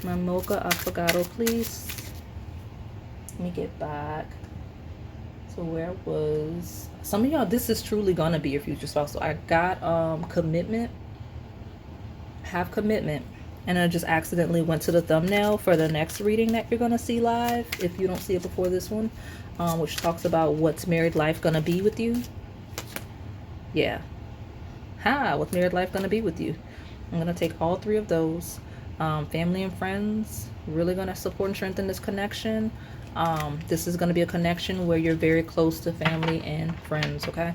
My Mocha Affogato, please. Let me get back to where I was. Some of y'all, this is truly gonna be your future spouse. So I got commitment, have commitment, and I just accidentally went to the thumbnail for the next reading that you're gonna see live if you don't see it before this one, which talks about what's married life gonna be with you. Yeah. What's married life gonna be with you? I'm gonna take all 3 of those. Family and friends, really gonna support and strengthen this connection. This is gonna be a connection where you're very close to family and friends, okay?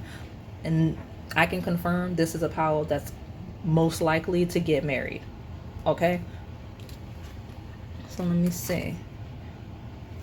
And I can confirm this is a pile that's most likely to get married, okay? So let me see.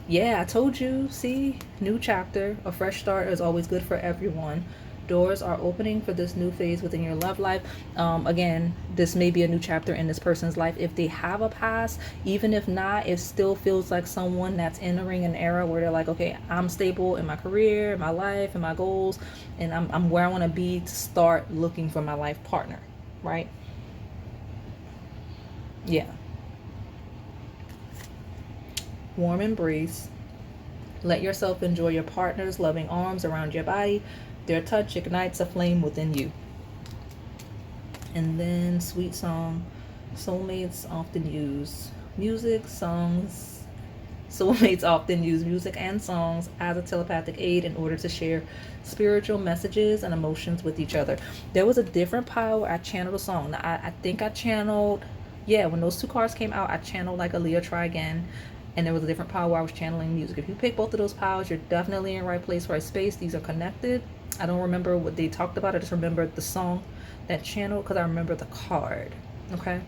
Yeah, I told you, see, new chapter, a fresh start is always good for everyone. Doors are opening for this new phase within your love life. Again, this may be a new chapter in this person's life. If they have a past, even if not, it still feels like someone that's entering an era where they're like, okay, I'm stable in my career, in my life, in my goals, and I'm where I want to be to start looking for my life partner, right? Yeah. Warm embrace. Let yourself enjoy your partner's loving arms around your body. Their touch ignites a flame within you. And then sweet song. Soulmates often use music, songs. Soulmates often use music and songs as a telepathic aid in order to share spiritual messages and emotions with each other. There was a different pile where I channeled a song. Now, I think I channeled, yeah, when those 2 cards came out, I channeled like Aaliyah Try Again. And there was a different pile where I was channeling music. If you pick both of those piles, you're definitely in the right place, right space. These are connected. I don't remember what they talked about. I just remember the song that channeled because I remember the card, okay?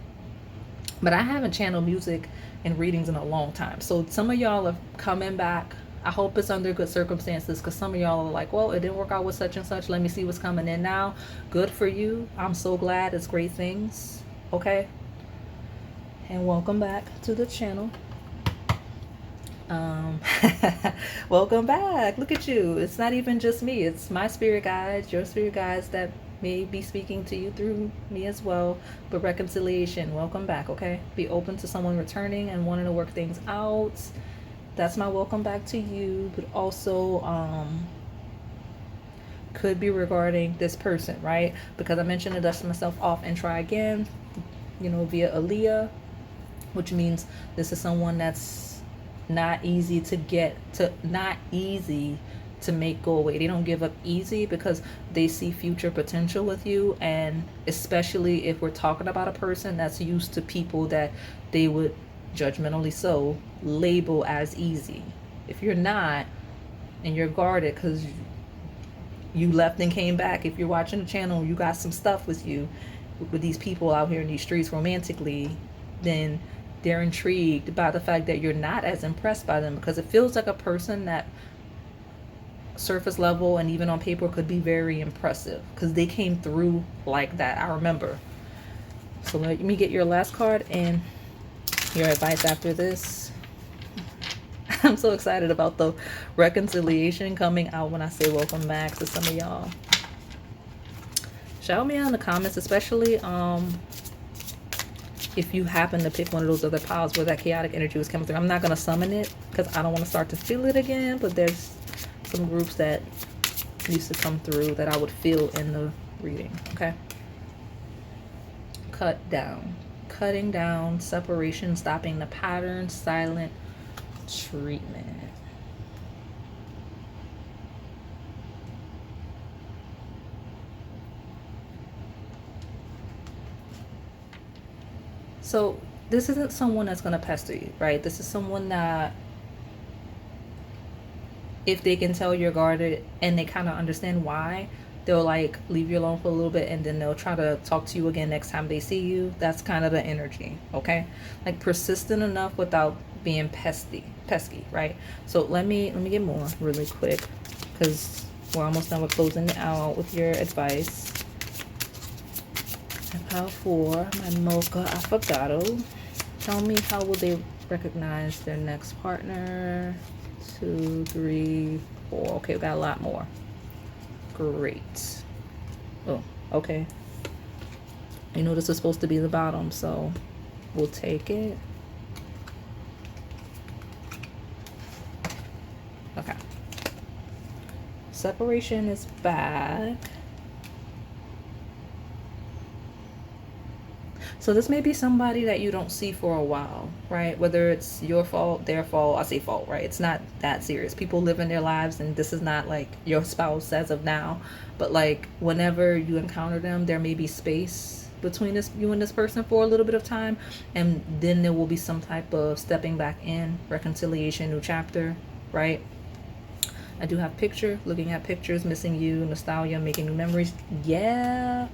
But I haven't channeled music and readings in a long time. So some of y'all are coming back. I hope it's under good circumstances, because some of y'all are like, well, it didn't work out with such and such. Let me see what's coming in now. Good for you. I'm so glad. It's great things, okay? And welcome back to the channel. Welcome back. Look at you. It's not even just me. It's my spirit guides, your spirit guides that may be speaking to you through me as well. But reconciliation, welcome back, okay? Be open to someone returning and wanting to work things out. That's my welcome back to you. But also could be regarding this person, right? Because I mentioned to dust myself off and try again, you know, via Aaliyah, which means this is someone that's not easy to get to, not easy to make go away. They don't give up easy because they see future potential with you. And especially if we're talking about a person that's used to people that they would, judgmentally so, label as easy. If you're not, and you're guarded because you left and came back, if you're watching the channel, you got some stuff with you, with these people out here in these streets romantically, then they're intrigued by the fact that you're not as impressed by them, because it feels like a person that surface level and even on paper could be very impressive because they came through like that. I remember. So let me get your last card and your advice after this. I'm so excited about the reconciliation coming out when I say welcome back to some of y'all. Shout me out in the comments, especially if you happen to pick one of those other piles where that chaotic energy was coming through. I'm not going to summon it because I don't want to start to feel it again, but there's some groups that used to come through that I would feel in the reading, okay? Cut down. Cutting down, separation, stopping the pattern, silent treatment. So this isn't someone that's going to pester you, right? This is someone that, if they can tell you're guarded and they kind of understand why, they'll like leave you alone for a little bit and then they'll try to talk to you again next time they see you. That's kind of the energy, okay? Like persistent enough without being pesky, right? So let me get more really quick, because we're almost done with closing it out with your advice. And pile 4, my Mocha Affogato. Tell me, how will they recognize their next partner? 2, 3, 4. Okay, we got a lot more. Great. Oh, okay. You know this is supposed to be the bottom, so we'll take it. Okay. Separation is back. So this may be somebody that you don't see for a while, right? Whether it's your fault, their fault. I say fault, right? It's not that serious. People live in their lives, and this is not like your spouse as of now. But like whenever you encounter them, there may be space between you and this person for a little bit of time, and then there will be some type of stepping back in, reconciliation, new chapter, right? I do have looking at pictures, missing you, nostalgia, making new memories. Yeah.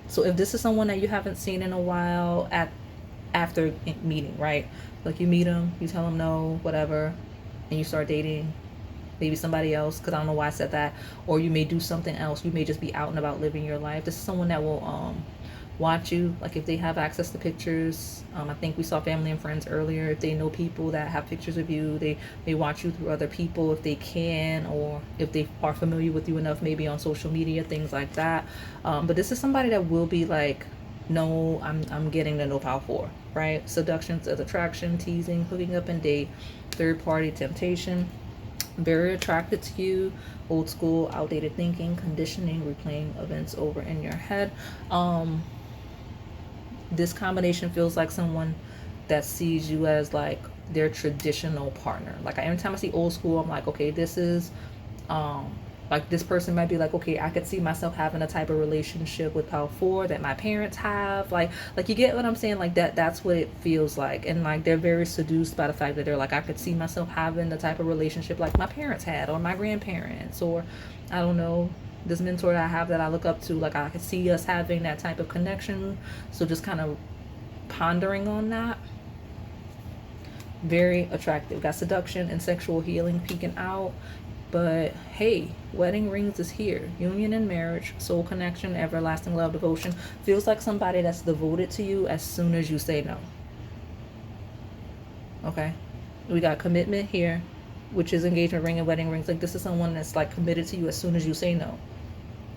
So if this is someone that you haven't seen in a while after meeting, right? Like you meet them, you tell them no, whatever, and you start dating maybe somebody else, because I don't know why I said that, or you may do something else. You may just be out and about living your life. This is someone that will watch you, like if they have access to pictures. I think we saw family and friends earlier. If they know people that have pictures of you, they may watch you through other people if they can, or if they are familiar with you enough, maybe on social media, things like that. But this is somebody that will be like, no, I'm getting the no power for, right? Seduction as attraction, teasing, hooking up and date, third party temptation, very attracted to you, old school, outdated thinking, conditioning, replaying events over in your head. This combination feels like someone that sees you as like their traditional partner. Like every time I see old school, I'm like, okay, this is like this person might be like, okay, I could see myself having a type of relationship with Power 4 that my parents have. Like you get what I'm saying? Like that's what it feels like. And like they're very seduced by the fact that they're like, I could see myself having the type of relationship like my parents had, or my grandparents, or I don't know, this mentor that I have that I look up to. Like I could see us having that type of connection. So just kind of pondering on that. Very attractive. Got seduction and sexual healing peeking out. But hey, wedding rings is here. Union and marriage, soul connection, everlasting love, devotion. Feels like somebody that's devoted to you as soon as you say no. Okay. We got commitment here, which is engagement ring and wedding rings. Like this is someone that's like committed to you as soon as you say no.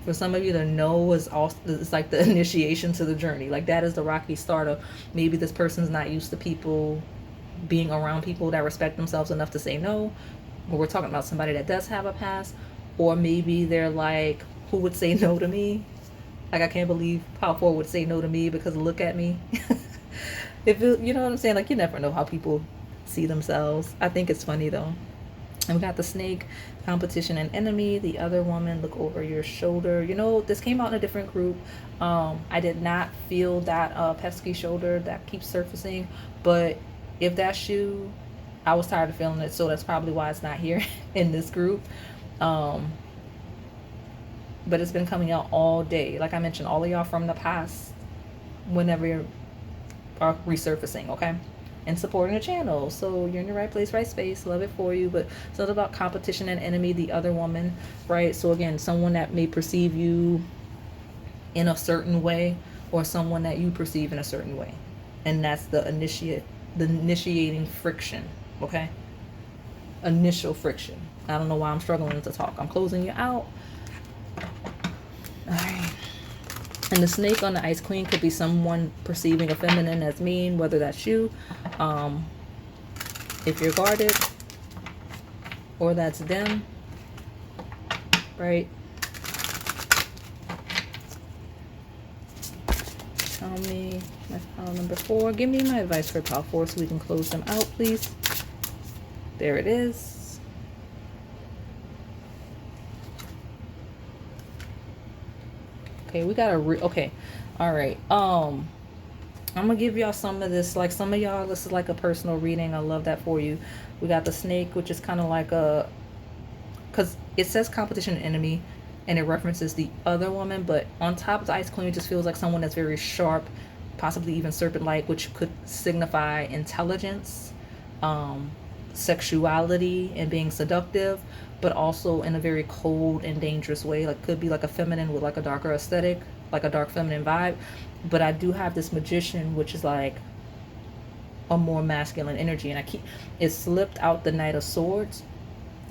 For some of you, the no is also, it's like the initiation to the journey. Like that is the rocky start of maybe this person's not used to people being around people that respect themselves enough to say no. Or we're talking about somebody that does have a past. Or maybe they're like, who would say no to me? Like I can't believe Power 4 would say no to me because look at me. If it, you know what I'm saying? Like you never know how people see themselves. I think it's funny though. And we got the snake, competition and enemy. The other woman, look over your shoulder. You know, this came out in a different group. I did not feel that pesky shoulder that keeps surfacing. But if that's you, I was tired of feeling it. So that's probably why it's not here in this group. But it's been coming out all day. Like I mentioned, all of y'all from the past, whenever you're resurfacing, okay? And supporting the channel. So you're in the right place, right space. Love it for you. But it's not about competition and enemy, the other woman, right? So again, someone that may perceive you in a certain way, or someone that you perceive in a certain way. And that's the initiating friction, okay? Initial friction. I don't know why I'm struggling to talk. I'm closing you out. All right. And the snake on the Ice Queen could be someone perceiving a feminine as mean, whether that's you, if you're guarded, or that's them, right? Tell me my pile number 4. Give me my advice for pile 4 so we can close them out, please. There it is. Okay, we got a okay. All right. I'm gonna give y'all some of this. Like some of y'all, this is like a personal reading. I love that for you. We got the snake, which is kind of like a, because it says competition and enemy, and it references the other woman, but on top of the ice queen just feels like someone that's very sharp, possibly even serpent-like, which could signify intelligence, um, sexuality, and being seductive, but also in a very cold and dangerous way. Like could be like a feminine with like a darker aesthetic, like a dark feminine vibe. But I do have this magician, which is like a more masculine energy, and I keep it slipped out the Knight of Swords,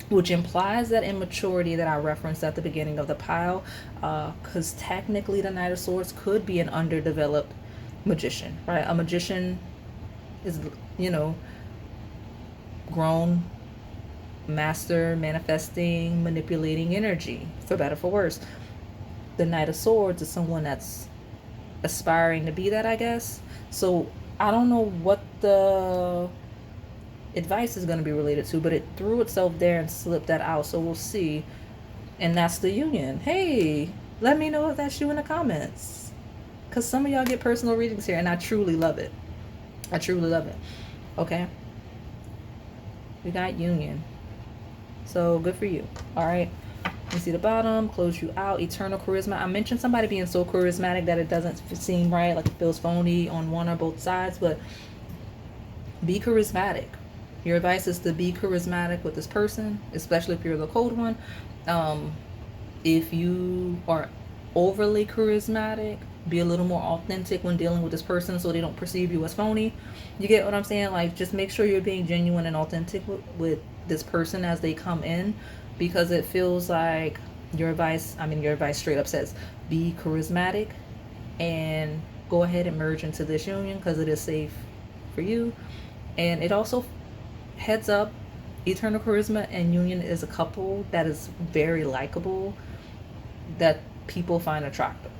which implies that immaturity that I referenced at the beginning of the pile, because technically the Knight of Swords could be an underdeveloped magician, right? A magician is, you know, grown, master, manifesting, manipulating energy, for better for worse. The Knight of Swords is someone that's aspiring to be that, I guess. So I don't know what the advice is going to be related to, but it threw itself there and slipped that out, so we'll see. And that's the union. Hey, let me know if that's you in the comments, because some of y'all get personal readings here and I truly love it. I truly love it. Okay, we got union, so good for you. All right, you see the bottom, close you out, eternal charisma. I mentioned somebody being so charismatic that it doesn't seem right, like it feels phony on one or both sides, but be charismatic. Your advice is to be charismatic with this person, especially if you're the cold one. If you are overly charismatic, be a little more authentic when dealing with this person so they don't perceive you as phony. You get what I'm saying? Like, just make sure you're being genuine and authentic with this person as they come in, because it feels like your advice straight up says be charismatic and go ahead and merge into this union because it is safe for you. And it also, heads up, eternal charisma and union is a couple that is very likable, that people find attractive.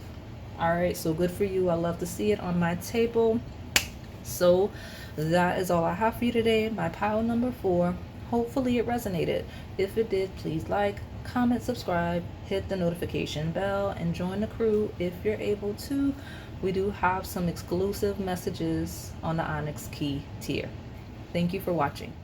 All right, so good for you. I love to see it on my table. So that is all I have for you today, my pile number 4. Hopefully it resonated. If it did, please like, comment, subscribe, hit the notification bell, and join the crew if you're able to. We do have some exclusive messages on the Onyx Key tier. Thank you for watching.